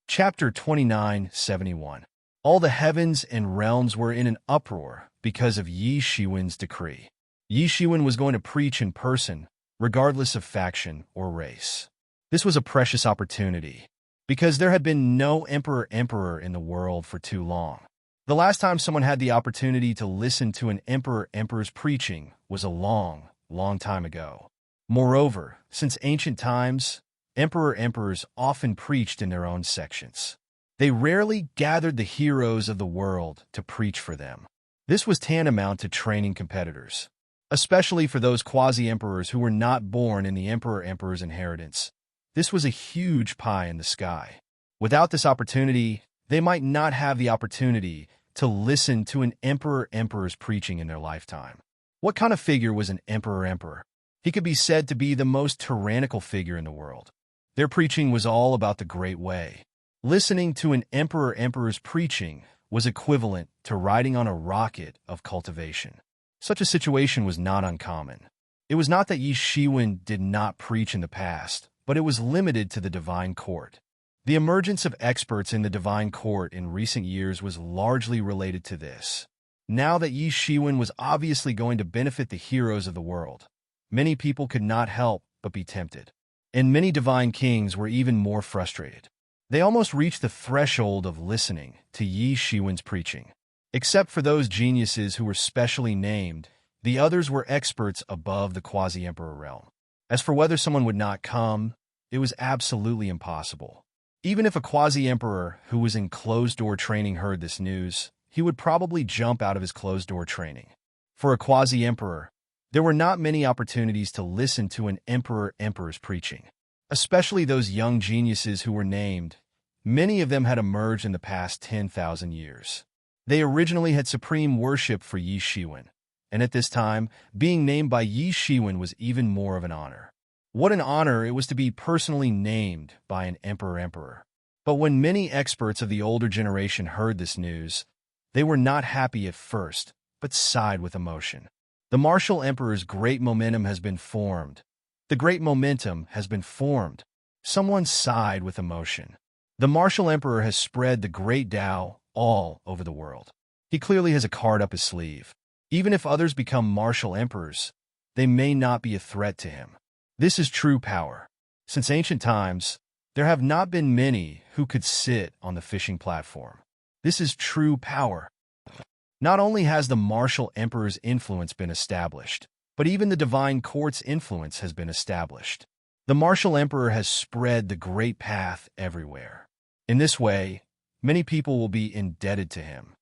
Chapter 29:71. All the heavens and realms were in an uproar because of Yi Shiwen's decree. Yi Shiwen was going to preach in person, regardless of faction or race. This was a precious opportunity, because there had been no emperor in the world for too long. The last time someone had the opportunity to listen to an emperor's preaching was a long, long time ago. Moreover, since ancient times, emperors often preached in their own sections. They rarely gathered the heroes of the world to preach for them. This was tantamount to training competitors, especially for those quasi-emperors who were not born in the emperor's inheritance. This was a huge pie in the sky. Without this opportunity, they might not have the opportunity to listen to an emperor's preaching in their lifetime. What kind of figure was an emperor? He could be said to be the most tyrannical figure in the world. Their preaching was all about the Great Way. Listening to an emperor's preaching was equivalent to riding on a rocket of cultivation. Such a situation was not uncommon. It was not that Yi Shiwen did not preach in the past, but it was limited to the divine court. The emergence of experts in the divine court in recent years was largely related to this. Now that Yi Shiwen was obviously going to benefit the heroes of the world, many people could not help but be tempted. And many divine kings were even more frustrated. They almost reached the threshold of listening to Yi Shiwen's preaching. Except for those geniuses who were specially named, the others were experts above the quasi-emperor realm. As for whether someone would not come, it was absolutely impossible. Even if a quasi-emperor who was in closed-door training heard this news, he would probably jump out of his closed-door training. For a quasi-emperor, there were not many opportunities to listen to an emperor's preaching, especially those young geniuses who were named. Many of them had emerged in the past 10,000 years. They originally had supreme worship for Yi Shiwen, and at this time, being named by Yi Shiwen was even more of an honor. What an honor it was to be personally named by an emperor. But when many experts of the older generation heard this news, they were not happy at first, but sighed with emotion. The martial emperor's great momentum has been formed. The great momentum has been formed. Someone sighed with emotion. The martial emperor has spread the great Tao all over the world. He clearly has a card up his sleeve. Even if others become martial emperors, they may not be a threat to him. This is true power. Since ancient times, there have not been many who could sit on the fishing platform. This is true power. Not only has the martial emperor's influence been established, but even the divine court's influence has been established. The martial emperor has spread the great path everywhere. In this way, many people will be indebted to him.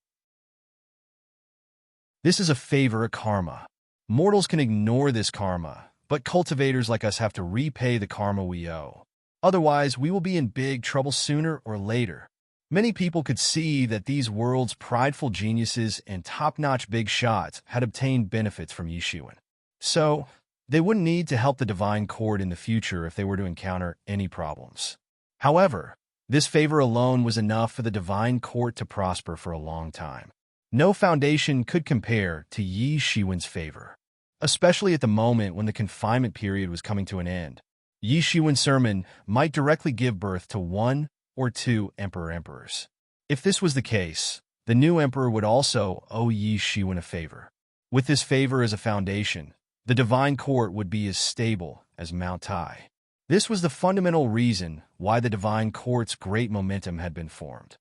This is a favor, a karma. Mortals can ignore this karma, but cultivators like us have to repay the karma we owe. Otherwise, we will be in big trouble sooner or later. Many people could see that these world's prideful geniuses and top-notch big shots had obtained benefits from Yi Shiwen. So, they wouldn't need to help the divine court in the future if they were to encounter any problems. However, this favor alone was enough for the divine court to prosper for a long time. No foundation could compare to Yi Shiwen's favor, especially at the moment when the confinement period was coming to an end. Yi Shiwen's sermon might directly give birth to one or two emperors. If this was the case, the new emperor would also owe Yi Shiwen a favor. With this favor as a foundation, the divine court would be as stable as Mount Tai. This was the fundamental reason why the divine court's great momentum had been formed.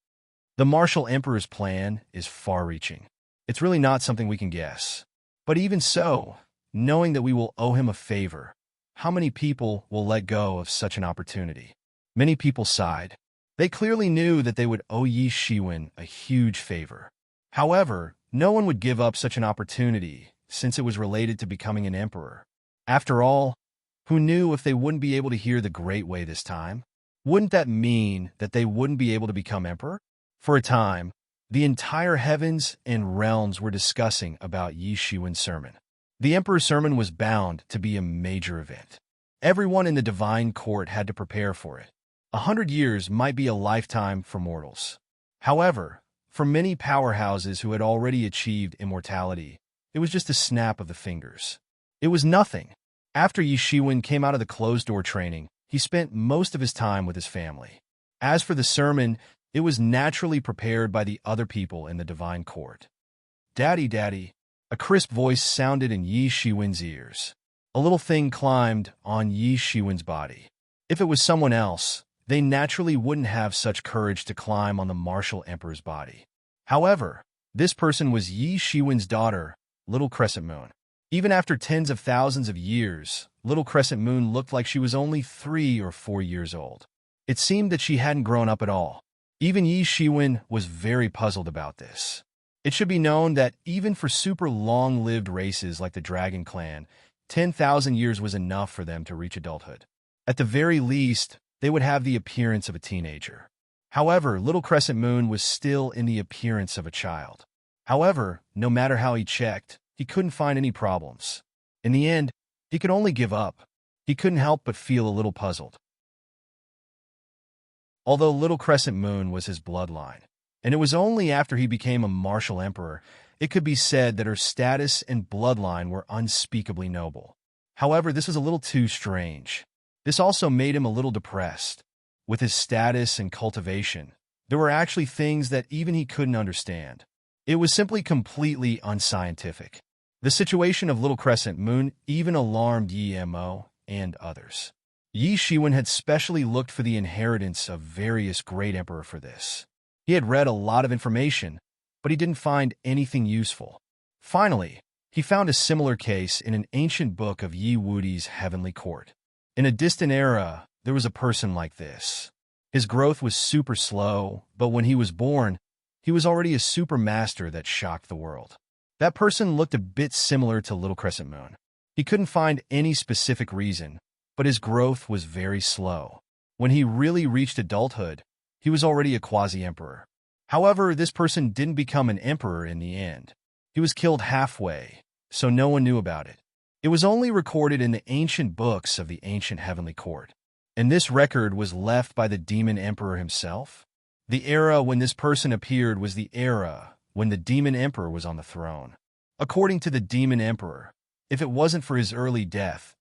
The martial emperor's plan is far-reaching. It's really not something we can guess. But even so, knowing that we will owe him a favor, how many people will let go of such an opportunity? Many people sighed. They clearly knew that they would owe Yi Shiwen a huge favor. However, no one would give up such an opportunity since it was related to becoming an emperor. After all, who knew if they wouldn't be able to hear the great way this time? Wouldn't that mean that they wouldn't be able to become emperor? For a time, the entire heavens and realms were discussing about Yi Shiwen's sermon. The emperor's sermon was bound to be a major event. Everyone in the divine court had to prepare for it. 100 years might be a lifetime for mortals. However, for many powerhouses who had already achieved immortality, it was just a snap of the fingers. It was nothing. After Yi Shiwen came out of the closed-door training, he spent most of his time with his family. As for the sermon, it was naturally prepared by the other people in the divine court. "Daddy, Daddy," a crisp voice sounded in Yi Shiwen's ears. A little thing climbed on Yi Shiwen's body. If it was someone else, they naturally wouldn't have such courage to climb on the martial emperor's body. However, this person was Yi Shiwen's daughter, Little Crescent Moon. Even after tens of thousands of years, Little Crescent Moon looked like she was only 3 or 4 years old. It seemed that she hadn't grown up at all. Even Yi Shiwen was very puzzled about this. It should be known that even for super long-lived races like the Dragon Clan, 10,000 years was enough for them to reach adulthood. At the very least, they would have the appearance of a teenager. However, Little Crescent Moon was still in the appearance of a child. However, no matter how he checked, he couldn't find any problems. In the end, he could only give up. He couldn't help but feel a little puzzled. Although Little Crescent Moon was his bloodline, and it was only after he became a martial emperor, it could be said that her status and bloodline were unspeakably noble. However, this was a little too strange. This also made him a little depressed. With his status and cultivation, there were actually things that even he couldn't understand. It was simply completely unscientific. The situation of Little Crescent Moon even alarmed Yi Mo and others. Yi Shiwen had specially looked for the inheritance of various great emperor for this. He had read a lot of information, but he didn't find anything useful. Finally, he found a similar case in an ancient book of Yi Wudi's heavenly court. In a distant era, there was a person like this. His growth was super slow, but when he was born, he was already a super master that shocked the world. That person looked a bit similar to Little Crescent Moon. He couldn't find any specific reason, but his growth was very slow. When he really reached adulthood, he was already a quasi-emperor. However, this person didn't become an emperor in the end. He was killed halfway, so no one knew about it. It was only recorded in the ancient books of the ancient heavenly court. And this record was left by the demon emperor himself. The era when this person appeared was the era when the demon emperor was on the throne. According to the demon emperor, if it wasn't for his early death,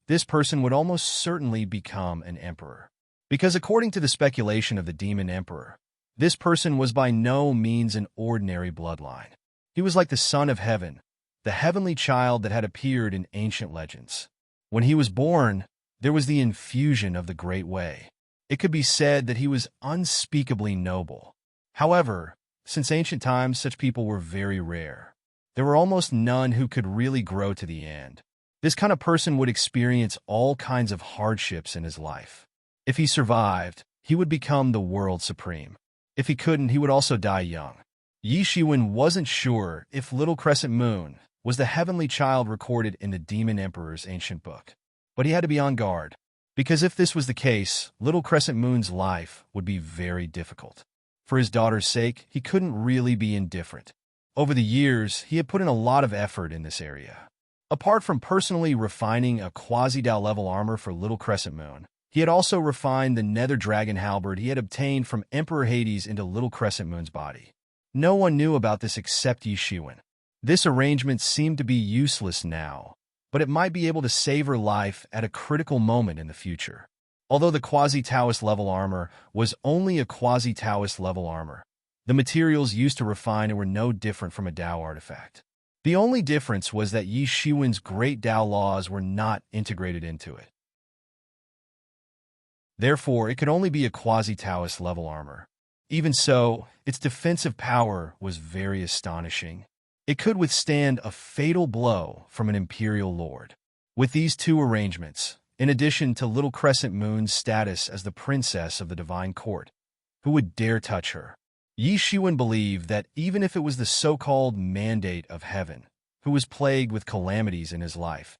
this person would almost certainly become an emperor. Because according to the speculation of the demon emperor, this person was by no means an ordinary bloodline. He was like the son of heaven, the heavenly child that had appeared in ancient legends. When he was born, there was the infusion of the Great Way. It could be said that he was unspeakably noble. However, since ancient times, such people were very rare. There were almost none who could really grow to the end. This kind of person would experience all kinds of hardships in his life. If he survived, he would become the world supreme. If he couldn't, he would also die young. Yi Shiwen wasn't sure if Little Crescent Moon was the heavenly child recorded in the Demon Emperor's ancient book. But he had to be on guard, because if this was the case, Little Crescent Moon's life would be very difficult. For his daughter's sake, he couldn't really be indifferent. Over the years, he had put in a lot of effort in this area. Apart from personally refining a quasi-Dao level armor for Little Crescent Moon, he had also refined the Nether Dragon halberd he had obtained from Emperor Hades into Little Crescent Moon's body. No one knew about this except Yi Shiwen. This arrangement seemed to be useless now, but it might be able to save her life at a critical moment in the future. Although the quasi-Taoist level armor was only a quasi-Taoist level armor, the materials used to refine it were no different from a Dao artifact. The only difference was that Yi Shiwen's great Dao laws were not integrated into it. Therefore, it could only be a quasi-Taoist level armor. Even so, its defensive power was very astonishing. It could withstand a fatal blow from an Imperial Lord. With these two arrangements, in addition to Little Crescent Moon's status as the princess of the Divine Court, who would dare touch her? Yi Shiwen believed that even if it was the so-called mandate of heaven, who was plagued with calamities in his life,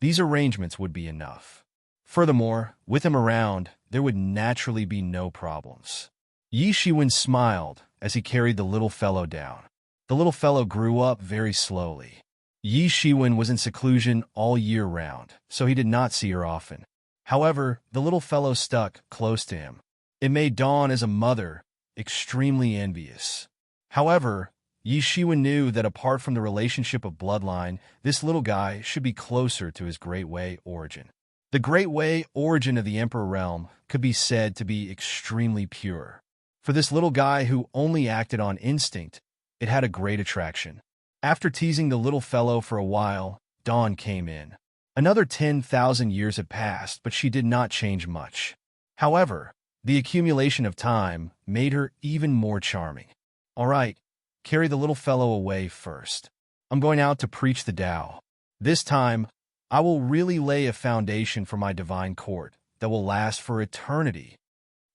these arrangements would be enough. Furthermore, with him around, there would naturally be no problems. Yi Shiwen smiled as he carried the little fellow down. The little fellow grew up very slowly. Yi Shiwen was in seclusion all year round, so he did not see her often. However, the little fellow stuck close to him. It made Dawn, as a mother, extremely envious. However, Yi Shiwen knew that apart from the relationship of bloodline, this little guy should be closer to his Great Way origin. The Great Way origin of the Emperor realm could be said to be extremely pure. For this little guy who only acted on instinct, it had a great attraction. After teasing the little fellow for a while, Dawn came in. Another 10,000 years had passed, but she did not change much. However, the accumulation of time made her even more charming. All right, carry the little fellow away first. I'm going out to preach the Tao. This time, I will really lay a foundation for my divine court that will last for eternity.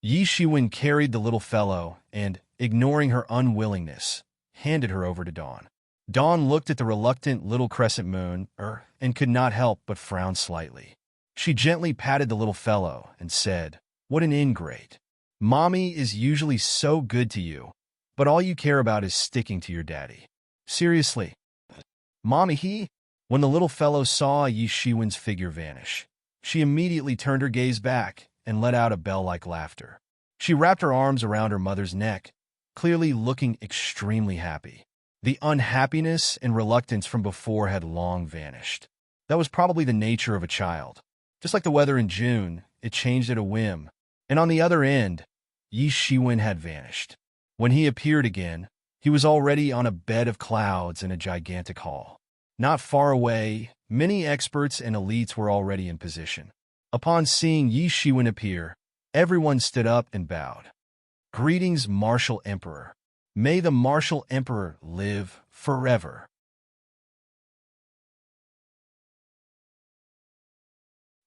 Yi Shiwen carried the little fellow and, ignoring her unwillingness, handed her over to Dawn. Dawn looked at the reluctant Little Crescent Moon and could not help but frown slightly. She gently patted the little fellow and said, "What an ingrate. Mommy is usually so good to you, but all you care about is sticking to your daddy. Seriously. Mommy, When the little fellow saw Yi Shiwen's figure vanish, she immediately turned her gaze back and let out a bell-like laughter. She wrapped her arms around her mother's neck, clearly looking extremely happy. The unhappiness and reluctance from before had long vanished. That was probably the nature of a child. Just like the weather in June, it changed at a whim. And on the other end, Yi Shiwen had vanished. When he appeared again, he was already on a bed of clouds in a gigantic hall. Not far away, many experts and elites were already in position. Upon seeing Yi Shiwen appear, everyone stood up and bowed. Greetings, Martial Emperor. May the Martial Emperor live forever.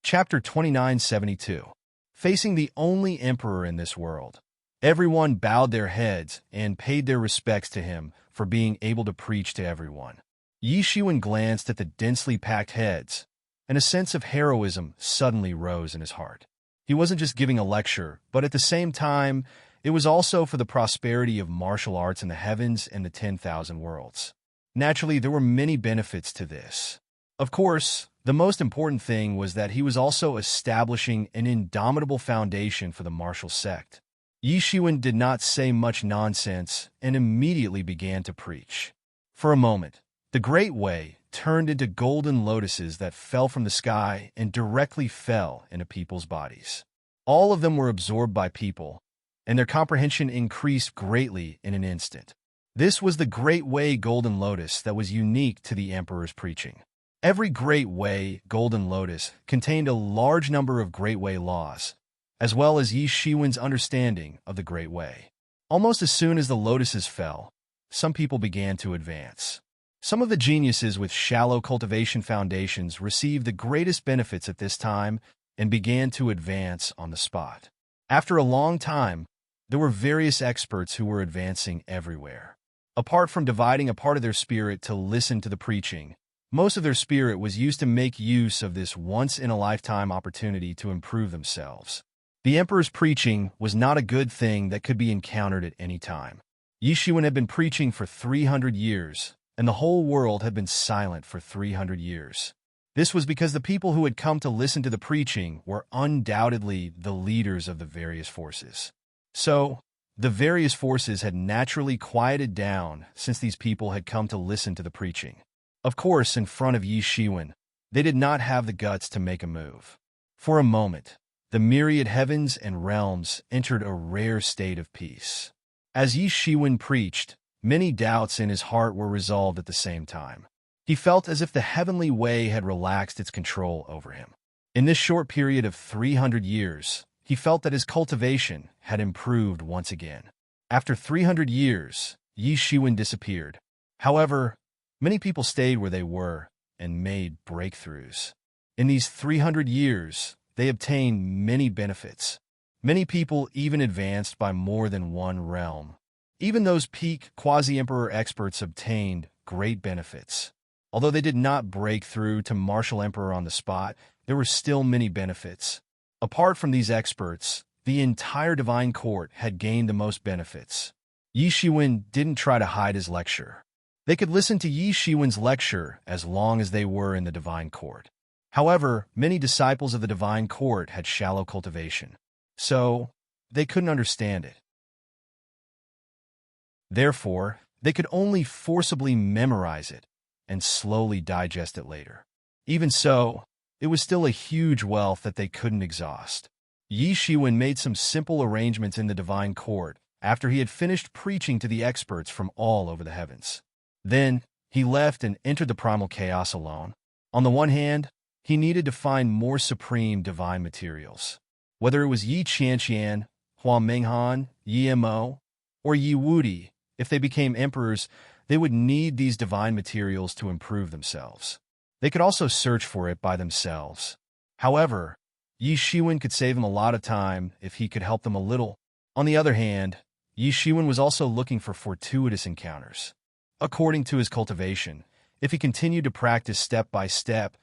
Chapter 2972. Facing the only emperor in this world. Everyone bowed their heads and paid their respects to him for being able to preach to everyone. Yi Shiwen glanced at the densely packed heads, and a sense of heroism suddenly rose in his heart. He wasn't just giving a lecture, but at the same time, it was also for the prosperity of martial arts in the heavens and the 10,000 worlds. Naturally, there were many benefits to this. Of course, the most important thing was that he was also establishing an indomitable foundation for the martial sect. Yi Shiwen did not say much nonsense and immediately began to preach. For a moment, the Great Way turned into golden lotuses that fell from the sky and directly fell into people's bodies. All of them were absorbed by people, and their comprehension increased greatly in an instant. This was the Great Way Golden Lotus that was unique to the Emperor's preaching. Every Great Way Golden Lotus contained a large number of Great Way laws, as well as Yi Shiwen's understanding of the Great Way. Almost as soon as the lotuses fell, some people began to advance. Some of the geniuses with shallow cultivation foundations received the greatest benefits at this time and began to advance on the spot. After a long time, there were various experts who were advancing everywhere. Apart from dividing a part of their spirit to listen to the preaching, most of their spirit was used to make use of this once-in-a-lifetime opportunity to improve themselves. The Emperor's preaching was not a good thing that could be encountered at any time. Yi Shiwen had been preaching for 300 years, and the whole world had been silent for 300 years. This was because the people who had come to listen to the preaching were undoubtedly the leaders of the various forces. So, the various forces had naturally quieted down since these people had come to listen to the preaching. Of course, in front of Yi Shiwen, they did not have the guts to make a move. For a moment, the myriad heavens and realms entered a rare state of peace. As Yi Shiwen preached, many doubts in his heart were resolved at the same time. He felt as if the heavenly way had relaxed its control over him. In this short period of 300 years, he felt that his cultivation had improved once again. After 300 years, Yi Shiwen disappeared. However, many people stayed where they were and made breakthroughs. In these 300 years, they obtained many benefits. Many people even advanced by more than one realm. Even those peak quasi-emperor experts obtained great benefits. Although they did not break through to martial emperor on the spot, there were still many benefits. Apart from these experts, the entire divine court had gained the most benefits. Yi Shiwen didn't try to hide his lecture. They could listen to Yi Shiwen's lecture as long as they were in the divine court. However, many disciples of the divine court had shallow cultivation, so they couldn't understand it. Therefore, they could only forcibly memorize it and slowly digest it later. Even so, it was still a huge wealth that they couldn't exhaust. Yi Shiwen made some simple arrangements in the divine court after he had finished preaching to the experts from all over the heavens. Then, he left and entered the primal chaos alone. On the one hand, he needed to find more supreme divine materials. Whether it was Yi Qianqian, Hua Menghan, Yi Mo, or Yi Wudi, if they became emperors, they would need these divine materials to improve themselves. They could also search for it by themselves. However, Yi Shiwen could save them a lot of time if he could help them a little. On the other hand, Yi Shiwen was also looking for fortuitous encounters. According to his cultivation, if he continued to practice step by step,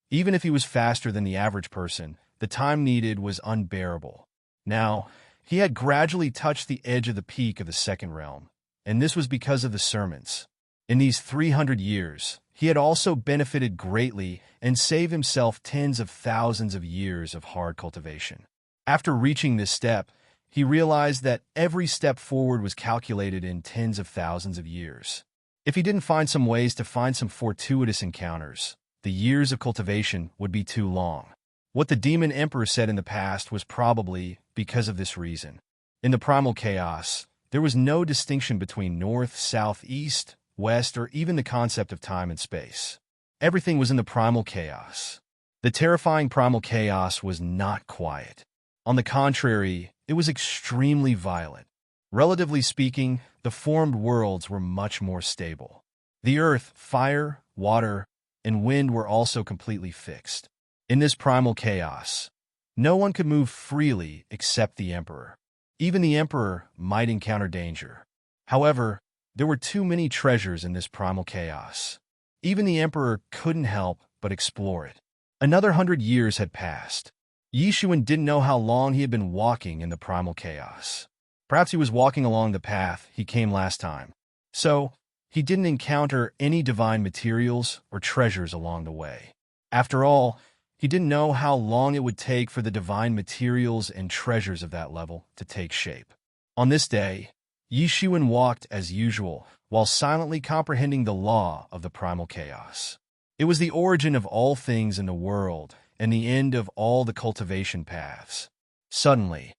even if he was faster than the average person, the time needed was unbearable. Now, he had gradually touched the edge of the peak of the second realm, and this was because of the sermons. In these 300 years, he had also benefited greatly and saved himself tens of thousands of years of hard cultivation. After reaching this step, he realized that every step forward was calculated in tens of thousands of years. If he didn't find some ways to find some fortuitous encounters, the years of cultivation would be too long. What the demon emperor said in the past was probably because of this reason. In the primal chaos, there was no distinction between north, south, east, west, or even the concept of time and space. Everything was in the primal chaos. The terrifying primal chaos was not quiet. On the contrary, it was extremely violent. Relatively speaking, the formed worlds were much more stable. The earth, fire, water, and wind were also completely fixed. In this primal chaos, no one could move freely except the emperor. Even the emperor might encounter danger. However, there were too many treasures in this primal chaos. Even the emperor couldn't help but explore it. Another 100 years had passed. Yishuan didn't know how long he had been walking in the primal chaos. Perhaps he was walking along the path he came last time. So, he didn't encounter any divine materials or treasures along the way. After all, he didn't know how long it would take for the divine materials and treasures of that level to take shape. On this day, Yishuan walked as usual, while silently comprehending the law of the primal chaos. It was the origin of all things in the world and the end of all the cultivation paths. Suddenly,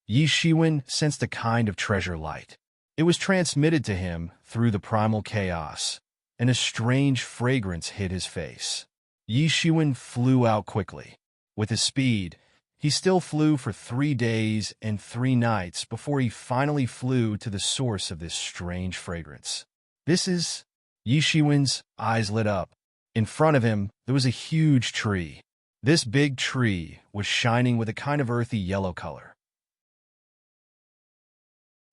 Yishuan sensed a kind of treasure light. It was transmitted to him through the primal chaos, and a strange fragrance hid his face. Yishuan flew out quickly. With his speed, he still flew for 3 days and 3 nights before he finally flew to the source of this strange fragrance. This is... Yishuan's eyes lit up. In front of him, there was a huge tree. This big tree was shining with a kind of earthy yellow color.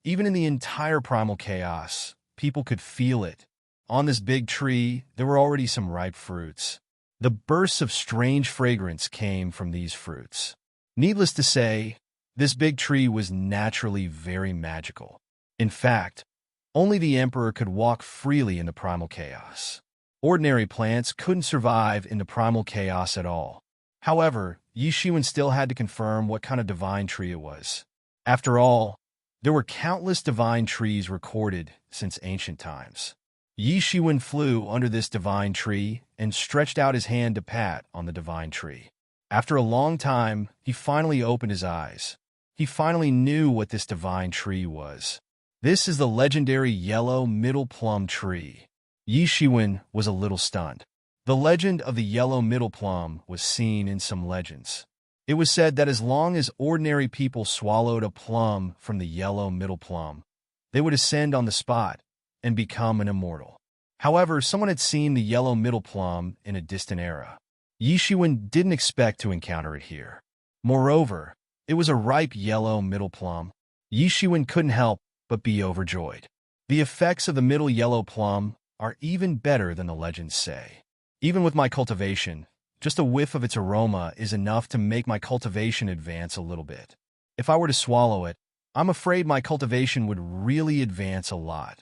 Even in the entire primal chaos, people could feel it. On this big tree, there were already some ripe fruits. The bursts of strange fragrance came from these fruits. Needless to say, this big tree was naturally very magical. In fact, only the emperor could walk freely in the primal chaos. Ordinary plants couldn't survive in the primal chaos at all. However, Yishuan still had to confirm what kind of divine tree it was. After all, there were countless divine trees recorded since ancient times. Yishuan flew under this divine tree and stretched out his hand to pat on the divine tree. After a long time, he finally opened his eyes. He finally knew what this divine tree was. This is the legendary yellow middle plum tree. Yishuan was a little stunned. The legend of the yellow middle plum was seen in some legends. It was said that as long as ordinary people swallowed a plum from the yellow middle plum, they would ascend on the spot and become an immortal. However, someone had seen the yellow middle plum in a distant era. Yishuan didn't expect to encounter it here. Moreover, it was a ripe yellow middle plum. Yishuan couldn't help but be overjoyed. The effects of the middle yellow plum are even better than the legends say. Even with my cultivation, just a whiff of its aroma is enough to make my cultivation advance a little bit. If I were to swallow it, I'm afraid my cultivation would really advance a lot.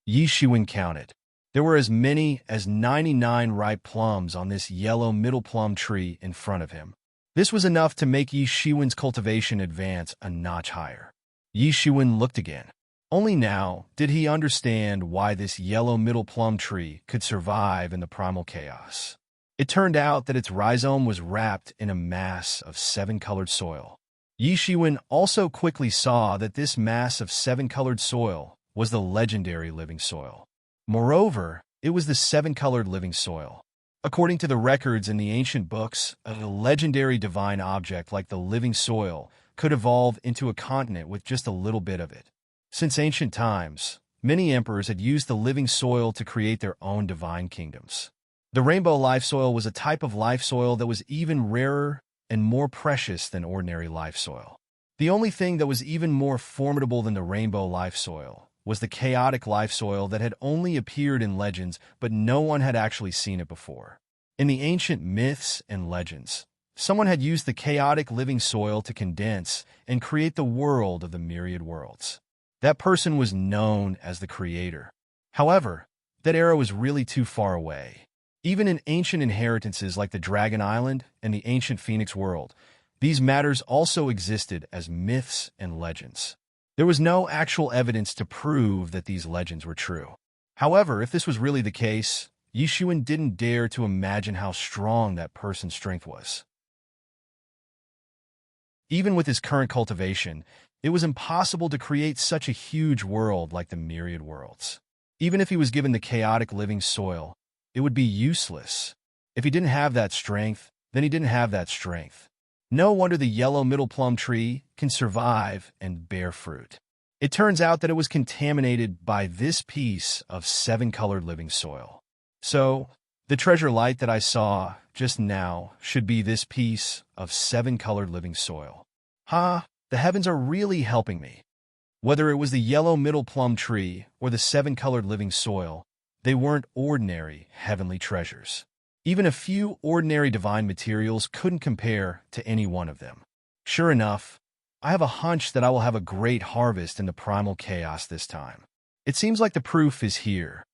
Yishuan counted. There were as many as 99 ripe plums on this yellow middle plum tree in front of him. This was enough to make Yishuan's cultivation advance a notch higher. Yishuan looked again. Only now did he understand why this yellow middle plum tree could survive in the primal chaos. It turned out that its rhizome was wrapped in a mass of 7-colored soil. Yishuan also quickly saw that this mass of 7-colored soil was the legendary living soil. Moreover, it was the 7-colored living soil. According to the records in the ancient books, a legendary divine object like the living soil could evolve into a continent with just a little bit of it. Since ancient times, many emperors had used the living soil to create their own divine kingdoms. The rainbow life soil was a type of life soil that was even rarer and more precious than ordinary life soil. The only thing that was even more formidable than the rainbow life soil was the chaotic life soil that had only appeared in legends, but no one had actually seen it before. In the ancient myths and legends, someone had used the chaotic living soil to condense and create the world of the myriad worlds. That person was known as the creator. However, that era was really too far away. Even in ancient inheritances like the Dragon Island and the ancient Phoenix world, these matters also existed as myths and legends. There was no actual evidence to prove that these legends were true. However, if this was really the case, Yishuan didn't dare to imagine how strong that person's strength was. Even with his current cultivation, it was impossible to create such a huge world like the myriad worlds. Even if he was given the chaotic living soil, it would be useless. If he didn't have that strength, then he didn't have that strength. No wonder the yellow middle plum tree can survive and bear fruit. It turns out that it was contaminated by this piece of 7-colored living soil. So, the treasure light that I saw just now should be this piece of 7-colored living soil. The heavens are really helping me. Whether it was the yellow middle plum tree or the 7-colored living soil, They weren't ordinary heavenly treasures. Even a few ordinary divine materials couldn't compare to any one of them. Sure enough, I have a hunch that I will have a great harvest in the primal chaos this time. It seems like the proof is here,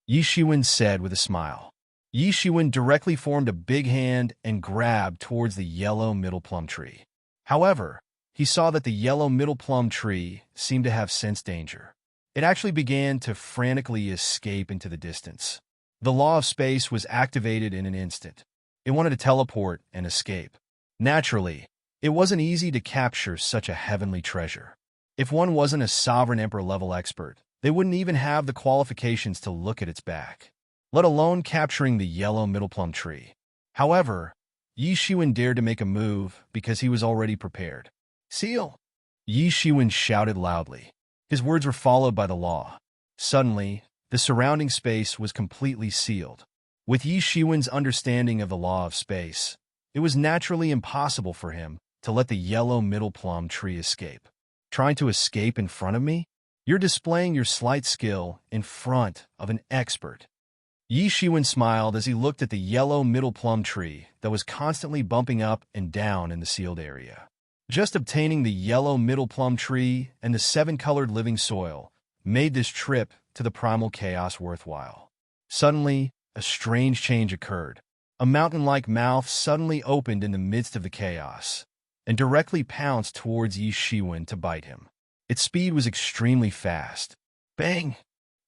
Yi Shiwen said with a smile. Yi Shiwen directly formed a big hand and grabbed towards the yellow middle plum tree. However, he saw that the yellow middle plum tree seemed to have sensed danger. It actually began to frantically escape into the distance. The law of space was activated in an instant. It wanted to teleport and escape. Naturally, it wasn't easy to capture such a heavenly treasure. If one wasn't a sovereign emperor-level expert, they wouldn't even have the qualifications to look at its back, let alone capturing the yellow middle plum tree. However, Yi Shiwen dared to make a move because he was already prepared. Seal! Yi Shiwen shouted loudly. His words were followed by the law. Suddenly, the surrounding space was completely sealed. With Yi Shiwen's understanding of the law of space, it was naturally impossible for him to let the yellow middle plum tree escape. Trying to escape in front of me? You're displaying your slight skill in front of an expert. Yi Shiwen smiled as he looked at the yellow middle plum tree that was constantly bumping up and down in the sealed area. Just obtaining the yellow middle plum tree and the 7-colored living soil made this trip to the primal chaos worthwhile. Suddenly, a strange change occurred. A mountain-like mouth suddenly opened in the midst of the chaos and directly pounced towards Yi Shiwen to bite him. Its speed was extremely fast. Bang!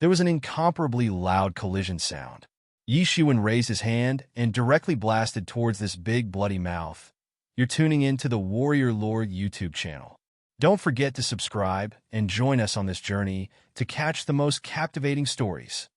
There was an incomparably loud collision sound. Yi Shiwen raised his hand and directly blasted towards this big bloody mouth. You're tuning into the Warrior Lord YouTube channel. Don't forget to subscribe and join us on this journey to catch the most captivating stories.